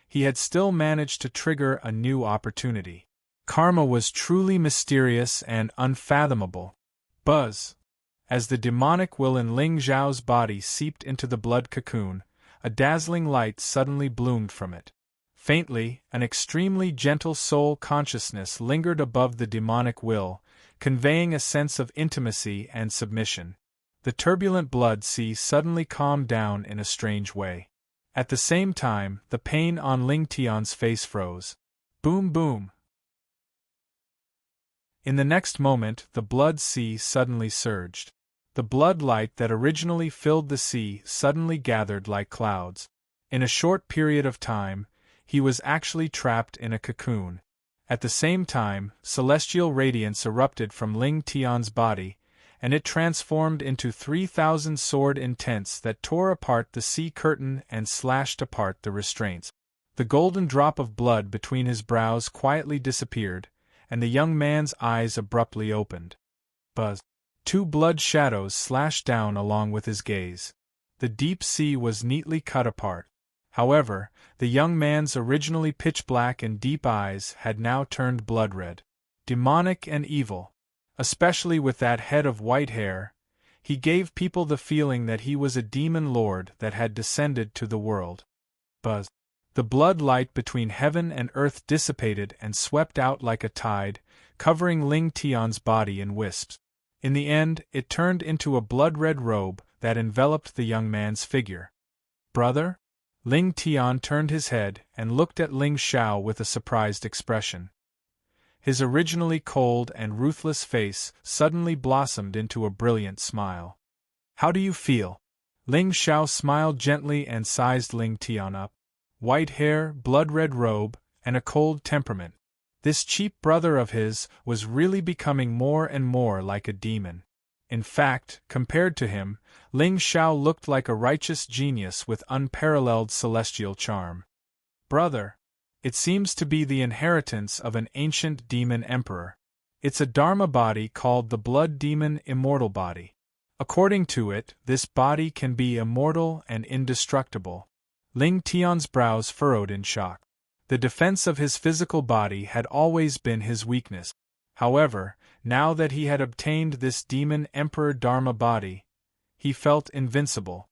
he had still managed to trigger a new opportunity. Karma was truly mysterious and unfathomable. Buzz! As the demonic will in Ling Xiao's body seeped into the blood cocoon, a dazzling light suddenly bloomed from it. Faintly, an extremely gentle soul consciousness lingered above the demonic will, conveying a sense of intimacy and submission. The turbulent blood sea suddenly calmed down in a strange way. At the same time, the pain on Ling Tian's face froze. Boom boom! In the next moment, the blood sea suddenly surged. The blood light that originally filled the sea suddenly gathered like clouds. In a short period of time, he was actually trapped in a cocoon. At the same time, celestial radiance erupted from Ling Tian's body, and it transformed into 3,000 sword intents that tore apart the sea curtain and slashed apart the restraints. The golden drop of blood between his brows quietly disappeared, and the young man's eyes abruptly opened. Buzz. Two blood shadows slashed down along with his gaze. The deep sea was neatly cut apart. However, the young man's originally pitch-black and deep eyes had now turned blood-red. Demonic and evil. Especially with that head of white hair, he gave people the feeling that he was a demon lord that had descended to the world. Buzz. The blood light between heaven and earth dissipated and swept out like a tide, covering Ling Tian's body in wisps. In the end, it turned into a blood-red robe that enveloped the young man's figure. Brother? Ling Tian turned his head and looked at Ling Xiao with a surprised expression. His originally cold and ruthless face suddenly blossomed into a brilliant smile. How do you feel? Ling Xiao smiled gently and sized Ling Tian up. White hair, blood-red robe, and a cold temperament. This cheap brother of his was really becoming more and more like a demon. In fact, compared to him, Ling Xiao looked like a righteous genius with unparalleled celestial charm. Brother, it seems to be the inheritance of an ancient demon emperor. It's a dharma body called the blood demon immortal body. According to it, this body can be immortal and indestructible. Ling Tian's brows furrowed in shock. The defense of his physical body had always been his weakness. However, now that he had obtained this demon emperor dharma body, he felt invincible.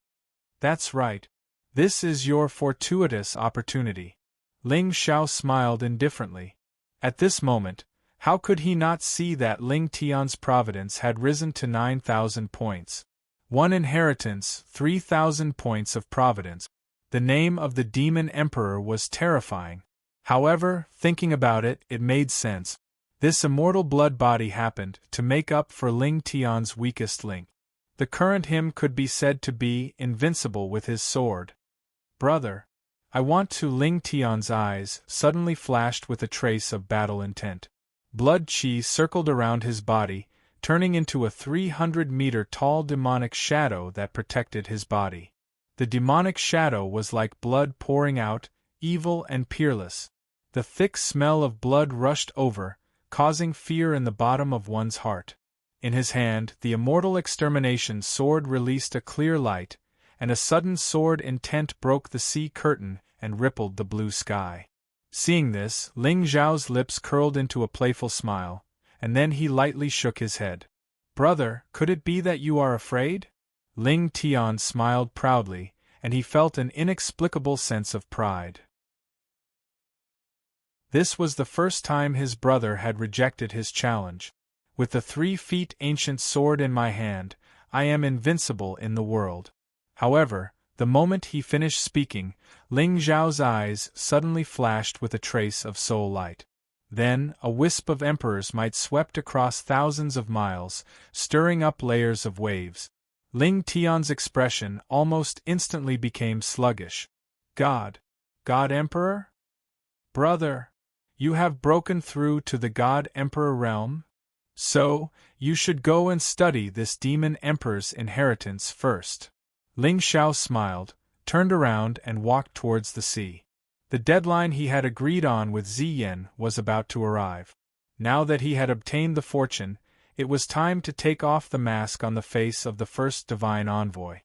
That's right. This is your fortuitous opportunity. Ling Xiao smiled indifferently. At this moment, how could he not see that Ling Tian's providence had risen to 9,000 points? One inheritance, 3,000 points of providence. The name of the demon emperor was terrifying. However, thinking about it, it made sense. This immortal blood body happened to make up for Ling Tian's weakest link. The current him could be said to be invincible with his sword. Brother, I want to. Ling Tian's eyes suddenly flashed with a trace of battle intent. Blood chi circled around his body, turning into a 300-meter-tall demonic shadow that protected his body. The demonic shadow was like blood pouring out, evil and peerless. The thick smell of blood rushed over, causing fear in the bottom of one's heart. In his hand, the immortal extermination sword released a clear light, and a sudden sword intent broke the sea curtain and rippled the blue sky. Seeing this, Ling Xiao's lips curled into a playful smile, and then he lightly shook his head. Brother, could it be that you are afraid? Ling Tian smiled proudly, and he felt an inexplicable sense of pride. This was the first time his brother had rejected his challenge. With the 3 feet ancient sword in my hand, I am invincible in the world. However, the moment he finished speaking, Ling Xiao's eyes suddenly flashed with a trace of soul light. Then, a wisp of emperor's might swept across thousands of miles, stirring up layers of waves. Ling Tian's expression almost instantly became sluggish. God Emperor? Brother, you have broken through to the God Emperor realm? So, you should go and study this demon emperor's inheritance first. Ling Xiao smiled, turned around and walked towards the sea. The deadline he had agreed on with Ziyan was about to arrive. Now that he had obtained the fortune, it was time to take off the mask on the face of the first divine envoy.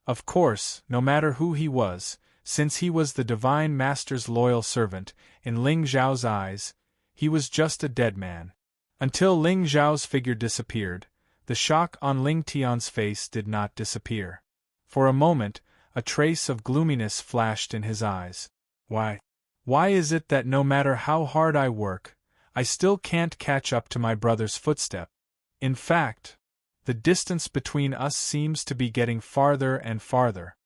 Of course, no matter who he was, since he was the divine master's loyal servant, in Ling Xiao's eyes, he was just a dead man. Until Ling Xiao's figure disappeared, the shock on Ling Tian's face did not disappear. For a moment, a trace of gloominess flashed in his eyes. Why is it that no matter how hard I work, I still can't catch up to my brother's footstep? In fact, the distance between us seems to be getting farther and farther.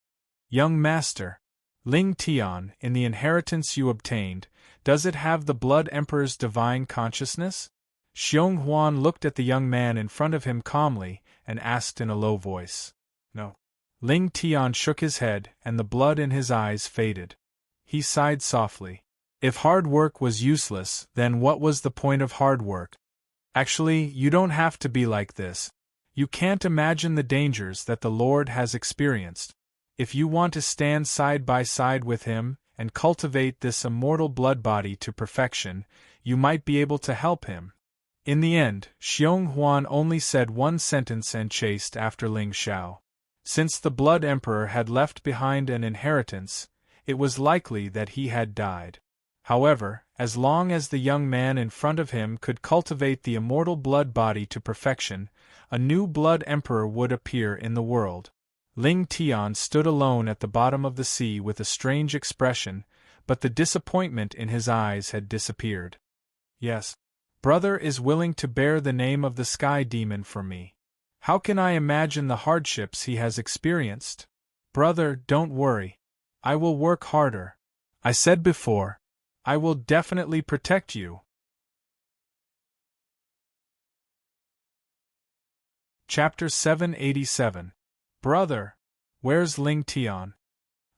Young master, Ling Tian, in the inheritance you obtained, does it have the Blood Emperor's divine consciousness? Xiong Huan looked at the young man in front of him calmly and asked in a low voice. No. Ling Tian shook his head and the blood in his eyes faded. He sighed softly. If hard work was useless, then what was the point of hard work? Actually, you don't have to be like this. You can't imagine the dangers that the Lord has experienced. If you want to stand side by side with him and cultivate this immortal blood body to perfection, you might be able to help him. In the end, Xiong Huan only said one sentence and chased after Ling Xiao. Since the Blood Emperor had left behind an inheritance, it was likely that he had died. However, as long as the young man in front of him could cultivate the immortal blood body to perfection, a new Blood Emperor would appear in the world. Ling Tian stood alone at the bottom of the sea with a strange expression, but the disappointment in his eyes had disappeared. Yes, brother is willing to bear the name of the Sky Demon for me. How can I imagine the hardships he has experienced? Brother, don't worry. I will work harder. I said before, I will definitely protect you. Chapter 787. Brother, where's Ling Tian?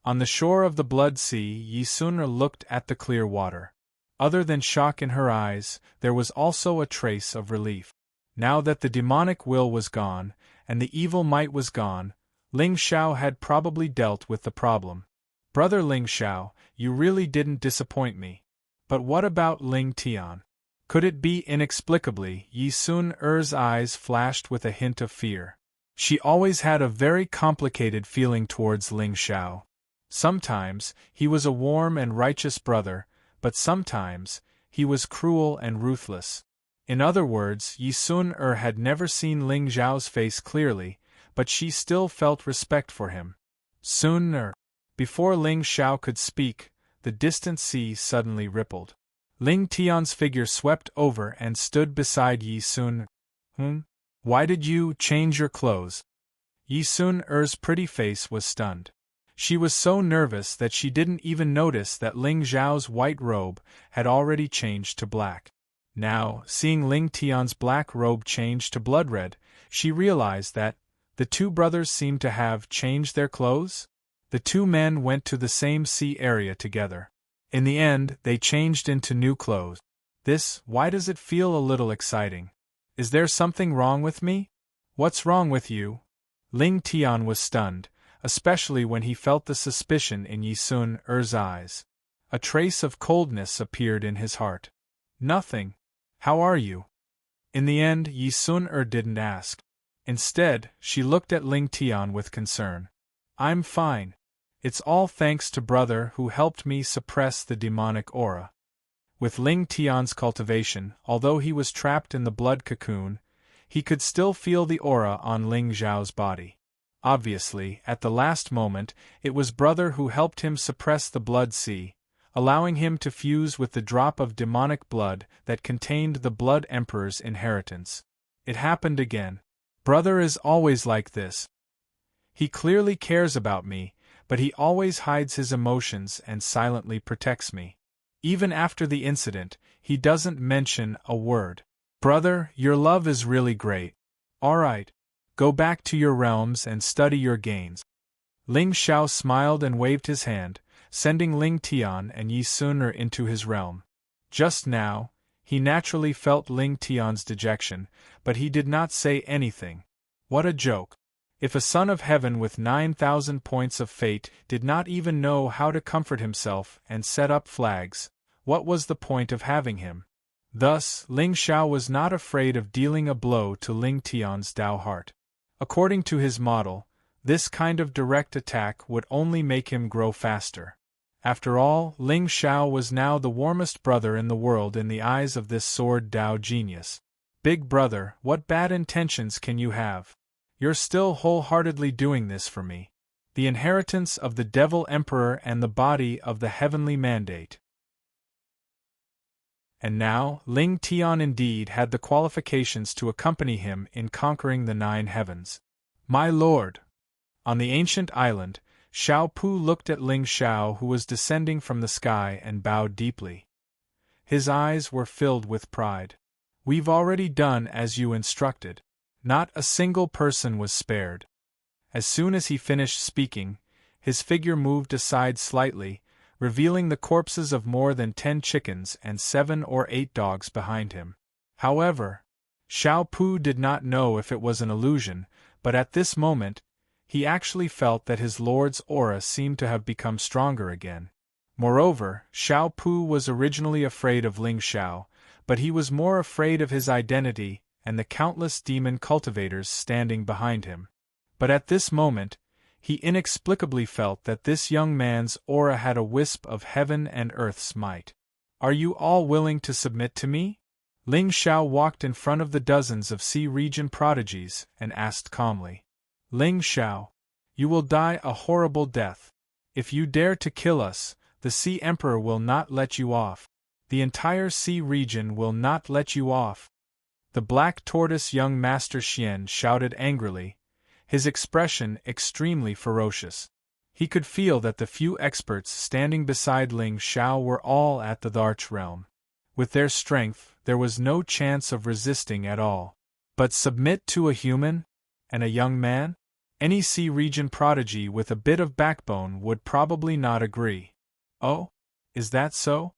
On the shore of the Blood Sea, Yi Sun looked at the clear water. Other than shock in her eyes, there was also a trace of relief. Now that the demonic will was gone, and the evil might was gone, Ling Xiao had probably dealt with the problem. Brother Ling Xiao, you really didn't disappoint me. But what about Ling Tian? Could it be inexplicably? Yi Sun-er's eyes flashed with a hint of fear. She always had a very complicated feeling towards Ling Xiao. Sometimes, he was a warm and righteous brother, but sometimes, he was cruel and ruthless. In other words, Yi Sun-er had never seen Ling Xiao's face clearly, but she still felt respect for him. Sun-er. Before Ling Xiao could speak, the distant sea suddenly rippled. Ling Tian's figure swept over and stood beside Yi Sun. Why did you change your clothes? Yi Sun-er's pretty face was stunned. She was so nervous that she didn't even notice that Ling Xiao's white robe had already changed to black. Now, seeing Ling Tian's black robe change to blood red, she realized that the two brothers seemed to have changed their clothes. The two men went to the same sea area together. In the end, they changed into new clothes. Why does it feel a little exciting? Is there something wrong with me? What's wrong with you? Ling Tian was stunned, especially when he felt the suspicion in Yi Sun-er's eyes. A trace of coldness appeared in his heart. Nothing. How are you? In the end, Yi Sun-er didn't ask. Instead, she looked at Ling Tian with concern. I'm fine. It's all thanks to brother who helped me suppress the demonic aura. With Ling Tian's cultivation, although he was trapped in the blood cocoon, he could still feel the aura on Ling Xiao's body. Obviously, at the last moment, it was brother who helped him suppress the blood sea, allowing him to fuse with the drop of demonic blood that contained the Blood Emperor's inheritance. It happened again. Brother is always like this. He clearly cares about me, but he always hides his emotions and silently protects me. Even after the incident, he doesn't mention a word. Brother, your love is really great. Alright. Go back to your realms and study your gains. Ling Xiao smiled and waved his hand, sending Ling Tian and Yi Sun-er into his realm. Just now, he naturally felt Ling Tian's dejection, but he did not say anything. What a joke. If a son of heaven with 9,000 points of fate did not even know how to comfort himself and set up flags, what was the point of having him? Thus, Ling Xiao was not afraid of dealing a blow to Ling Tian's Tao heart. According to his model, this kind of direct attack would only make him grow faster. After all, Ling Xiao was now the warmest brother in the world in the eyes of this sword Tao genius. Big brother, what bad intentions can you have? You're still wholeheartedly doing this for me. The inheritance of the Devil Emperor and the body of the heavenly mandate. And now, Ling Tian indeed had the qualifications to accompany him in conquering the 9 heavens. My lord! On the ancient island, Xiao Pu looked at Ling Xiao who was descending from the sky and bowed deeply. His eyes were filled with pride. We've already done as you instructed. Not a single person was spared. As soon as he finished speaking, his figure moved aside slightly, revealing the corpses of more than 10 chickens and 7 or 8 dogs behind him. However, Xiao Pu did not know if it was an illusion, but at this moment, he actually felt that his lord's aura seemed to have become stronger again. Moreover, Xiao Pu was originally afraid of Ling Xiao, but he was more afraid of his identity and the countless demon cultivators standing behind him. But at this moment, he inexplicably felt that this young man's aura had a wisp of heaven and earth's might. "Are you all willing to submit to me?" Ling Xiao walked in front of the dozens of Sea Region prodigies and asked calmly. "Ling Xiao, you will die a horrible death. If you dare to kill us, the Sea Emperor will not let you off. The entire Sea Region will not let you off." The Black Tortoise young Master Xian shouted angrily, his expression extremely ferocious. He could feel that the few experts standing beside Ling Xiao were all at the Arch Realm. With their strength, there was no chance of resisting at all. But submit to a human? And a young man? Any Sea Region prodigy with a bit of backbone would probably not agree. "Oh? Is that so?"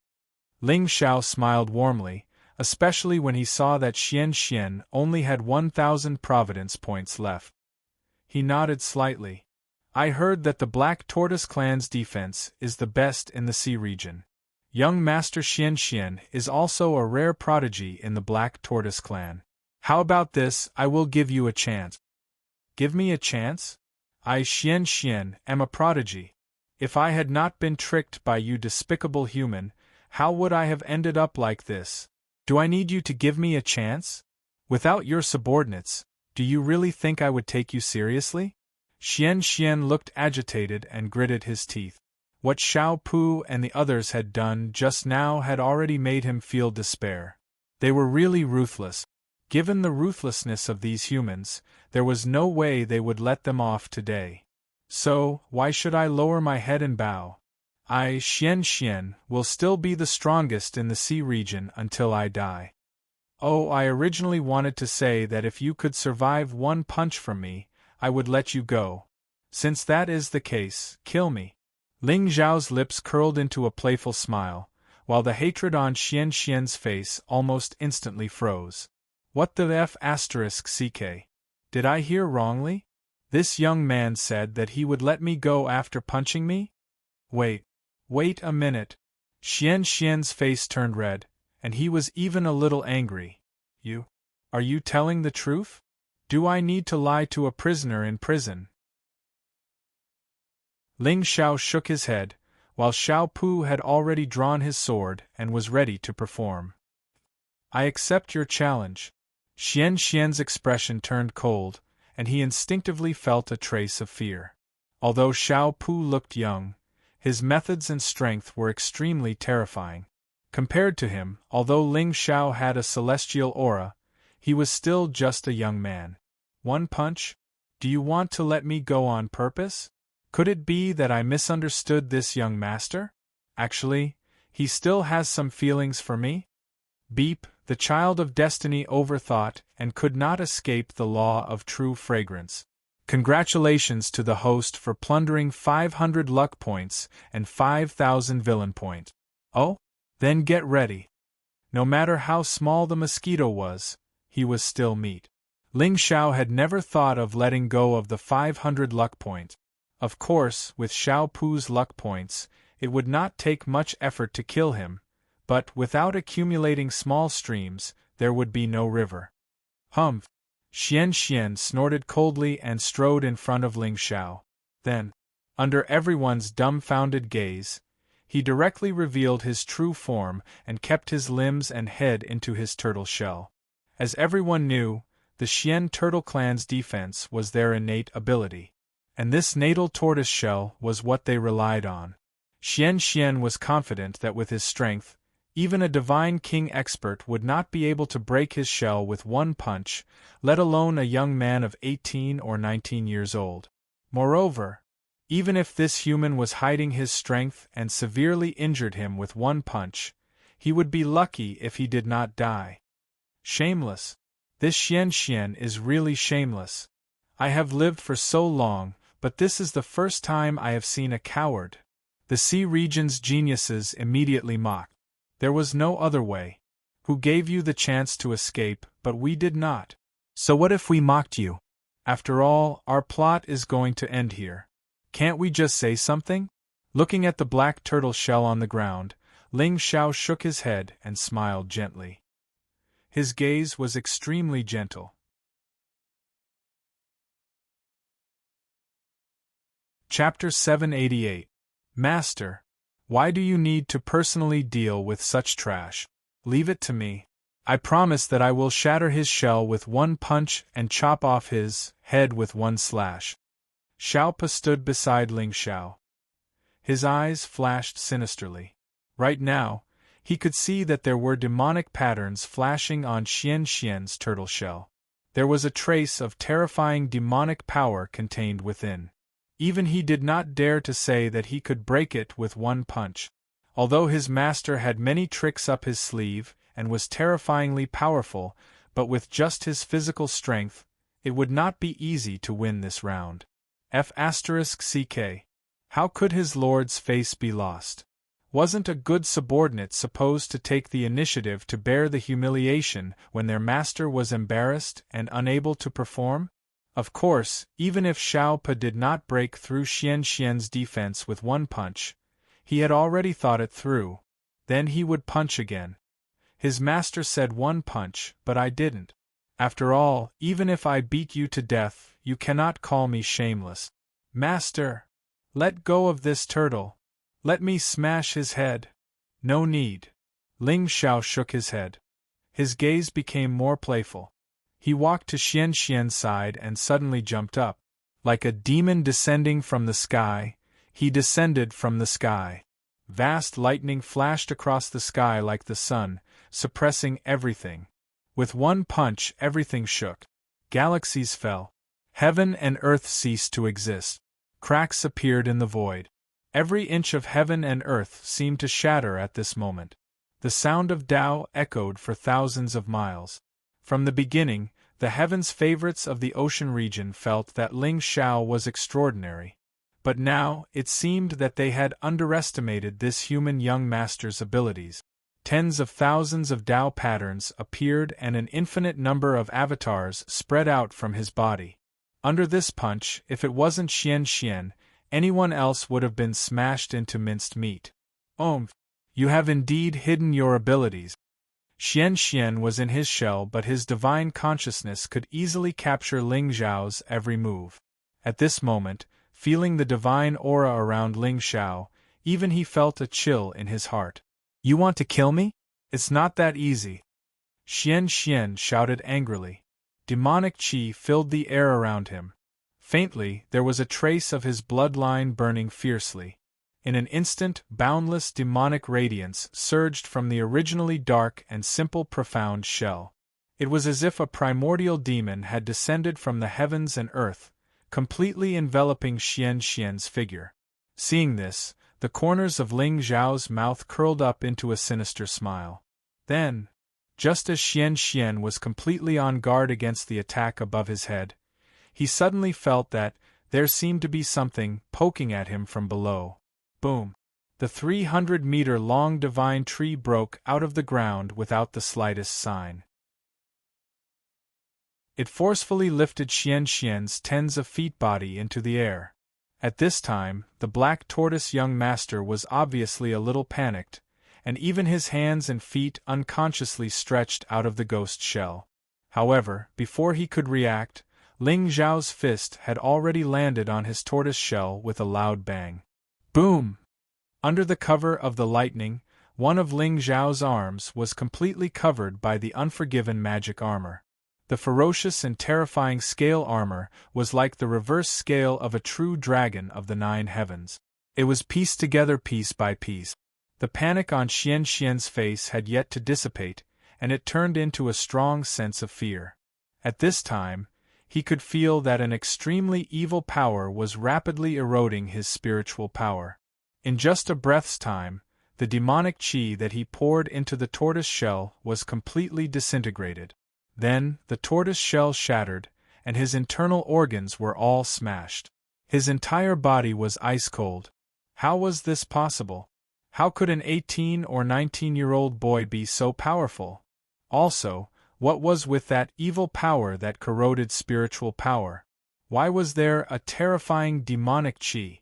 Ling Xiao smiled warmly, especially when he saw that Xian only had 1,000 providence points left. He nodded slightly. "I heard that the Black Tortoise clan's defense is the best in the Sea Region. Young Master Xian is also a rare prodigy in the Black Tortoise clan. How about this? I will give you a chance." "Give me a chance? I Xian am a prodigy. If I had not been tricked by you despicable human, how would I have ended up like this? Do I need you to give me a chance? Without your subordinates, do you really think I would take you seriously?" Xian looked agitated and gritted his teeth. What Xiao Pu and the others had done just now had already made him feel despair. They were really ruthless. Given the ruthlessness of these humans, there was no way they would let them off today. So, why should I lower my head and bow? I, Xian, will still be the strongest in the Sea Region until I die. Oh, I originally wanted to say that if you could survive one punch from me, I would let you go. Since that is the case, kill me. Ling Zhao's lips curled into a playful smile, while the hatred on Xian's face almost instantly froze. What the f***ck? Did I hear wrongly? This young man said that he would let me go after punching me? Wait a minute. Xian's face turned red, and he was even a little angry. Are you telling the truth? Do I need to lie to a prisoner in prison? Ling Xiao shook his head, while Xiao Pu had already drawn his sword and was ready to perform. "I accept your challenge." Xian's expression turned cold, and he instinctively felt a trace of fear. Although Xiao Pu looked young, his methods and strength were extremely terrifying. Compared to him, although Ling Xiao had a celestial aura, he was still just a young man. "One punch? Do you want to let me go on purpose? Could it be that I misunderstood this young master? Actually, he still has some feelings for me?" Beep, the child of destiny overthought and could not escape the law of true fragrance. Congratulations to the host for plundering 500 luck points and 5,000 villain point. Oh? Then get ready. No matter how small the mosquito was, he was still meat. Ling Xiao had never thought of letting go of the 500 luck point. Of course, with Xiao Pu's luck points, it would not take much effort to kill him, but without accumulating small streams, there would be no river. Humph! Xian snorted coldly and strode in front of Ling Xiao. Then, under everyone's dumbfounded gaze, he directly revealed his true form and kept his limbs and head into his turtle shell. As everyone knew, the Xian turtle clan's defense was their innate ability. And this natal tortoise shell was what they relied on. Xian was confident that with his strength, even a divine king expert would not be able to break his shell with one punch, let alone a young man of 18 or 19 years old. Moreover, even if this human was hiding his strength and severely injured him with one punch, he would be lucky if he did not die. Shameless. This Xian is really shameless. I have lived for so long, but this is the first time I have seen a coward. The Sea Region's geniuses immediately mocked. There was no other way. Who gave you the chance to escape, but we did not? So what if we mocked you? After all, our plot is going to end here. Can't we just say something? Looking at the black turtle shell on the ground, Ling Xiao shook his head and smiled gently. His gaze was extremely gentle. Chapter 788. Master, why do you need to personally deal with such trash? Leave it to me. I promise that I will shatter his shell with one punch and chop off his head with one slash. Xiao Pa stood beside Ling Xiao. His eyes flashed sinisterly. Right now, he could see that there were demonic patterns flashing on Xian Xian's turtle shell. There was a trace of terrifying demonic power contained within. Even he did not dare to say that he could break it with one punch. Although his master had many tricks up his sleeve and was terrifyingly powerful, but with just his physical strength, it would not be easy to win this round. F***ck. How could his lord's face be lost? Wasn't a good subordinate supposed to take the initiative to bear the humiliation when their master was embarrassed and unable to perform? Of course, even if Xiao Pa did not break through Xian Xian's defense with one punch, he had already thought it through. Then he would punch again. His master said one punch, but I didn't. After all, even if I beat you to death, you cannot call me shameless. Master! Let go of this turtle. Let me smash his head. No need. Ling Xiao shook his head. His gaze became more playful. He walked to Xian Xian's side and suddenly jumped up. Like a demon descending from the sky, he descended from the sky. Vast lightning flashed across the sky like the sun, suppressing everything. With one punch, everything shook. Galaxies fell. Heaven and earth ceased to exist. Cracks appeared in the void. Every inch of heaven and earth seemed to shatter at this moment. The sound of Tao echoed for thousands of miles. From the beginning, the heavens' favorites of the ocean region felt that Ling Xiao was extraordinary. But now, it seemed that they had underestimated this human young master's abilities. Tens of thousands of Tao patterns appeared and an infinite number of avatars spread out from his body. Under this punch, if it wasn't Xian Xian, anyone else would have been smashed into minced meat. You have indeed hidden your abilities. Xian Xian was in his shell, but his divine consciousness could easily capture Ling Xiao's every move. At this moment, feeling the divine aura around Ling Xiao, even he felt a chill in his heart. You want to kill me? It's not that easy. Xian Xian shouted angrily. Demonic qi filled the air around him. Faintly, there was a trace of his bloodline burning fiercely. In an instant, boundless demonic radiance surged from the originally dark and simple profound shell. It was as if a primordial demon had descended from the heavens and earth, completely enveloping Xian Xian's figure. Seeing this, the corners of Ling Xiao's mouth curled up into a sinister smile. Then, just as Xian Xian was completely on guard against the attack above his head, he suddenly felt that there seemed to be something poking at him from below. Boom! The 300-meter-long divine tree broke out of the ground without the slightest sign. It forcefully lifted Xian Xian's tens of feet body into the air. At this time, the black tortoise young master was obviously a little panicked, and even his hands and feet unconsciously stretched out of the ghost shell. However, before he could react, Ling Xiao's fist had already landed on his tortoise shell with a loud bang. Boom! Under the cover of the lightning, one of Ling Xiao's arms was completely covered by the unforgiven magic armor. The ferocious and terrifying scale armor was like the reverse scale of a true dragon of the 9 heavens. It was pieced together piece by piece. The panic on Xian Xian's face had yet to dissipate, and it turned into a strong sense of fear. At this time, he could feel that an extremely evil power was rapidly eroding his spiritual power. In just a breath's time, the demonic qi that he poured into the tortoise shell was completely disintegrated. Then, the tortoise shell shattered, and his internal organs were all smashed. His entire body was ice-cold. How was this possible? How could an 18 or 19-year-old boy be so powerful? Also, what was with that evil power that corroded spiritual power? Why was there a terrifying demonic qi?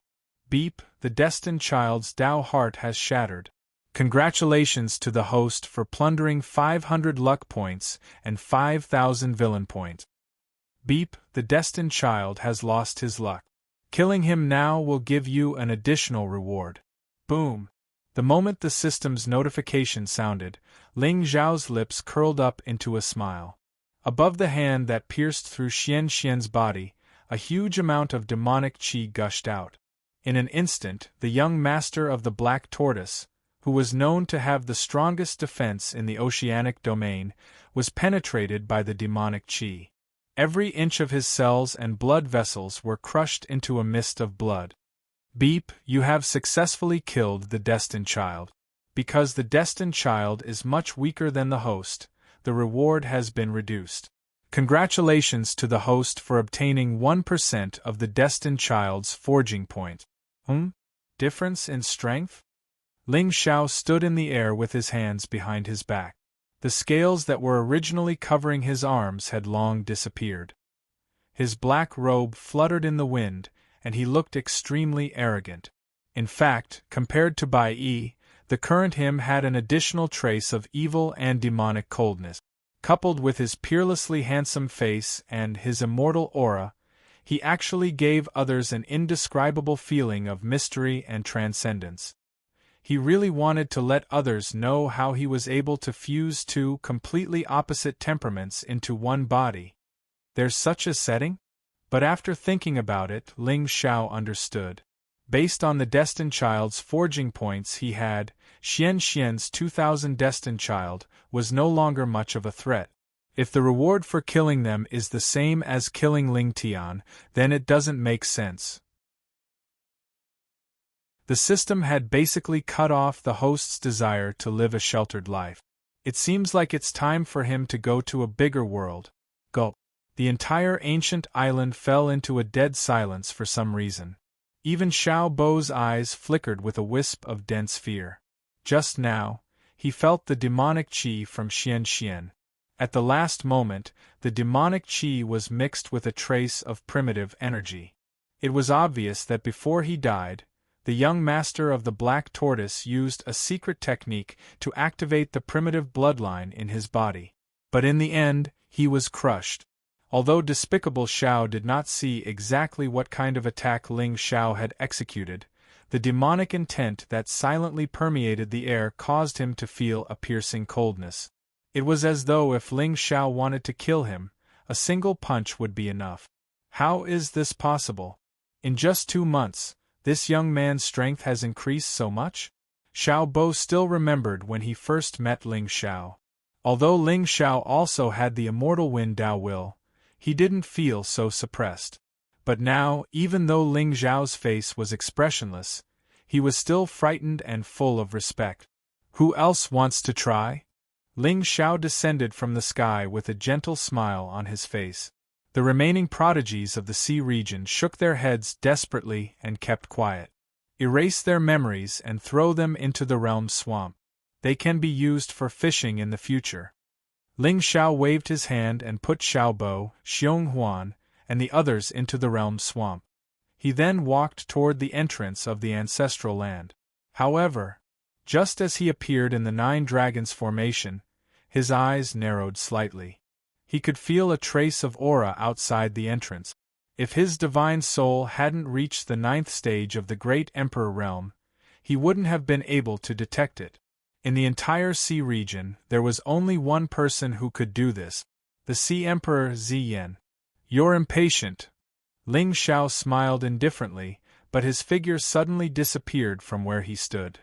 Beep, the destined child's Tao heart has shattered. Congratulations to the host for plundering 500 luck points and 5,000 villain points. Beep, the destined child has lost his luck. Killing him now will give you an additional reward. Boom. The moment the system's notification sounded, Ling Zhao's lips curled up into a smile. Above the hand that pierced through Xian Xian's body, a huge amount of demonic qi gushed out. In an instant, the young master of the Black Tortoise, who was known to have the strongest defense in the oceanic domain, was penetrated by the demonic qi. Every inch of his cells and blood vessels were crushed into a mist of blood. Beep, you have successfully killed the destined child. Because the destined child is much weaker than the host, the reward has been reduced. Congratulations to the host for obtaining 1% of the destined child's forging point. Difference in strength? Ling Xiao stood in the air with his hands behind his back. The scales that were originally covering his arms had long disappeared. His black robe fluttered in the wind, and he looked extremely arrogant. In fact, compared to Bai Yi, the current him had an additional trace of evil and demonic coldness. Coupled with his peerlessly handsome face and his immortal aura, he actually gave others an indescribable feeling of mystery and transcendence. He really wanted to let others know how he was able to fuse two completely opposite temperaments into one body. There's such a setting? But after thinking about it, Ling Xiao understood. Based on the destined child's forging points he had, Xian Xian's 2,000 destined child was no longer much of a threat. If the reward for killing them is the same as killing Ling Tian, then it doesn't make sense. The system had basically cut off the host's desire to live a sheltered life. It seems like it's time for him to go to a bigger world. Gulp. The entire ancient island fell into a dead silence for some reason. Even Xiao Bo's eyes flickered with a wisp of dense fear. Just now, he felt the demonic qi from Xian Xian. At the last moment, the demonic qi was mixed with a trace of primitive energy. It was obvious that before he died, the young master of the Black Tortoise used a secret technique to activate the primitive bloodline in his body. But in the end, he was crushed. Although despicable Xiao did not see exactly what kind of attack Ling Xiao had executed, the demonic intent that silently permeated the air caused him to feel a piercing coldness. It was as though if Ling Xiao wanted to kill him, a single punch would be enough. How is this possible? In just 2 months, this young man's strength has increased so much? Xiao Bo still remembered when he first met Ling Xiao. Although Ling Xiao also had the immortal Wind Dao Will, he didn't feel so suppressed. But now, even though Ling Xiao's face was expressionless, he was still frightened and full of respect. Who else wants to try? Ling Xiao descended from the sky with a gentle smile on his face. The remaining prodigies of the sea region shook their heads desperately and kept quiet. Erase their memories and throw them into the realm swamp. They can be used for fishing in the future. Ling Xiao waved his hand and put Xiao Bo, Xiong Huan, and the others into the realm swamp. He then walked toward the entrance of the ancestral land. However, just as he appeared in the 9 dragons formation, his eyes narrowed slightly. He could feel a trace of aura outside the entrance. If his divine soul hadn't reached the 9th stage of the Great Emperor realm, he wouldn't have been able to detect it. In the entire sea region, there was only one person who could do this, the Sea Emperor Ziyan. You're impatient. Ling Xiao smiled indifferently, but his figure suddenly disappeared from where he stood.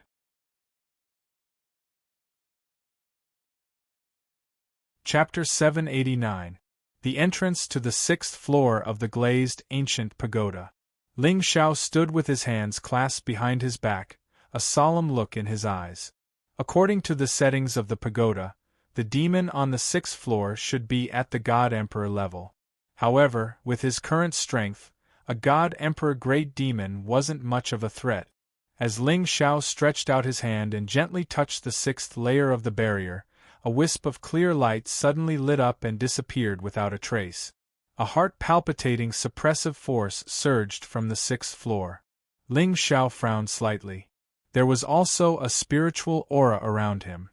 Chapter 789. The entrance to the 6th floor of the glazed ancient pagoda. Ling Xiao stood with his hands clasped behind his back, a solemn look in his eyes. According to the settings of the pagoda, the demon on the 6th floor should be at the God Emperor level. However, with his current strength, a God Emperor Great Demon wasn't much of a threat. As Ling Xiao stretched out his hand and gently touched the 6th layer of the barrier, a wisp of clear light suddenly lit up and disappeared without a trace. A heart-palpitating suppressive force surged from the 6th floor. Ling Xiao frowned slightly. There was also a spiritual aura around him.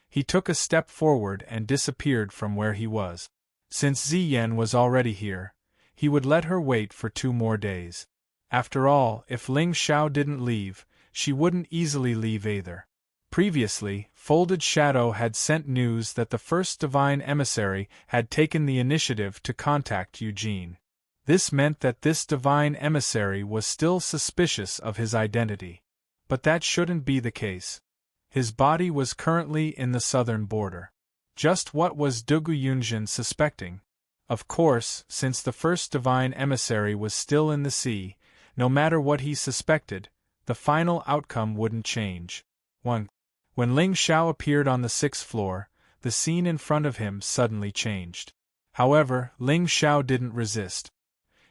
He took a step forward and disappeared from where he was. Since Ziyan was already here, he would let her wait for 2 more days. After all, if Ling Xiao didn't leave, she wouldn't easily leave either. Previously, Folded Shadow had sent news that the first divine emissary had taken the initiative to contact Eugene. This meant that this divine emissary was still suspicious of his identity. But that shouldn't be the case. His body was currently in the southern border. Just what was Dugu Yunjin suspecting? Of course, since the first divine emissary was still in the sea, no matter what he suspected, the final outcome wouldn't change. 1. When Ling Xiao appeared on the 6th floor, the scene in front of him suddenly changed. However, Ling Xiao didn't resist.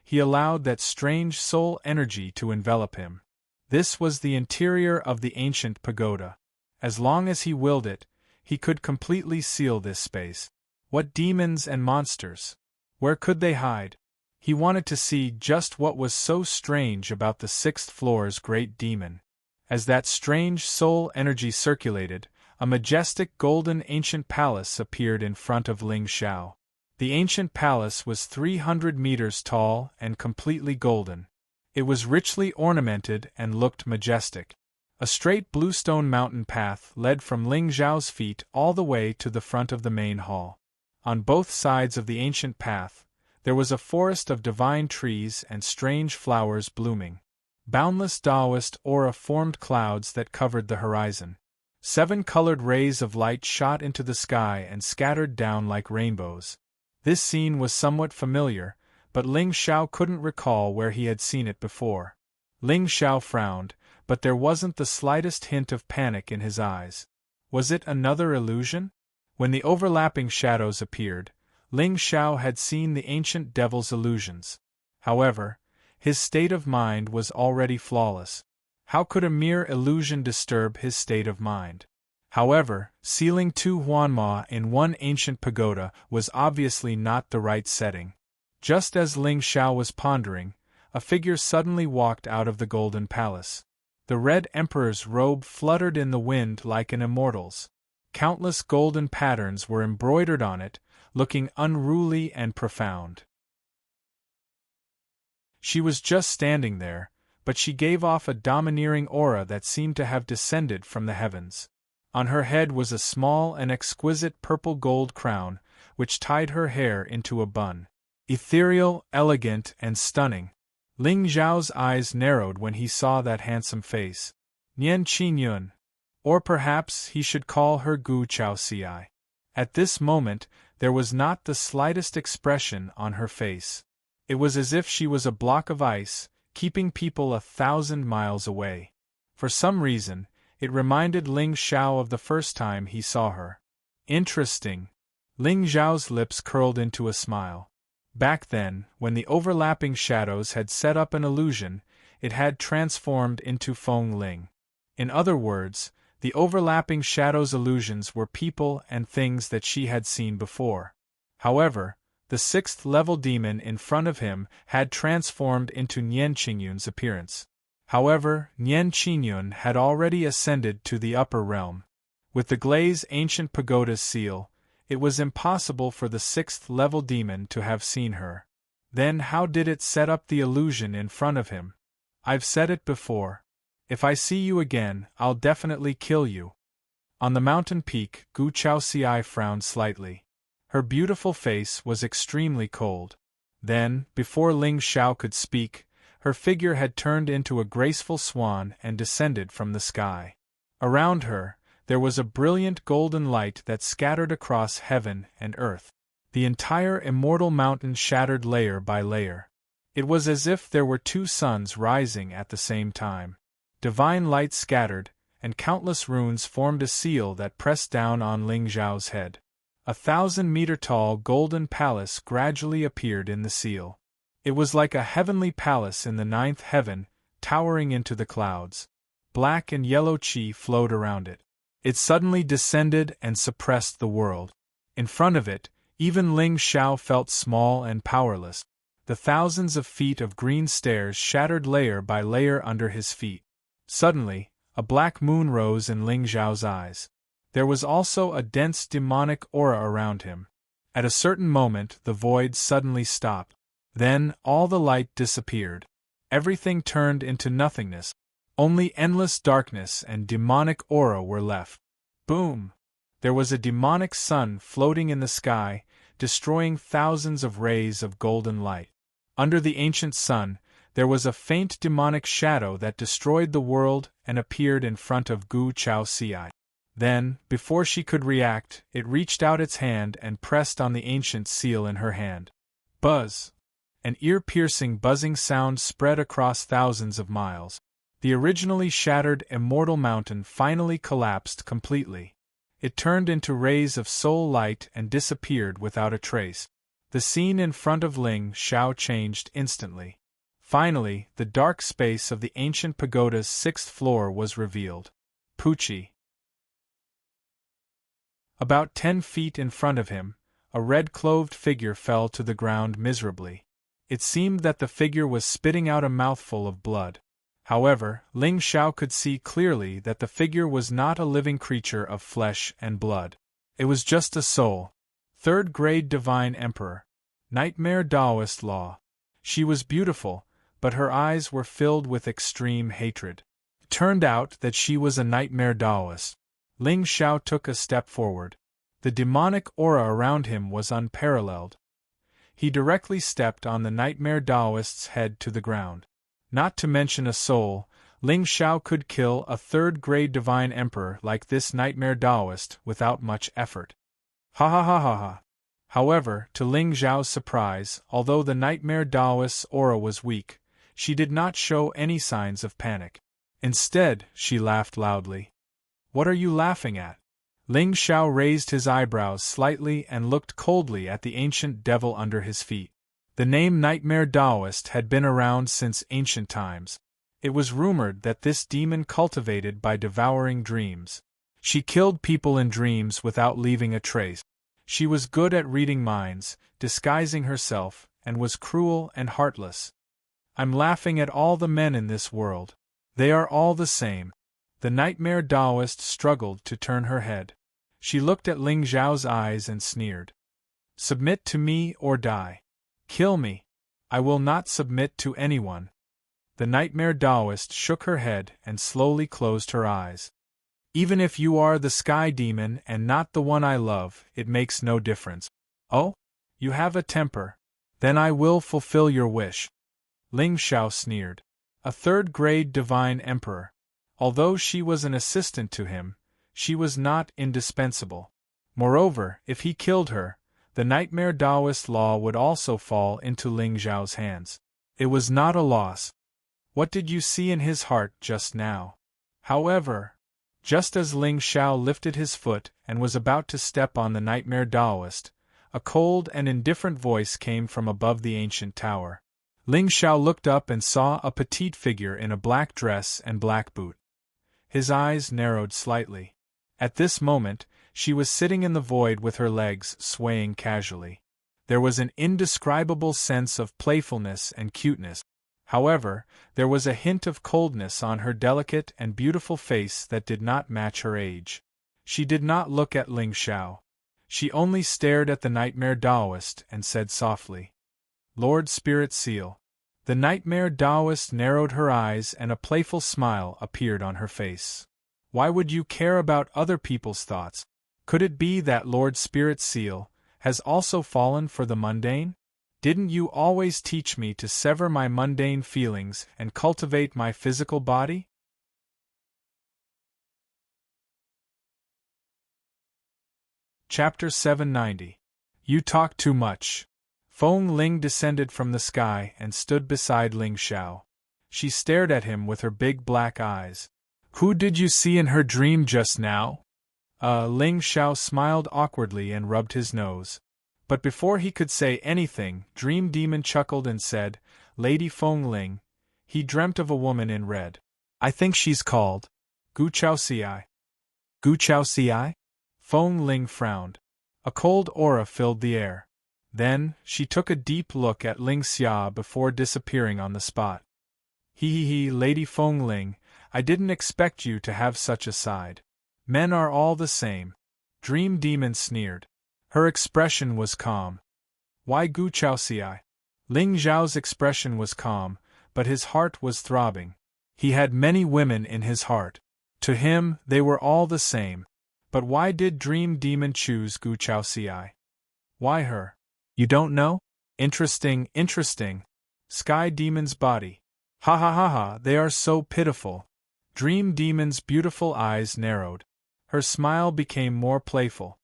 He allowed that strange soul energy to envelop him. This was the interior of the ancient pagoda. As long as he willed it, he could completely seal this space. What demons and monsters? Where could they hide? He wanted to see just what was so strange about the 6th floor's great demon. As that strange soul energy circulated, a majestic golden ancient palace appeared in front of Ling Xiao. The ancient palace was 300 meters tall and completely golden. It was richly ornamented and looked majestic. A straight bluestone mountain path led from Ling Xiao's feet all the way to the front of the main hall. On both sides of the ancient path, there was a forest of divine trees and strange flowers blooming. Boundless Taoist aura formed clouds that covered the horizon. 7 colored rays of light shot into the sky and scattered down like rainbows. This scene was somewhat familiar, but Ling Xiao couldn't recall where he had seen it before. Ling Xiao frowned, but there wasn't the slightest hint of panic in his eyes. Was it another illusion? When the overlapping shadows appeared, Ling Xiao had seen the ancient devil's illusions. However, his state of mind was already flawless. How could a mere illusion disturb his state of mind? However, sealing 2 Huanma in one ancient pagoda was obviously not the right setting. Just as Ling Xiao was pondering, a figure suddenly walked out of the golden palace. The Red Emperor's robe fluttered in the wind like an immortal's. Countless golden patterns were embroidered on it, looking unruly and profound. She was just standing there, but she gave off a domineering aura that seemed to have descended from the heavens. On her head was a small and exquisite purple gold crown, which tied her hair into a bun. Ethereal, elegant, and stunning. Ling Xiao's eyes narrowed when he saw that handsome face. Nian Qingyun. Or perhaps he should call her Gu Chaoxiai. At this moment, there was not the slightest expression on her face. It was as if she was a block of ice, keeping people 1,000 miles away. For some reason, it reminded Ling Xiao of the first time he saw her. Interesting. Ling Xiao's lips curled into a smile. Back then, when the overlapping shadows had set up an illusion, it had transformed into Feng Ling. In other words, the overlapping shadows' illusions were people and things that she had seen before. However, the 6th-level demon in front of him had transformed into Nian Qingyun's appearance. However, Nian Qingyun had already ascended to the upper realm. With the Glaze ancient pagoda's seal, it was impossible for the 6th-level demon to have seen her. Then how did it set up the illusion in front of him? I've said it before. If I see you again, I'll definitely kill you. On the mountain peak, Gu Chaoxiai frowned slightly. Her beautiful face was extremely cold. Then, before Ling Xiao could speak, her figure had turned into a graceful swan and descended from the sky. Around her, there was a brilliant golden light that scattered across heaven and earth. The entire immortal mountain shattered layer by layer. It was as if there were 2 suns rising at the same time. Divine light scattered, and countless runes formed a seal that pressed down on Ling Xiao's head. 1,000-meter-tall golden palace gradually appeared in the seal. It was like a heavenly palace in the 9th heaven, towering into the clouds. Black and yellow qi flowed around it. It suddenly descended and suppressed the world. In front of it, even Ling Xiao felt small and powerless. The thousands of feet of green stairs shattered layer by layer under his feet. Suddenly, A black moon rose in Ling Xiao's eyes. There was also a dense demonic aura around him. At a certain moment the void suddenly stopped. Then, all the light disappeared. Everything turned into nothingness. Only endless darkness and demonic aura were left. Boom! There was a demonic sun floating in the sky, destroying thousands of rays of golden light. Under the ancient sun, there was a faint demonic shadow that destroyed the world and appeared in front of Gu Chaoxiai. Then, before she could react, it reached out its hand and pressed on the ancient seal in her hand. Buzz! An ear-piercing buzzing sound spread across thousands of miles. The originally shattered immortal mountain finally collapsed completely. It turned into rays of soul light and disappeared without a trace. The scene in front of Ling Xiao changed instantly. Finally, the dark space of the ancient pagoda's 6th floor was revealed. Poochie. About 10 feet in front of him, a red-clothed figure fell to the ground miserably. It seemed that the figure was spitting out a mouthful of blood. However, Ling Xiao could see clearly that the figure was not a living creature of flesh and blood. It was just a soul. 3rd grade Divine Emperor. Nightmare Taoist Law. She was beautiful, but her eyes were filled with extreme hatred. It turned out that she was a nightmare Taoist. Ling Xiao took a step forward. The demonic aura around him was unparalleled. He directly stepped on the nightmare Taoist's head to the ground. Not to mention a soul, Ling Xiao could kill a 3rd grade Divine Emperor like this nightmare Taoist without much effort. Ha ha ha ha ha. However, to Ling Xiao's surprise, although the nightmare Taoist's aura was weak, she did not show any signs of panic. Instead, she laughed loudly. What are you laughing at? Ling Xiao raised his eyebrows slightly and looked coldly at the ancient devil under his feet. The name Nightmare Taoist had been around since ancient times. It was rumored that this demon cultivated by devouring dreams. She killed people in dreams without leaving a trace. She was good at reading minds, disguising herself, and was cruel and heartless. I'm laughing at all the men in this world. They are all the same. The nightmare Taoist struggled to turn her head. She looked at Ling Xiao's eyes and sneered. Submit to me or die. Kill me. I will not submit to anyone. The nightmare Taoist shook her head and slowly closed her eyes. Even if you are the sky demon and not the one I love, it makes no difference. Oh? You have a temper. Then I will fulfill your wish. Ling Xiao sneered. A 3rd grade Divine Emperor. Although she was an assistant to him, she was not indispensable. Moreover, if he killed her, the nightmare Taoist law would also fall into Ling Xiao's hands. It was not a loss. What did you see in his heart just now? However, just as Ling Xiao lifted his foot and was about to step on the nightmare Taoist, a cold and indifferent voice came from above the ancient tower. Ling Xiao looked up and saw a petite figure in a black dress and black boot. His eyes narrowed slightly. At this moment, she was sitting in the void with her legs swaying casually. There was an indescribable sense of playfulness and cuteness. However, there was a hint of coldness on her delicate and beautiful face that did not match her age. She did not look at Ling Xiao. She only stared at the nightmare Taoist and said softly, Lord Spirit Seal. The nightmare Taoist narrowed her eyes and a playful smile appeared on her face. Why would you care about other people's thoughts? Could it be that Lord Spirit Seal has also fallen for the mundane? Didn't you always teach me to sever my mundane feelings and cultivate my physical body? Chapter 790. You talk too much. Feng Ling descended from the sky and stood beside Ling Xiao. She stared at him with her big black eyes. Who did you see in her dream just now? Ling Xiao smiled awkwardly and rubbed his nose. But before he could say anything, Dream Demon chuckled and said, Lady Feng Ling, he dreamt of a woman in red. I think she's called Gu Chaoxiai. Gu Chaoxiai? Feng Ling frowned. A cold aura filled the air. Then, she took a deep look at Ling Xia before disappearing on the spot. Lady Feng Ling, I didn't expect you to have such a side. Men are all the same. Dream Demon sneered. Her expression was calm. Why Gu Chaoxiai? Ling Zhao's expression was calm, but his heart was throbbing. He had many women in his heart. To him, they were all the same. But why did Dream Demon choose Gu Chaoxiai? Why her? You don't know? Interesting, interesting. Sky Demon's body. Ha ha ha ha, they are so pitiful. Dream Demon's beautiful eyes narrowed. Her smile became more playful.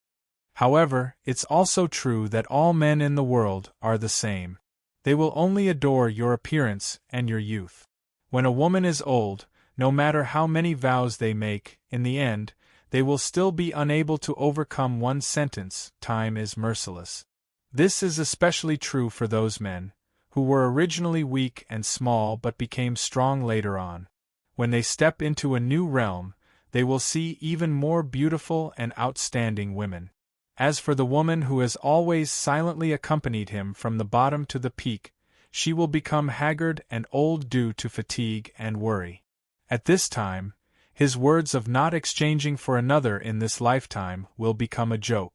However, it's also true that all men in the world are the same. They will only adore your appearance and your youth. When a woman is old, no matter how many vows they make, in the end, they will still be unable to overcome one sentence: time is merciless. This is especially true for those men who were originally weak and small but became strong later on. When they step into a new realm, they will see even more beautiful and outstanding women. As for the woman who has always silently accompanied him from the bottom to the peak, she will become haggard and old due to fatigue and worry. At this time, his words of not exchanging for another in this lifetime will become a joke.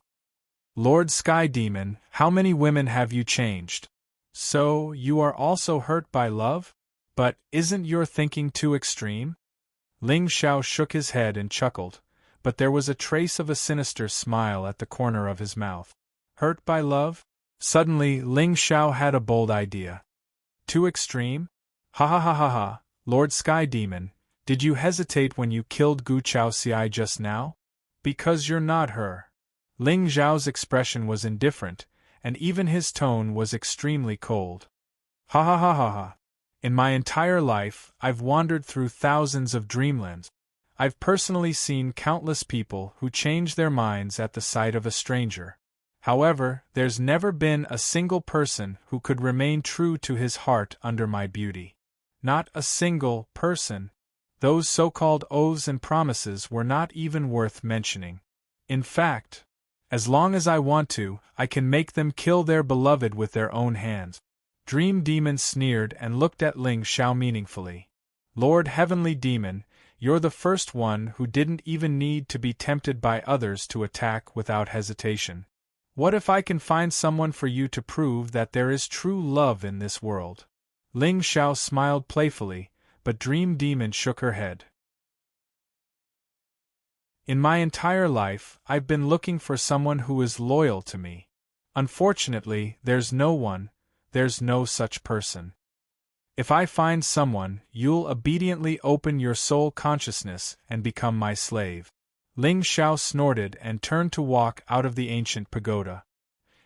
Lord Sky Demon, how many women have you changed? So, you are also hurt by love? But, isn't your thinking too extreme? Ling Xiao shook his head and chuckled, but there was a trace of a sinister smile at the corner of his mouth. Hurt by love? Suddenly, Ling Xiao had a bold idea. Too extreme? Ha ha ha ha ha, Lord Sky Demon, did you hesitate when you killed Gu Chaoxiai just now? Because you're not her. Ling Zhao's expression was indifferent, and even his tone was extremely cold. Ha ha ha ha ha. In my entire life, I've wandered through thousands of dreamlands. I've personally seen countless people who change their minds at the sight of a stranger. However, there's never been a single person who could remain true to his heart under my beauty. Not a single person. Those so-called oaths and promises were not even worth mentioning. In fact, as long as I want to, I can make them kill their beloved with their own hands. Dream Demon sneered and looked at Ling Xiao meaningfully. Lord Heavenly Demon, you're the first one who didn't even need to be tempted by others to attack without hesitation. What if I can find someone for you to prove that there is true love in this world? Ling Xiao smiled playfully, but Dream Demon shook her head. In my entire life, I've been looking for someone who is loyal to me. Unfortunately, there's no one, there's no such person. If I find someone, you'll obediently open your soul consciousness and become my slave. Ling Xiao snorted and turned to walk out of the ancient pagoda.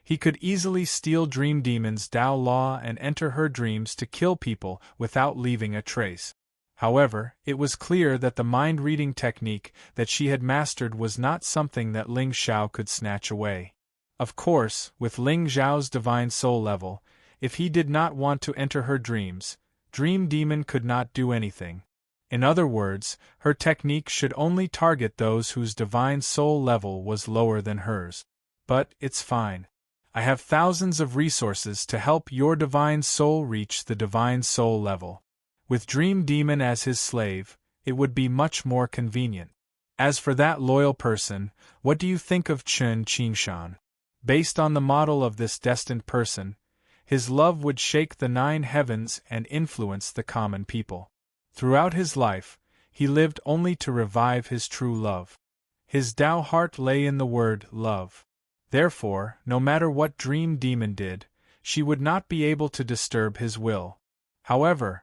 He could easily steal Dream Demon's Tao Law and enter her dreams to kill people without leaving a trace. However, it was clear that the mind-reading technique that she had mastered was not something that Ling Xiao could snatch away. Of course, with Ling Xiao's divine soul level, if he did not want to enter her dreams, Dream Demon could not do anything. In other words, her technique should only target those whose divine soul level was lower than hers. But it's fine. I have thousands of resources to help your divine soul reach the divine soul level. With Dream Demon as his slave, it would be much more convenient. As for that loyal person, what do you think of Chen Qingshan? Based on the model of this destined person, his love would shake the 9 heavens and influence the common people. Throughout his life, he lived only to revive his true love. His Tao heart lay in the word love. Therefore, no matter what Dream Demon did, she would not be able to disturb his will. However,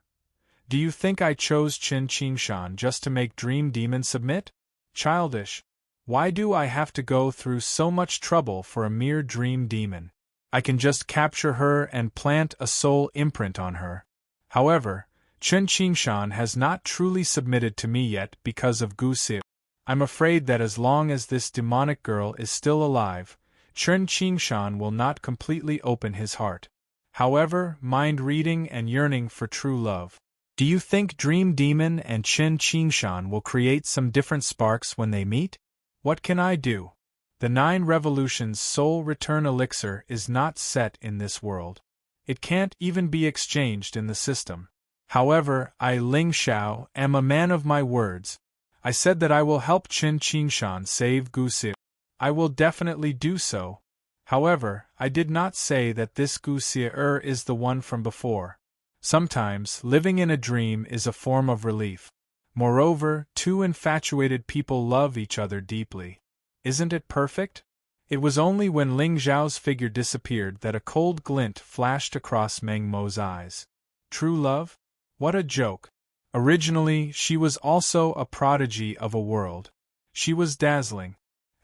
do you think I chose Chen Qingshan just to make Dream Demon submit? Childish. Why do I have to go through so much trouble for a mere Dream Demon? I can just capture her and plant a soul imprint on her. However, Chen Qingshan has not truly submitted to me yet because of Gu Si. I'm afraid that as long as this demonic girl is still alive, Chen Qingshan will not completely open his heart. However, mind-reading and yearning for true love. Do you think Dream Demon and Chen Qingshan will create some different sparks when they meet? What can I do? The 9 Revolutions Soul Return Elixir is not set in this world. It can't even be exchanged in the system. However, I, Ling Xiao, am a man of my words. I said that I will help Qin Qingshan save Gusi. I will definitely do so. However, I did not say that this Gusi is the one from before. Sometimes, living in a dream is a form of relief. Moreover, two infatuated people love each other deeply. Isn't it perfect? It was only when Ling Zhao's figure disappeared that a cold glint flashed across Meng Mo's eyes. True love? What a joke! Originally, she was also a prodigy of a world. She was dazzling.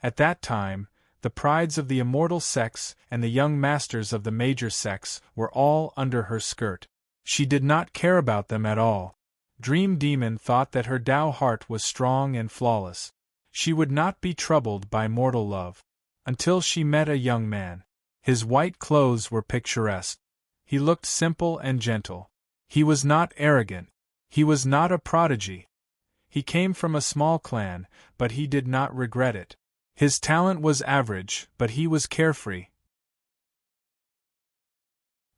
At that time, the prides of the immortal sex and the young masters of the major sex were all under her skirt. She did not care about them at all. Dream Demon thought that her Tao heart was strong and flawless. She would not be troubled by mortal love. Until she met a young man. His white clothes were picturesque. He looked simple and gentle. He was not arrogant. He was not a prodigy. He came from a small clan, but he did not regret it. His talent was average, but he was carefree.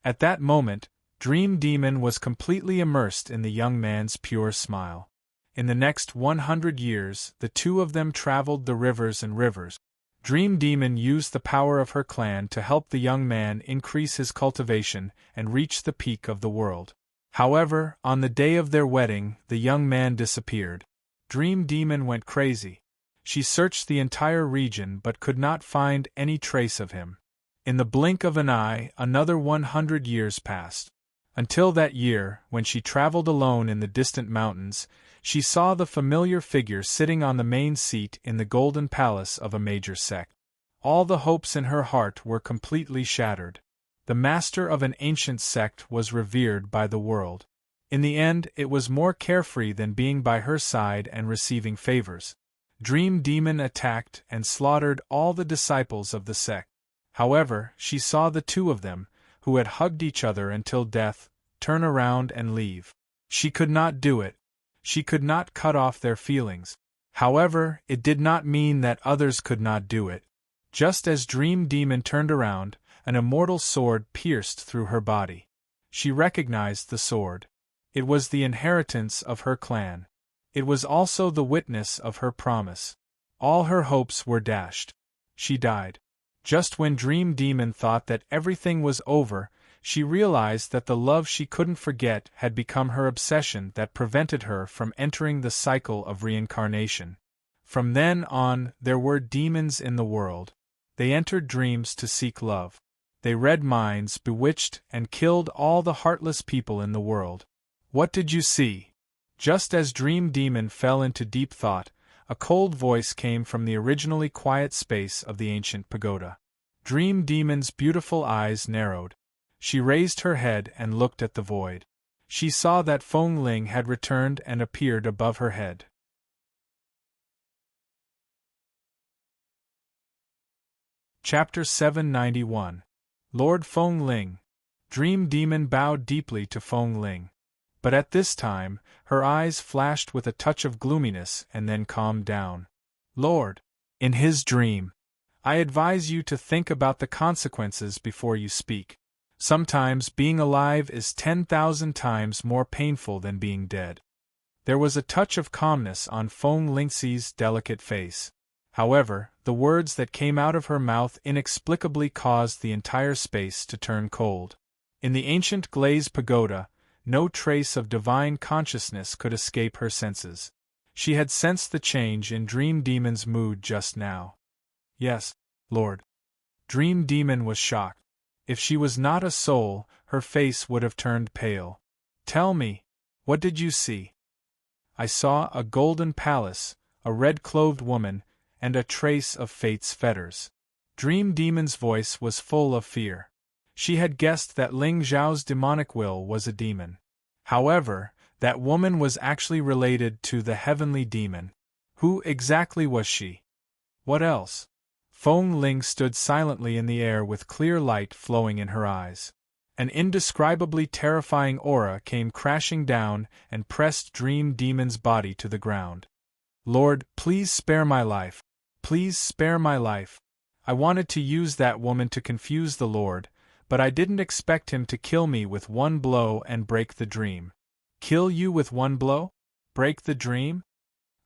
At that moment, Dream Demon was completely immersed in the young man's pure smile. In the next 100 years, the two of them traveled the rivers and rivers. Dream Demon used the power of her clan to help the young man increase his cultivation and reach the peak of the world. However, on the day of their wedding, the young man disappeared. Dream Demon went crazy. She searched the entire region but could not find any trace of him. In the blink of an eye, another 100 years passed. Until that year, when she traveled alone in the distant mountains, she saw the familiar figure sitting on the main seat in the golden palace of a major sect. All the hopes in her heart were completely shattered. The master of an ancient sect was revered by the world. In the end, it was more carefree than being by her side and receiving favors. Dream Demon attacked and slaughtered all the disciples of the sect. However, she saw the two of them, who had hugged each other until death, turn around and leave. She could not do it. She could not cut off their feelings. However, it did not mean that others could not do it. Just as Dream Demon turned around, an immortal sword pierced through her body. She recognized the sword. It was the inheritance of her clan. It was also the witness of her promise. All her hopes were dashed. She died. Just when Dream Demon thought that everything was over, she realized that the love she couldn't forget had become her obsession that prevented her from entering the cycle of reincarnation. From then on, there were demons in the world. They entered dreams to seek love. They read minds, bewitched, and killed all the heartless people in the world. What did you see? Just as Dream Demon fell into deep thought, a cold voice came from the originally quiet space of the ancient pagoda. Dream Demon's beautiful eyes narrowed. She raised her head and looked at the void. She saw that Feng Ling had returned and appeared above her head. Chapter 791. Lord Feng Ling. Dream Demon bowed deeply to Feng Ling. But at this time, her eyes flashed with a touch of gloominess and then calmed down. Lord, in his dream, I advise you to think about the consequences before you speak. Sometimes being alive is 10,000 times more painful than being dead. There was a touch of calmness on Feng Lingxi's delicate face. However, the words that came out of her mouth inexplicably caused the entire space to turn cold. In the ancient glazed pagoda, no trace of divine consciousness could escape her senses. She had sensed the change in Dream Demon's mood just now. Yes, Lord. Dream Demon was shocked. If she was not a soul, her face would have turned pale. Tell me, what did you see? I saw a golden palace, a red-clothed woman, and a trace of fate's fetters. Dream Demon's voice was full of fear. She had guessed that Ling Zhao's demonic will was a demon. However, that woman was actually related to the heavenly demon. Who exactly was she? What else? Feng Ling stood silently in the air with clear light flowing in her eyes. An indescribably terrifying aura came crashing down and pressed Dream Demon's body to the ground. Lord, please spare my life. Please spare my life. I wanted to use that woman to confuse the Lord, but I didn't expect him to kill me with one blow and break the dream. Kill you with one blow? Break the dream?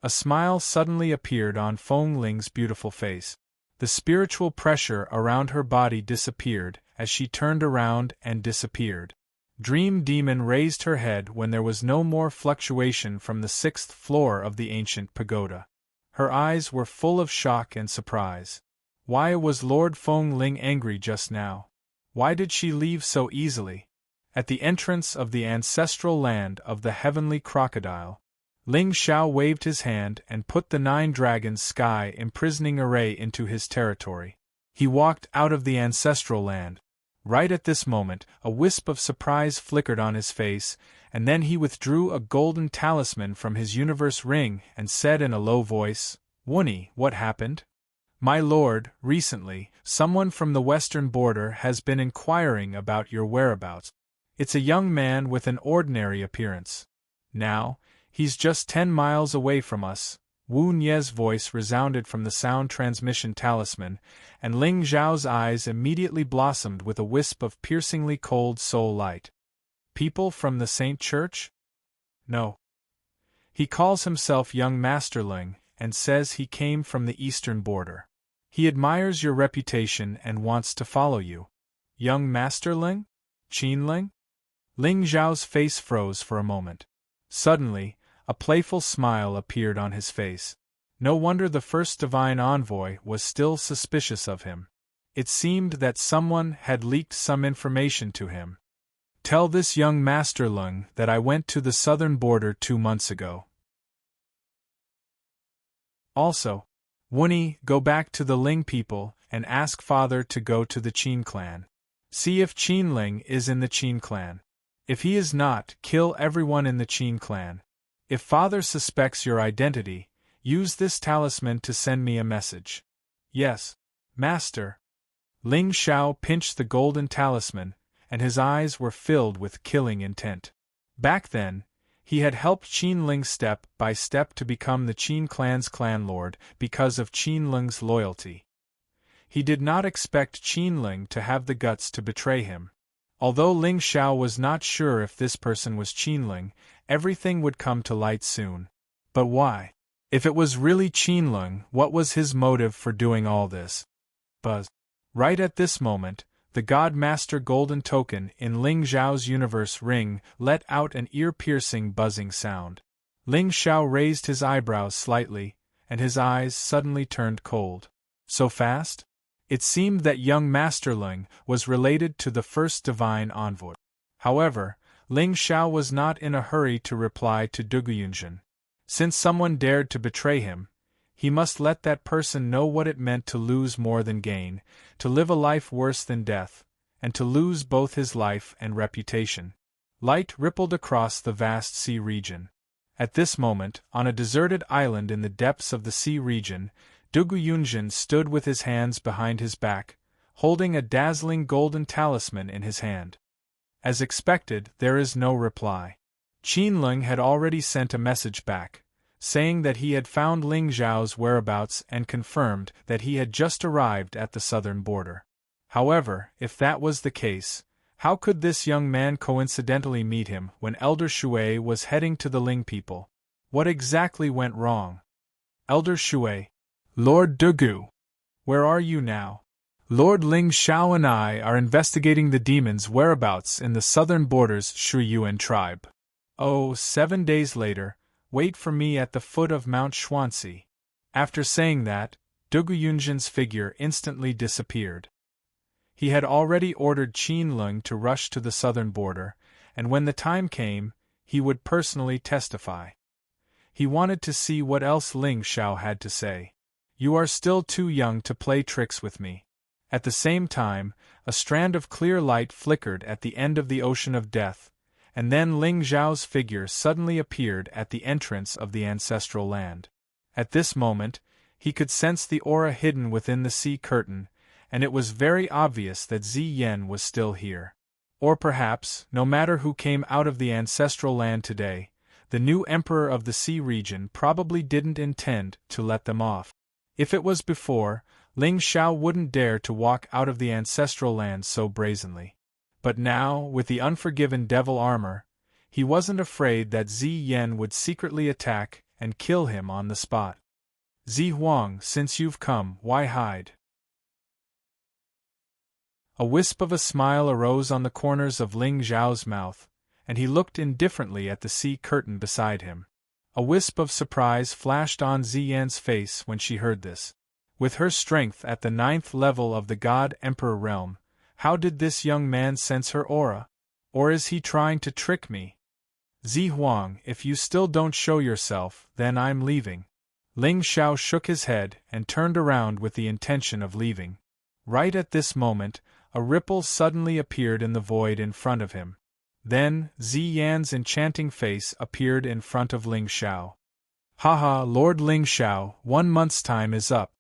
A smile suddenly appeared on Feng Ling's beautiful face. The spiritual pressure around her body disappeared as she turned around and disappeared. Dream Demon raised her head when there was no more fluctuation from the 6th floor of the ancient pagoda. Her eyes were full of shock and surprise. Why was Lord Feng Ling angry just now? Why did she leave so easily? At the entrance of the ancestral land of the heavenly crocodile, Ling Xiao waved his hand and put the 9 dragons' sky imprisoning array into his territory. He walked out of the ancestral land. Right at this moment, a wisp of surprise flickered on his face, and then he withdrew a golden talisman from his universe ring and said in a low voice, "Wunny, what happened?" "My lord, recently, someone from the western border has been inquiring about your whereabouts. It's a young man with an ordinary appearance. Now, he's just 10 miles away from us." Wu Nie's voice resounded from the sound transmission talisman, and Ling Zhao's eyes immediately blossomed with a wisp of piercingly cold soul light. "People from the Saint Church?" "No. He calls himself Young Master Ling, and says he came from the eastern border. He admires your reputation and wants to follow you." "Young Master Ling? Qin Ling?" Ling Zhao's face froze for a moment. Suddenly, a playful smile appeared on his face. No wonder the first divine envoy was still suspicious of him. It seemed that someone had leaked some information to him. "Tell this young Master Lung that I went to the southern border 2 months ago. Also, Wunny, go back to the Ling people and ask father to go to the Qin clan. See if Qin Ling is in the Qin clan. If he is not, kill everyone in the Qin clan. If father suspects your identity, use this talisman to send me a message." "Yes, master." Ling Xiao pinched the golden talisman, and his eyes were filled with killing intent. Back then, he had helped Qin Ling step by step to become the Qin clan's clan lord because of Qin Ling's loyalty. He did not expect Qin Ling to have the guts to betray him. Although Ling Xiao was not sure if this person was Qin Ling, everything would come to light soon. But why? If it was really Qin Ling, what was his motive for doing all this? Buzz. Right at this moment, the God Master Golden Token in Ling Zhao's universe ring let out an ear-piercing buzzing sound. Ling Xiao raised his eyebrows slightly, and his eyes suddenly turned cold. So fast? It seemed that young Master Ling was related to the first divine envoy. However, Ling Xiao was not in a hurry to reply to Duguyunjin. Since someone dared to betray him, he must let that person know what it meant to lose more than gain, to live a life worse than death, and to lose both his life and reputation. Light rippled across the vast sea region. At this moment, on a deserted island in the depths of the sea region, Duguyunjin stood with his hands behind his back, holding a dazzling golden talisman in his hand. As expected, there is no reply. Qin Ling had already sent a message back, saying that he had found Ling Zhao's whereabouts and confirmed that he had just arrived at the southern border. However, if that was the case, how could this young man coincidentally meet him when Elder Shui was heading to the Ling people? What exactly went wrong? Elder Shui. Lord Dugu. Where are you now? Lord Ling Xiao and I are investigating the demon's whereabouts in the southern borders Shuyuan tribe. Oh, 7 days later, wait for me at the foot of Mount Xuanxi. After saying that, Duguyunjin's figure instantly disappeared. He had already ordered Qin Ling to rush to the southern border, and when the time came, he would personally testify. He wanted to see what else Ling Xiao had to say. You are still too young to play tricks with me. At the same time, a strand of clear light flickered at the end of the ocean of death, and then Ling Zhao's figure suddenly appeared at the entrance of the ancestral land. At this moment, he could sense the aura hidden within the sea curtain, and it was very obvious that Zi Yan was still here. Or perhaps, no matter who came out of the ancestral land today, the new emperor of the sea region probably didn't intend to let them off. If it was before, Ling Xiao wouldn't dare to walk out of the ancestral land so brazenly. But now, with the unforgiven devil armor, He wasn't afraid that Ziyan would secretly attack and kill him on the spot. "Zi Huang, since you've come, why hide?" A wisp of a smile arose on the corners of Ling Zhao's mouth, and he looked indifferently at the sea curtain beside him. A wisp of surprise flashed on Ziyan's face when she heard this. With her strength at the 9th level of the God-Emperor realm, how did this young man sense her aura? Or is he trying to trick me? "Zi Huang, if you still don't show yourself, then I'm leaving." Ling Xiao shook his head and turned around with the intention of leaving. Right at this moment, a ripple suddenly appeared in the void in front of him. Then, Ziyan's enchanting face appeared in front of Ling Xiao. "Haha, Lord Ling Xiao, 1 month's time is up.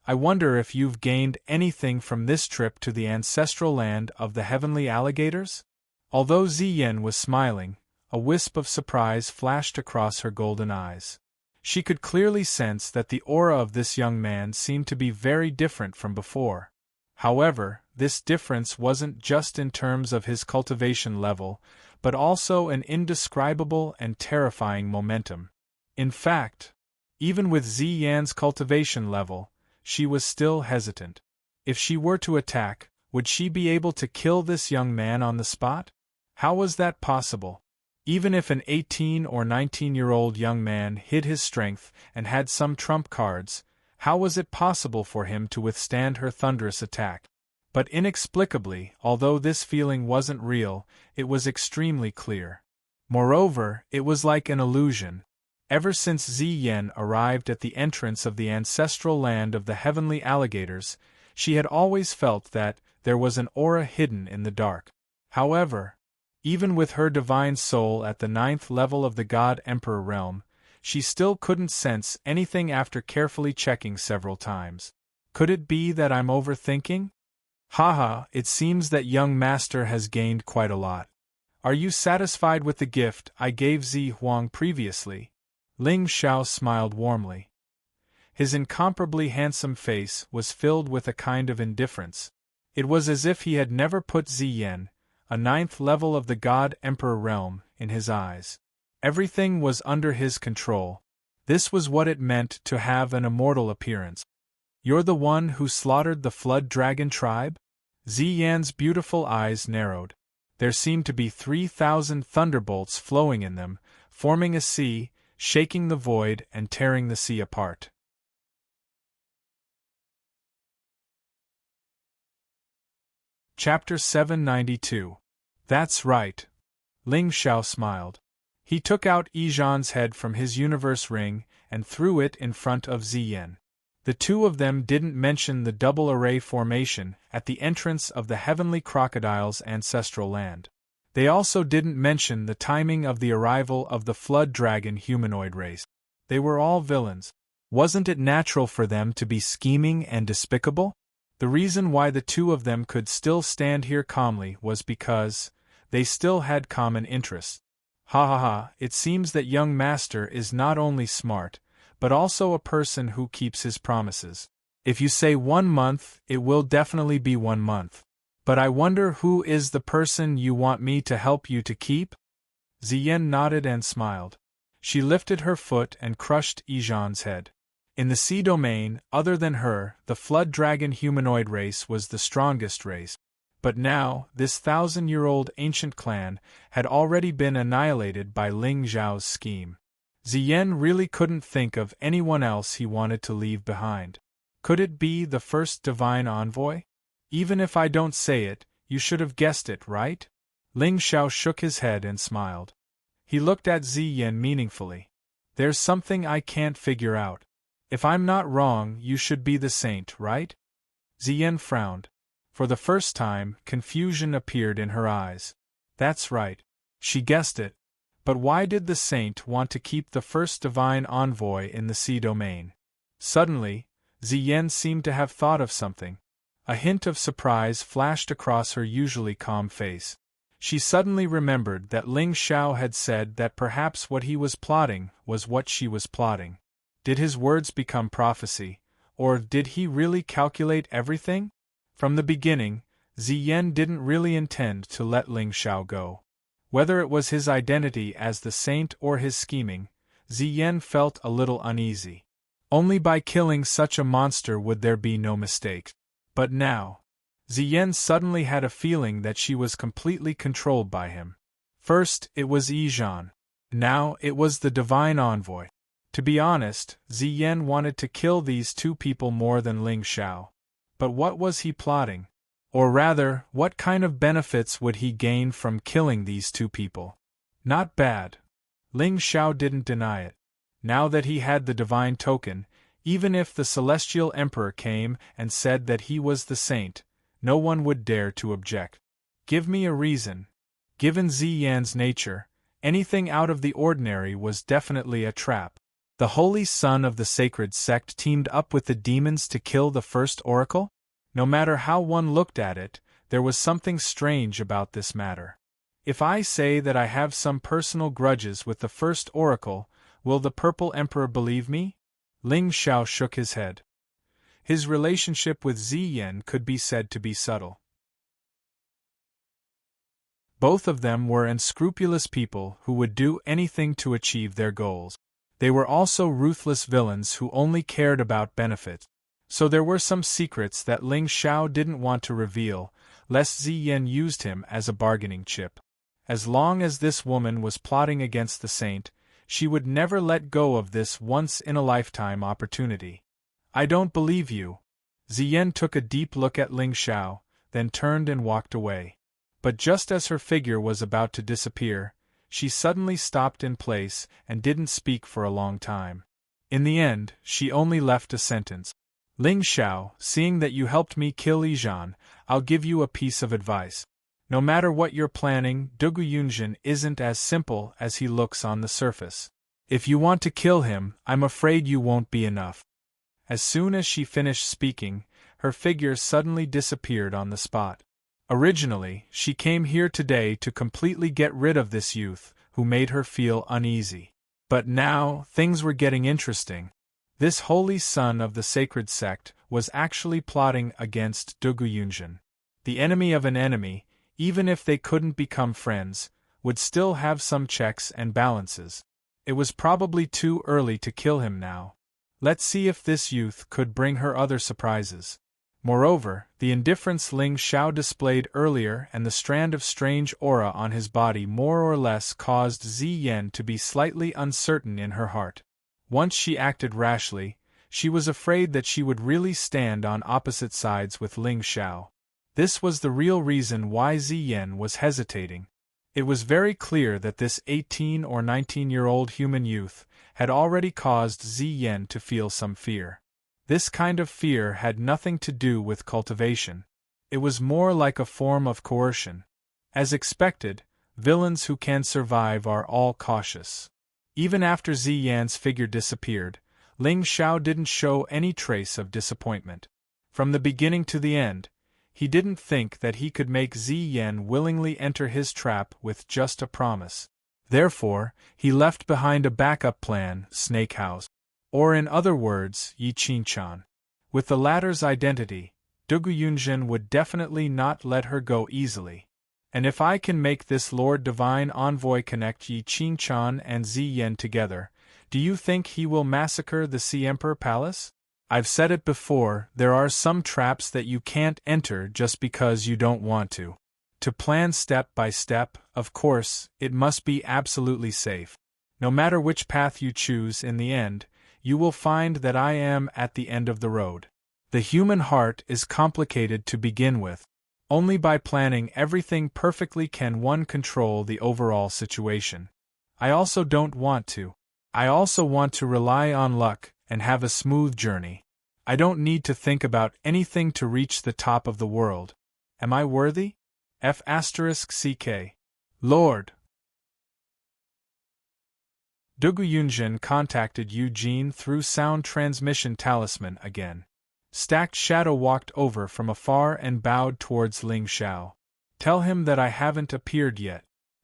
I wonder if you've gained anything from this trip to the ancestral land of the heavenly alligators?" Although Ziyan was smiling, a wisp of surprise flashed across her golden eyes. She could clearly sense that the aura of this young man seemed to be very different from before. However, this difference wasn't just in terms of his cultivation level, but also an indescribable and terrifying momentum. In fact, even with Ziyan's cultivation level, she was still hesitant. If she were to attack, would she be able to kill this young man on the spot? How was that possible? Even if an 18 or 19-year-old young man hid his strength and had some trump cards, how was it possible for him to withstand her thunderous attack? But inexplicably, although this feeling wasn't real, it was extremely clear. Moreover, it was like an illusion. Ever since Ziyan arrived at the entrance of the ancestral land of the heavenly alligators, she had always felt that there was an aura hidden in the dark. However, even with her divine soul at the 9th level of the God-Emperor realm, she still couldn't sense anything after carefully checking several times. Could it be that I'm overthinking? Haha, it seems that young master has gained quite a lot. Are you satisfied with the gift I gave Zi Huang previously? Ling Xiao smiled warmly. His incomparably handsome face was filled with a kind of indifference. It was as if he had never put Ziyan, a 9th level of the God-Emperor realm, in his eyes. Everything was under his control. This was what it meant to have an immortal appearance. "You're the one who slaughtered the Flood Dragon tribe?" Ziyan's beautiful eyes narrowed. There seemed to be 3,000 thunderbolts flowing in them, forming a sea, shaking the void and tearing the sea apart. Chapter 792. That's right. Ling Xiao smiled. He took out Yizhan's head from his universe ring and threw it in front of Ziyan. The two of them didn't mention the double array formation at the entrance of the heavenly crocodile's ancestral land. They also didn't mention the timing of the arrival of the flood dragon humanoid race. They were all villains. Wasn't it natural for them to be scheming and despicable? The reason why the two of them could still stand here calmly was because they still had common interests. Ha ha ha, it seems that young master is not only smart, but also a person who keeps his promises. If you say 1 month, it will definitely be 1 month. But I wonder who is the person you want me to help you to keep? Ziyan nodded and smiled. She lifted her foot and crushed Yizhan's head. In the sea domain, other than her, the flood dragon humanoid race was the strongest race. But now, this 1,000-year-old ancient clan had already been annihilated by Ling Zhao's scheme. Ziyan really couldn't think of anyone else he wanted to leave behind. Could it be the first divine envoy? Even if I don't say it, you should have guessed it, right? Ling Xiao shook his head and smiled. He looked at Ziyan meaningfully. There's something I can't figure out. If I'm not wrong, you should be the saint, right? Ziyan frowned. For the first time, confusion appeared in her eyes. That's right. She guessed it. But why did the saint want to keep the first divine envoy in the sea domain? Suddenly, Ziyan seemed to have thought of something. A hint of surprise flashed across her usually calm face. She suddenly remembered that Ling Xiao had said that perhaps what he was plotting was what she was plotting. Did his words become prophecy, or did he really calculate everything? From the beginning, Ziyan didn't really intend to let Ling Xiao go. Whether it was his identity as the saint or his scheming, Ziyen felt a little uneasy. Only by killing such a monster would there be no mistake. But now, Ziyen suddenly had a feeling that she was completely controlled by him. First, it was Yijan. Now, it was the divine envoy. To be honest, Ziyen wanted to kill these two people more than Ling Xiao. But what was he plotting? Or rather, what kind of benefits would he gain from killing these two people? Not bad. Ling Xiao didn't deny it. Now that he had the divine token, even if the celestial emperor came and said that he was the saint, no one would dare to object. Give me a reason. Given Ziyan's nature, anything out of the ordinary was definitely a trap. The holy son of the sacred sect teamed up with the demons to kill the first oracle? No matter how one looked at it, there was something strange about this matter. If I say that I have some personal grudges with the first oracle, will the Purple Emperor believe me? Ling Xiao shook his head. His relationship with Ziyen could be said to be subtle. Both of them were unscrupulous people who would do anything to achieve their goals. They were also ruthless villains who only cared about benefit. So there were some secrets that Ling Xiao didn't want to reveal, lest Ziyen used him as a bargaining chip. As long as this woman was plotting against the saint, she would never let go of this once-in-a-lifetime opportunity. I don't believe you. Ziyen took a deep look at Ling Xiao, then turned and walked away. But just as her figure was about to disappear, she suddenly stopped in place and didn't speak for a long time. In the end, she only left a sentence. Ling Xiao, seeing that you helped me kill Yijan, I'll give you a piece of advice. No matter what you're planning, Dugu Yunjin isn't as simple as he looks on the surface. If you want to kill him, I'm afraid you won't be enough. As soon as she finished speaking, her figure suddenly disappeared on the spot. Originally, she came here today to completely get rid of this youth, who made her feel uneasy. But now, things were getting interesting. This holy son of the sacred sect was actually plotting against Dugu Yunjin. The enemy of an enemy, even if they couldn't become friends, would still have some checks and balances. It was probably too early to kill him now. Let's see if this youth could bring her other surprises. Moreover, the indifference Ling Xiao displayed earlier and the strand of strange aura on his body more or less caused Ziyen to be slightly uncertain in her heart. Once she acted rashly, she was afraid that she would really stand on opposite sides with Ling Xiao. This was the real reason why Ziyen was hesitating. It was very clear that this 18 or 19-year-old human youth had already caused Ziyen to feel some fear. This kind of fear had nothing to do with cultivation. It was more like a form of coercion. As expected, villains who can survive are all cautious. Even after Ziyan's figure disappeared, Ling Xiao didn't show any trace of disappointment. From the beginning to the end, he didn't think that he could make Ziyen willingly enter his trap with just a promise. Therefore, he left behind a backup plan, Snake House. Or in other words, Yi Qinchan. With the latter's identity, Dugu Yunjin would definitely not let her go easily. And if I can make this Lord Divine Envoy connect Yi Qinchan and Ziyen together, do you think he will massacre the Sea Emperor Palace? I've said it before, there are some traps that you can't enter just because you don't want to. To plan step by step, of course, it must be absolutely safe. No matter which path you choose in the end, you will find that I am at the end of the road. The human heart is complicated to begin with. Only by planning everything perfectly can one control the overall situation. I also don't want to. I also want to rely on luck and have a smooth journey. I don't need to think about anything to reach the top of the world. Am I worthy? F***CK. Lord. Dugu Yunjin contacted Eugene through sound transmission talisman again. Stacked Shadow walked over from afar and bowed towards Ling Xiao. Tell him that I haven't appeared yet.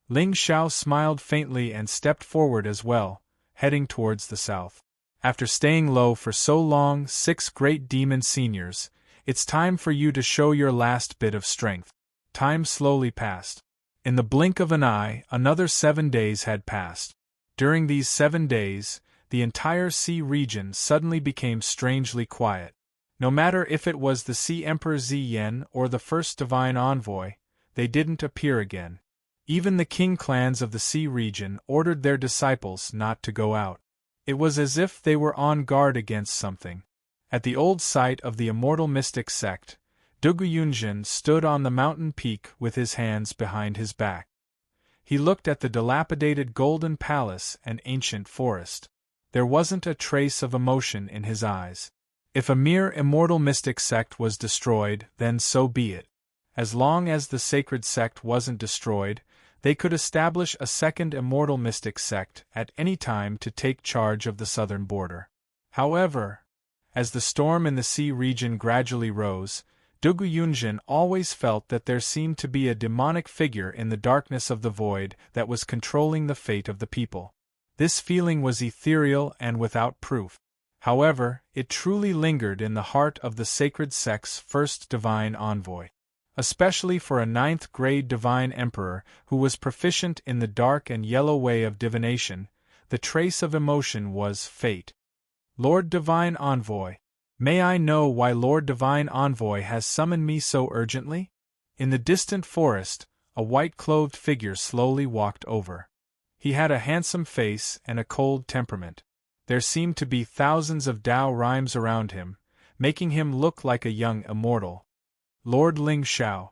Ling Xiao smiled faintly and stepped forward as well, heading towards the south. After staying low for so long, 6 great demon seniors, it's time for you to show your last bit of strength. Time slowly passed. In the blink of an eye, another 7 days had passed. During these 7 days, the entire sea region suddenly became strangely quiet. No matter if it was the Sea Emperor Ziyen or the first divine envoy, they didn't appear again. Even the king clans of the sea region ordered their disciples not to go out. It was as if they were on guard against something. At the old site of the immortal mystic sect, Duguyunjin stood on the mountain peak with his hands behind his back. He looked at the dilapidated golden palace and ancient forest. There wasn't a trace of emotion in his eyes. If a mere immortal mystic sect was destroyed, then so be it. As long as the sacred sect wasn't destroyed, they could establish a second immortal mystic sect at any time to take charge of the southern border. However, as the storm in the sea region gradually rose, Duguyunjin always felt that there seemed to be a demonic figure in the darkness of the void that was controlling the fate of the people. This feeling was ethereal and without proof. However, it truly lingered in the heart of the sacred sect's first divine envoy. Especially for a 9th-grade divine emperor who was proficient in the dark and yellow way of divination, the trace of emotion was fate. Lord Divine Envoy, may I know why Lord Divine Envoy has summoned me so urgently? In the distant forest, a white-clothed figure slowly walked over. He had a handsome face and a cold temperament. There seemed to be thousands of Tao rhymes around him, making him look like a young immortal. Lord Ling Xiao.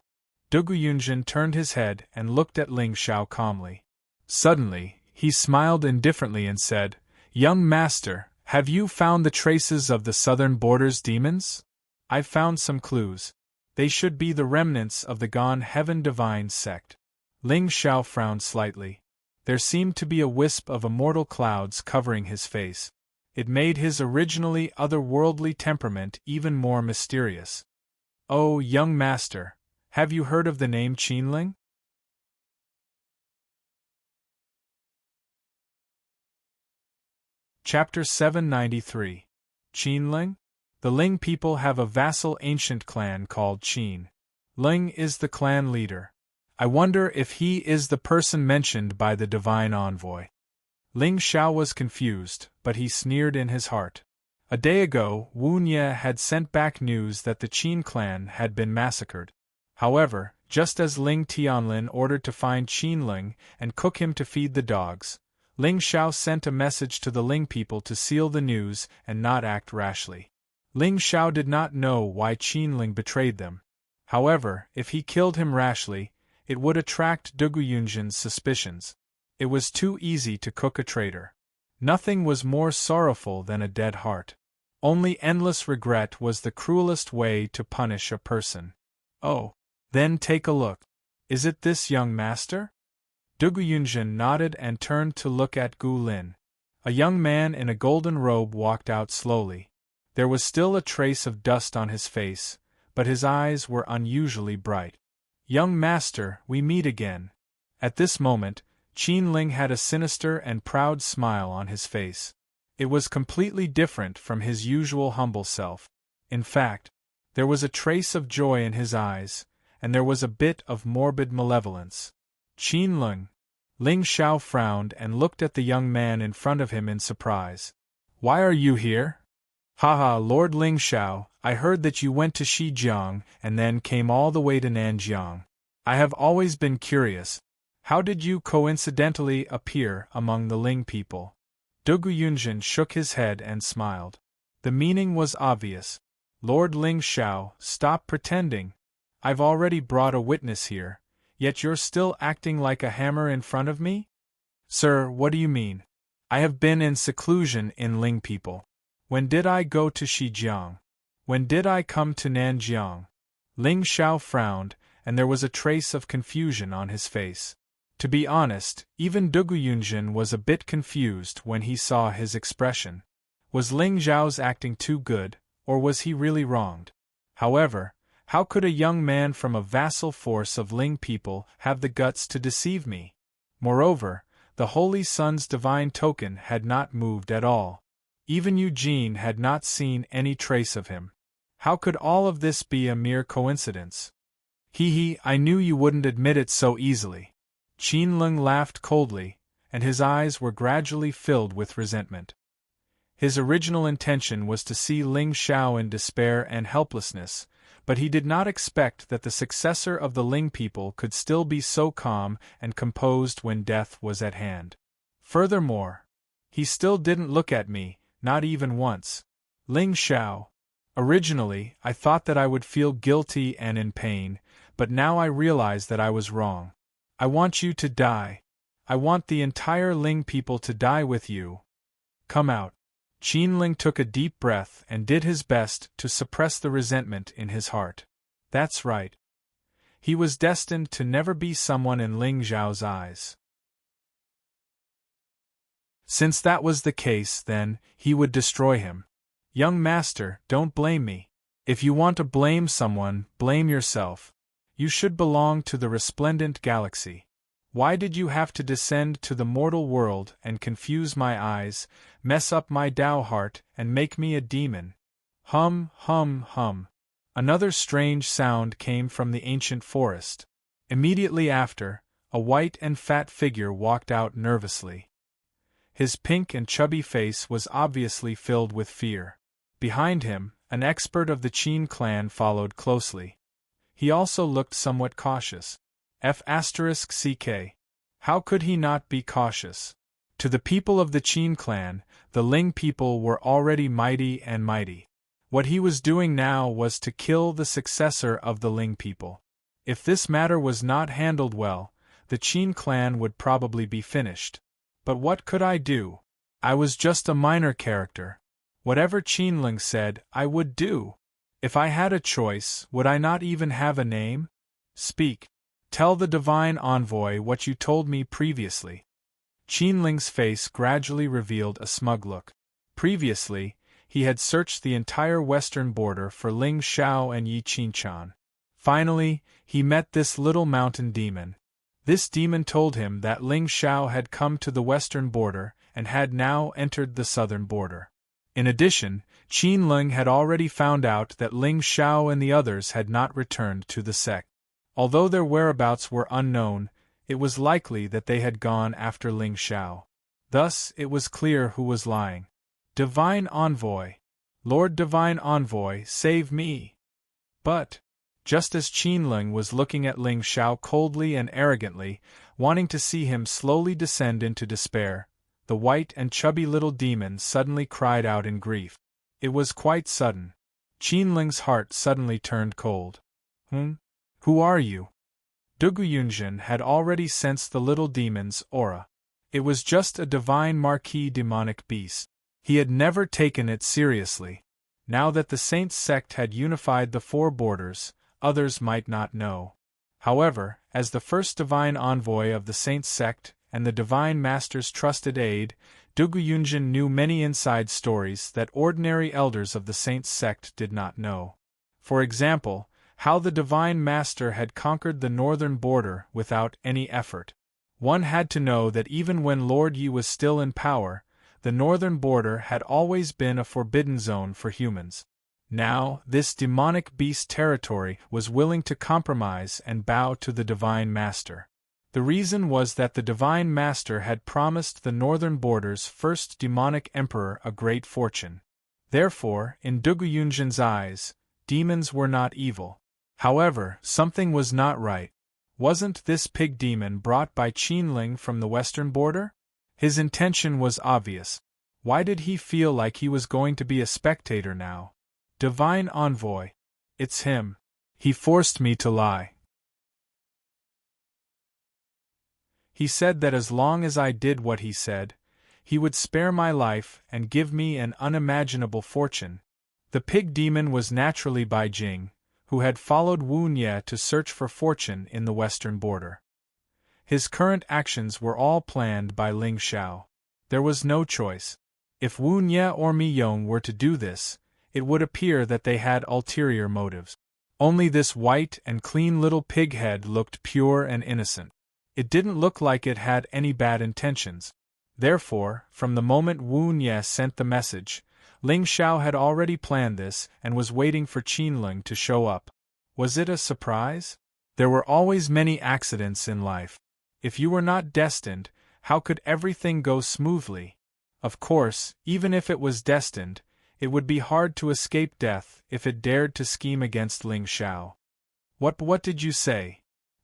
Duguyunjin turned his head and looked at Ling Xiao calmly. Suddenly, he smiled indifferently and said, "Young master, have you found the traces of the southern border's demons? I've found some clues. They should be the remnants of the gone heaven divine sect." Ling Xiao frowned slightly. There seemed to be a wisp of immortal clouds covering his face. It made his originally otherworldly temperament even more mysterious. "Oh, young master, have you heard of the name Qinling?" Chapter 793. Qinling? The Ling people have a vassal ancient clan called Qin. Ling is the clan leader. I wonder if he is the person mentioned by the divine envoy. Ling Xiao was confused, but he sneered in his heart. A day ago, Wu Nye had sent back news that the Qin clan had been massacred. However, just as Ling Tianlin ordered to find Qinling and cook him to feed the dogs, Ling Xiao sent a message to the Ling people to seal the news and not act rashly. Ling Xiao did not know why Qinling betrayed them. However, if he killed him rashly, it would attract Duguyunjin's suspicions. It was too easy to cook a traitor. Nothing was more sorrowful than a dead heart. Only endless regret was the cruelest way to punish a person. Oh, then take a look. Is it this young master? Duguyunjin nodded and turned to look at Gu Lin. A young man in a golden robe walked out slowly. There was still a trace of dust on his face, but his eyes were unusually bright. "Young master, we meet again." At this moment, Qinling had a sinister and proud smile on his face. It was completely different from his usual humble self. In fact, there was a trace of joy in his eyes, and there was a bit of morbid malevolence. "Qinling." Ling Xiao frowned and looked at the young man in front of him in surprise. "Why are you here?" "Haha, Lord Ling Xiao, I heard that you went to Shijiang and then came all the way to Nanjiang. I have always been curious. How did you coincidentally appear among the Ling people?" Duguyunjin shook his head and smiled. The meaning was obvious. "Lord Ling Xiao, stop pretending. I've already brought a witness here, yet you're still acting like a hammer in front of me?" "Sir, what do you mean? I have been in seclusion in Ling people. When did I go to Shijiang? When did I come to Nanjiang?" Ling Xiao frowned, and there was a trace of confusion on his face. To be honest, even Duguyunjin was a bit confused when he saw his expression. Was Ling Xiao's acting too good, or was he really wronged? However, how could a young man from a vassal force of Ling people have the guts to deceive me? Moreover, the Holy Sun's divine token had not moved at all. Even Eugene had not seen any trace of him. How could all of this be a mere coincidence? "Hee hee, I knew you wouldn't admit it so easily. Qin Lung laughed coldly, and his eyes were gradually filled with resentment. His original intention was to see Ling Xiao in despair and helplessness, but he did not expect that the successor of the Ling people could still be so calm and composed when death was at hand. Furthermore, he still didn't look at me, not even once. Ling Xiao. Originally, I thought that I would feel guilty and in pain, but now I realize that I was wrong. I want you to die. I want the entire Ling people to die with you. Come out. Qin Ling took a deep breath and did his best to suppress the resentment in his heart. That's right. He was destined to never be someone in Ling Xiao's eyes. Since that was the case, then, he would destroy him. Young master, don't blame me. If you want to blame someone, blame yourself. You should belong to the resplendent galaxy. Why did you have to descend to the mortal world and confuse my eyes, mess up my Tao heart, and make me a demon? Hum, hum, hum. Another strange sound came from the ancient forest. Immediately after, a white and fat figure walked out nervously. His pink and chubby face was obviously filled with fear. Behind him, an expert of the Qin clan followed closely. He also looked somewhat cautious. F***ck. How could he not be cautious? To the people of the Qin clan, the Ling people were already mighty and mighty. What he was doing now was to kill the successor of the Ling people. If this matter was not handled well, the Qin clan would probably be finished. But what could I do? I was just a minor character. Whatever Qin Ling said, I would do. If I had a choice, would I not even have a name? Speak. Tell the divine envoy what you told me previously. Qin Ling's face gradually revealed a smug look. Previously, he had searched the entire western border for Ling Xiao and Yi Qinchan. Finally, he met this little mountain demon. This demon told him that Ling Xiao had come to the western border and had now entered the southern border. In addition, Qin Ling had already found out that Ling Xiao and the others had not returned to the sect. Although their whereabouts were unknown, it was likely that they had gone after Ling Xiao. Thus, it was clear who was lying. Divine Envoy! Lord Divine Envoy, save me! But, just as Qin Ling was looking at Ling Xiao coldly and arrogantly, wanting to see him slowly descend into despair, the white and chubby little demon suddenly cried out in grief. It was quite sudden. Qin Ling's heart suddenly turned cold. Who are you? Duguyunjin had already sensed the little demon's aura. It was just a divine marquis demonic beast. He had never taken it seriously. Now that the Saints sect had unified the four borders, others might not know. However, as the first divine envoy of the Saints sect and the Divine Master's trusted aide, Duguyunjin knew many inside stories that ordinary elders of the Saints sect did not know. For example, how the Divine Master had conquered the northern border without any effort. One had to know that even when Lord Yi was still in power, the northern border had always been a forbidden zone for humans. Now, this demonic beast territory was willing to compromise and bow to the Divine Master. The reason was that the Divine Master had promised the northern border's first demonic emperor a great fortune. Therefore, in Duguyunjin's eyes, demons were not evil. However, something was not right. Wasn't this pig demon brought by Qin Ling from the western border? His intention was obvious. Why did he feel like he was going to be a spectator now? Divine Envoy. It's him. He forced me to lie. He said that as long as I did what he said, he would spare my life and give me an unimaginable fortune. The pig demon was naturally Bai Jing, who had followed Wu Nye to search for fortune in the western border. His current actions were all planned by Ling Xiao. There was no choice. If Wu Nye or Mi Yong were to do this, it would appear that they had ulterior motives. Only this white and clean little pig head looked pure and innocent. It didn't look like it had any bad intentions. Therefore, from the moment Wu Nye sent the message, Ling Xiao had already planned this and was waiting for Qin Ling to show up. Was it a surprise? There were always many accidents in life. If you were not destined, how could everything go smoothly? Of course, even if it was destined, it would be hard to escape death if it dared to scheme against Ling Xiao. What did you say?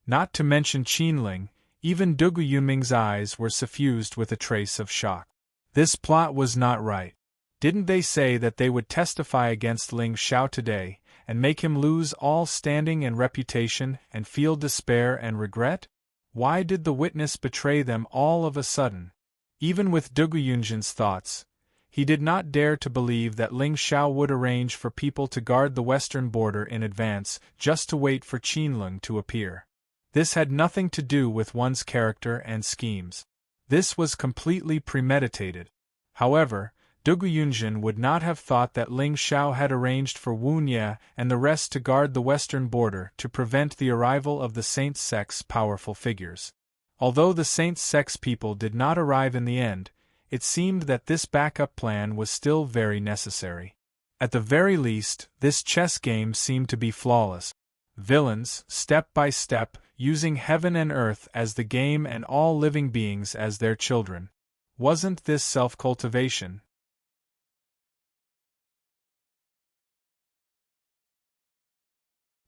Not to mention Qinling, even Dugu Yunming's eyes were suffused with a trace of shock. This plot was not right. Didn't they say that they would testify against Ling Xiao today, and make him lose all standing and reputation and feel despair and regret? Why did the witness betray them all of a sudden? Even with Dugu Yunjin's thoughts, he did not dare to believe that Ling Xiao would arrange for people to guard the western border in advance just to wait for Qinling to appear. This had nothing to do with one's character and schemes. This was completely premeditated. However, Dugu Yunjin would not have thought that Ling Xiao had arranged for Wu Nie and the rest to guard the western border to prevent the arrival of the Saint Sect's powerful figures. Although the Saint Sect's people did not arrive in the end, it seemed that this backup plan was still very necessary. At the very least, this chess game seemed to be flawless. Villains, step by step, using heaven and earth as the game and all living beings as their children. Wasn't this self-cultivation?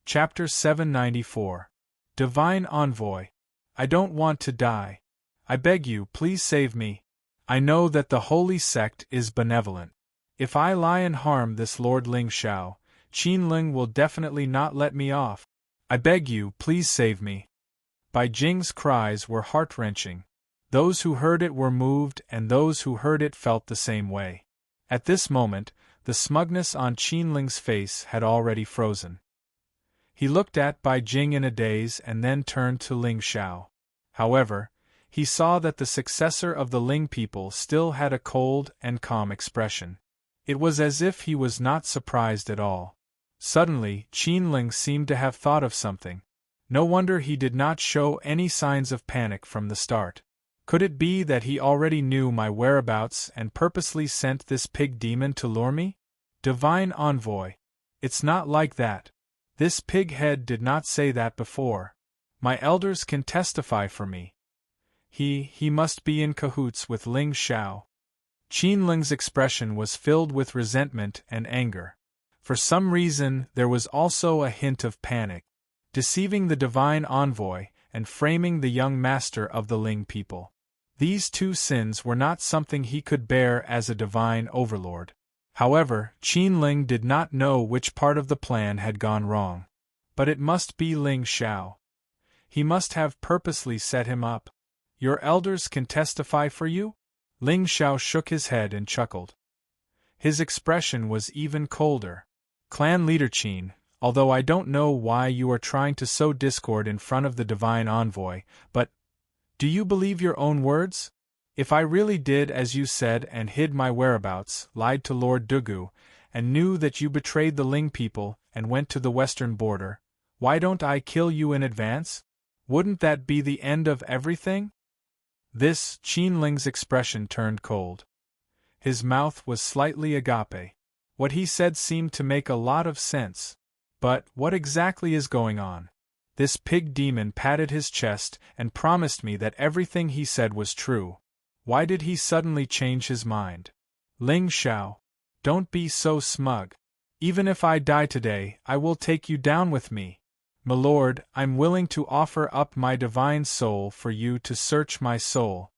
Chapter 794. Divine Envoy. I don't want to die. I beg you, please save me. I know that the Holy Sect is benevolent. If I lie and harm this Lord Ling Xiao, Qinling will definitely not let me off. I beg you, please save me. Bai Jing's cries were heart-wrenching. Those who heard it were moved, and those who heard it felt the same way. At this moment, the smugness on Qinling's face had already frozen. He looked at Bai Jing in a daze and then turned to Ling Xiao. However, he saw that the successor of the Ling people still had a cold and calm expression. It was as if he was not surprised at all. Suddenly, Qinling seemed to have thought of something. No wonder he did not show any signs of panic from the start. Could it be that he already knew my whereabouts and purposely sent this pig demon to lure me? Divine Envoy. It's not like that. This pig head did not say that before. My elders can testify for me. He must be in cahoots with Ling Xiao. Qinling's expression was filled with resentment and anger. For some reason, there was also a hint of panic. Deceiving the divine envoy and framing the young master of the Ling people. These two sins were not something he could bear as a divine overlord. However, Qinling did not know which part of the plan had gone wrong. But it must be Ling Xiao. He must have purposely set him up. Your elders can testify for you? Ling Xiao shook his head and chuckled. His expression was even colder. Clan leader Qin, although I don't know why you are trying to sow discord in front of the divine envoy, but do you believe your own words? If I really did as you said and hid my whereabouts, lied to Lord Dugu, and knew that you betrayed the Ling people and went to the western border, why don't I kill you in advance? Wouldn't that be the end of everything? This, Qinling's expression turned cold. His mouth was slightly agape. What he said seemed to make a lot of sense. But what exactly is going on? This pig demon patted his chest and promised me that everything he said was true. Why did he suddenly change his mind? Ling Xiao, don't be so smug. Even if I die today, I will take you down with me. Milord, I'm willing to offer up my divine soul for you to search my soul.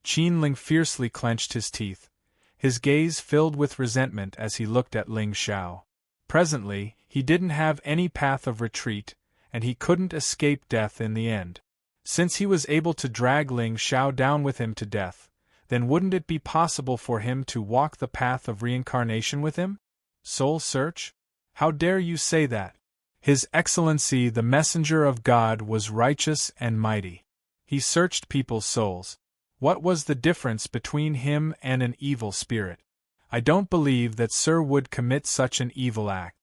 Qinling fiercely clenched his teeth, his gaze filled with resentment as he looked at Ling Xiao. Presently, he didn't have any path of retreat, and he couldn't escape death in the end. Since he was able to drag Ling Xiao down with him to death, then wouldn't it be possible for him to walk the path of reincarnation with him? Soul search? How dare you say that? His Excellency the Messenger of God was righteous and mighty. He searched people's souls. What was the difference between him and an evil spirit? I don't believe that Sir would commit such an evil act.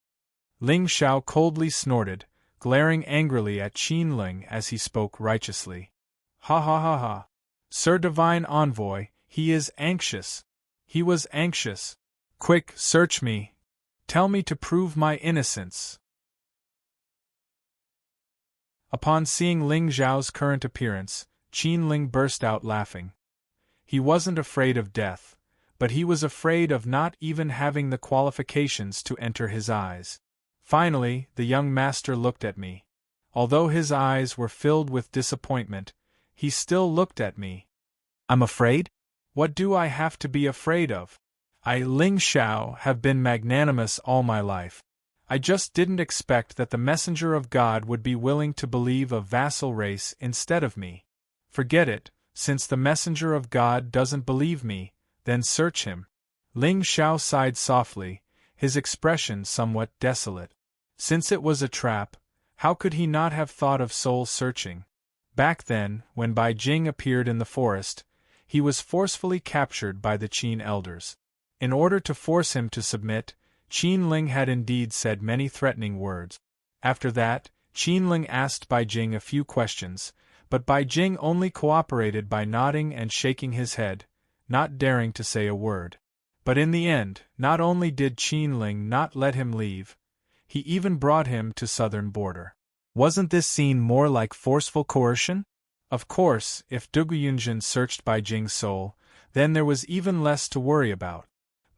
Ling Xiao coldly snorted, glaring angrily at Qinling as he spoke righteously. Ha ha ha ha. Sir Divine Envoy, he is anxious. He was anxious. Quick, search me. Tell me to prove my innocence. Upon seeing Ling Xiao's current appearance, Qin Ling burst out laughing. He wasn't afraid of death, but he was afraid of not even having the qualifications to enter his eyes. Finally, the young master looked at me. Although his eyes were filled with disappointment, he still looked at me. I'm afraid? What do I have to be afraid of? I, Ling Xiao, have been magnanimous all my life. I just didn't expect that the messenger of God would be willing to believe a vassal race instead of me. Forget it, since the messenger of God doesn't believe me, then search him. Ling Xiao sighed softly, his expression somewhat desolate. Since it was a trap, how could he not have thought of soul-searching? Back then, when Bai Jing appeared in the forest, he was forcefully captured by the Qin elders. In order to force him to submit, Qin Ling had indeed said many threatening words. After that, Qin Ling asked Bai Jing a few questions, but Bai Jing only cooperated by nodding and shaking his head, not daring to say a word. But in the end, not only did Qin Ling not let him leave, he even brought him to southern border. Wasn't this scene more like forceful coercion? Of course, if Duguyunjin searched Bai Jing's soul, then there was even less to worry about.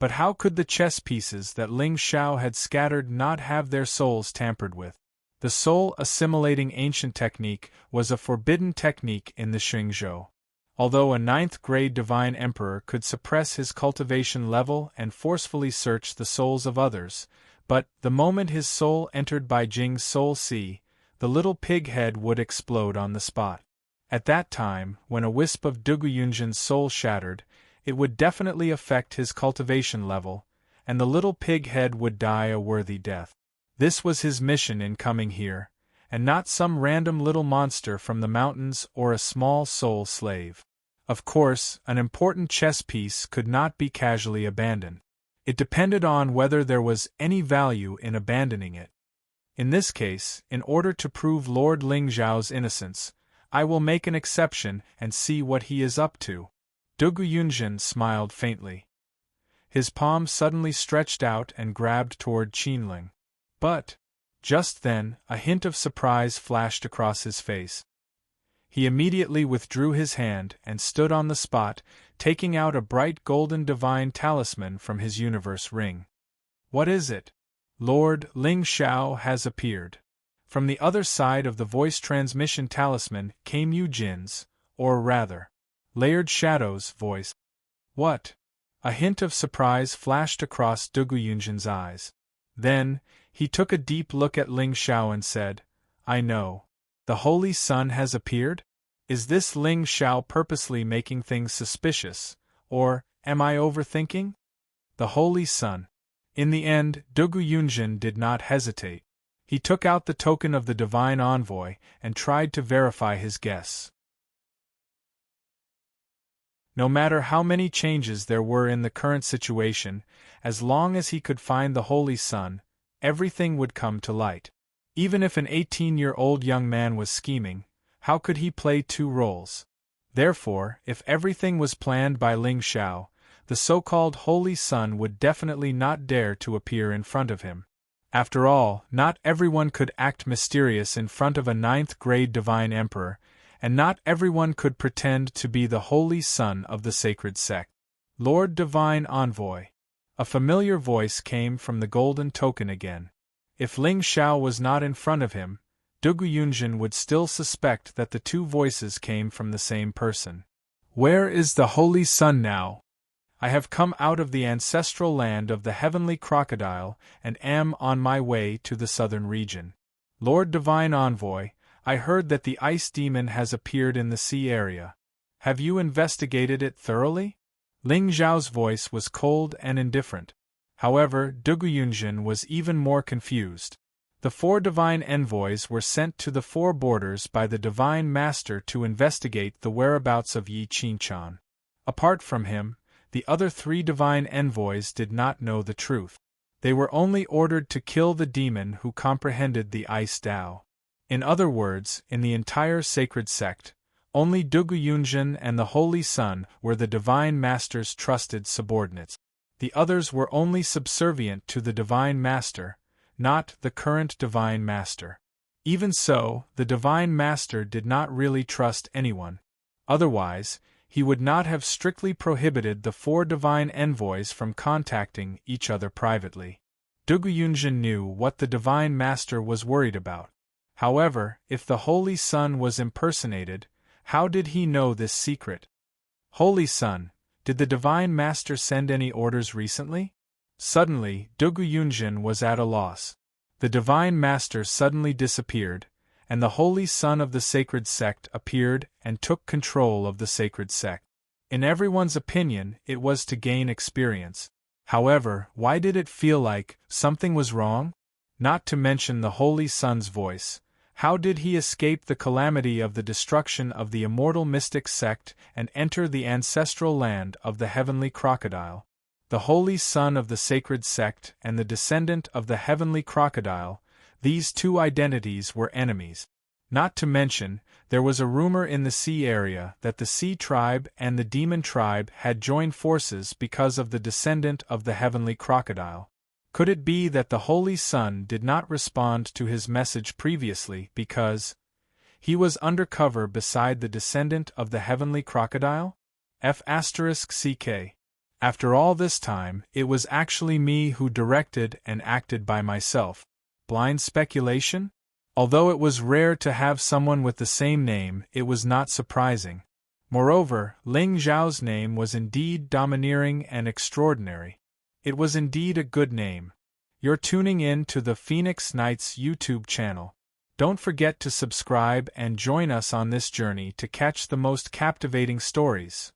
But how could the chess pieces that Ling Xiao had scattered not have their souls tampered with? The soul-assimilating ancient technique was a forbidden technique in the Xingzhou. Although a 9th-grade divine emperor could suppress his cultivation level and forcefully search the souls of others, but, the moment his soul entered Bai Jing's soul sea, the little pig head would explode on the spot. At that time, when a wisp of Duguyunjin's soul shattered, it would definitely affect his cultivation level, and the little pig head would die a worthy death. This was his mission in coming here, and not some random little monster from the mountains or a small soul slave. Of course, an important chess piece could not be casually abandoned. It depended on whether there was any value in abandoning it. In this case, in order to prove Lord Ling Zhao's innocence, I will make an exception and see what he is up to. Duguyunjin smiled faintly. His palm suddenly stretched out and grabbed toward Qinling. But, just then, a hint of surprise flashed across his face. He immediately withdrew his hand and stood on the spot, taking out a bright golden divine talisman from his universe ring. What is it? Lord Ling Xiao has appeared. From the other side of the voice transmission talisman came Yu Jin's, or rather, Layered Shadow's voice. What? A hint of surprise flashed across Duguyunjin's eyes. Then, he took a deep look at Ling Xiao and said, I know. The Holy Sun has appeared? Is this Ling Xiao purposely making things suspicious, or am I overthinking? The Holy Sun. In the end, Duguyunjin did not hesitate. He took out the token of the divine envoy and tried to verify his guess. No matter how many changes there were in the current situation, as long as he could find the Holy Sun, everything would come to light. Even if an 18-year-old young man was scheming, how could he play two roles? Therefore, if everything was planned by Ling Xiao, the so-called Holy Sun would definitely not dare to appear in front of him. After all, not everyone could act mysterious in front of a 9th-grade divine emperor, and not everyone could pretend to be the Holy Son of the sacred sect. Lord Divine Envoy. A familiar voice came from the golden token again. If Ling Xiao was not in front of him, Duguyunjin would still suspect that the two voices came from the same person. Where is the Holy Sun now? I have come out of the ancestral land of the heavenly crocodile and am on my way to the southern region. Lord Divine Envoy, I heard that the ice demon has appeared in the sea area. Have you investigated it thoroughly? Ling Zhao's voice was cold and indifferent. However, Duguyunjin was even more confused. The 4 divine envoys were sent to the 4 borders by the divine master to investigate the whereabouts of Yi Qinchan. Apart from him, the other 3 divine envoys did not know the truth. They were only ordered to kill the demon who comprehended the Ice Tao. In other words, in the entire sacred sect, only Duguyunjin and the Holy Sun were the divine master's trusted subordinates. The others were only subservient to the divine master, not the current divine master. Even so, the divine master did not really trust anyone. Otherwise, he would not have strictly prohibited the 4 divine envoys from contacting each other privately. Duguyunjin knew what the Divine Master was worried about. However, if the Holy Sun was impersonated, how did he know this secret? Holy Sun, did the Divine Master send any orders recently? Suddenly, Duguyunjin was at a loss. The Divine Master suddenly disappeared, and the Holy Sun of the sacred sect appeared and took control of the sacred sect. In everyone's opinion, it was to gain experience. However, why did it feel like something was wrong? Not to mention the Holy Sun's voice. How did he escape the calamity of the destruction of the immortal mystic sect and enter the ancestral land of the heavenly crocodile? The Holy Sun of the sacred sect and the descendant of the heavenly crocodile, these 2 identities were enemies. Not to mention, there was a rumor in the sea area that the sea tribe and the demon tribe had joined forces because of the descendant of the heavenly crocodile. Could it be that the Holy Sun did not respond to his message previously because he was undercover beside the descendant of the heavenly crocodile? F***ck. After all this time, it was actually me who directed and acted by myself. Blind speculation? Although it was rare to have someone with the same name, it was not surprising. Moreover, Ling Zhao's name was indeed domineering and extraordinary. It was indeed a good name. You're tuning in to the Phoenix Knights YouTube channel. Don't forget to subscribe and join us on this journey to catch the most captivating stories.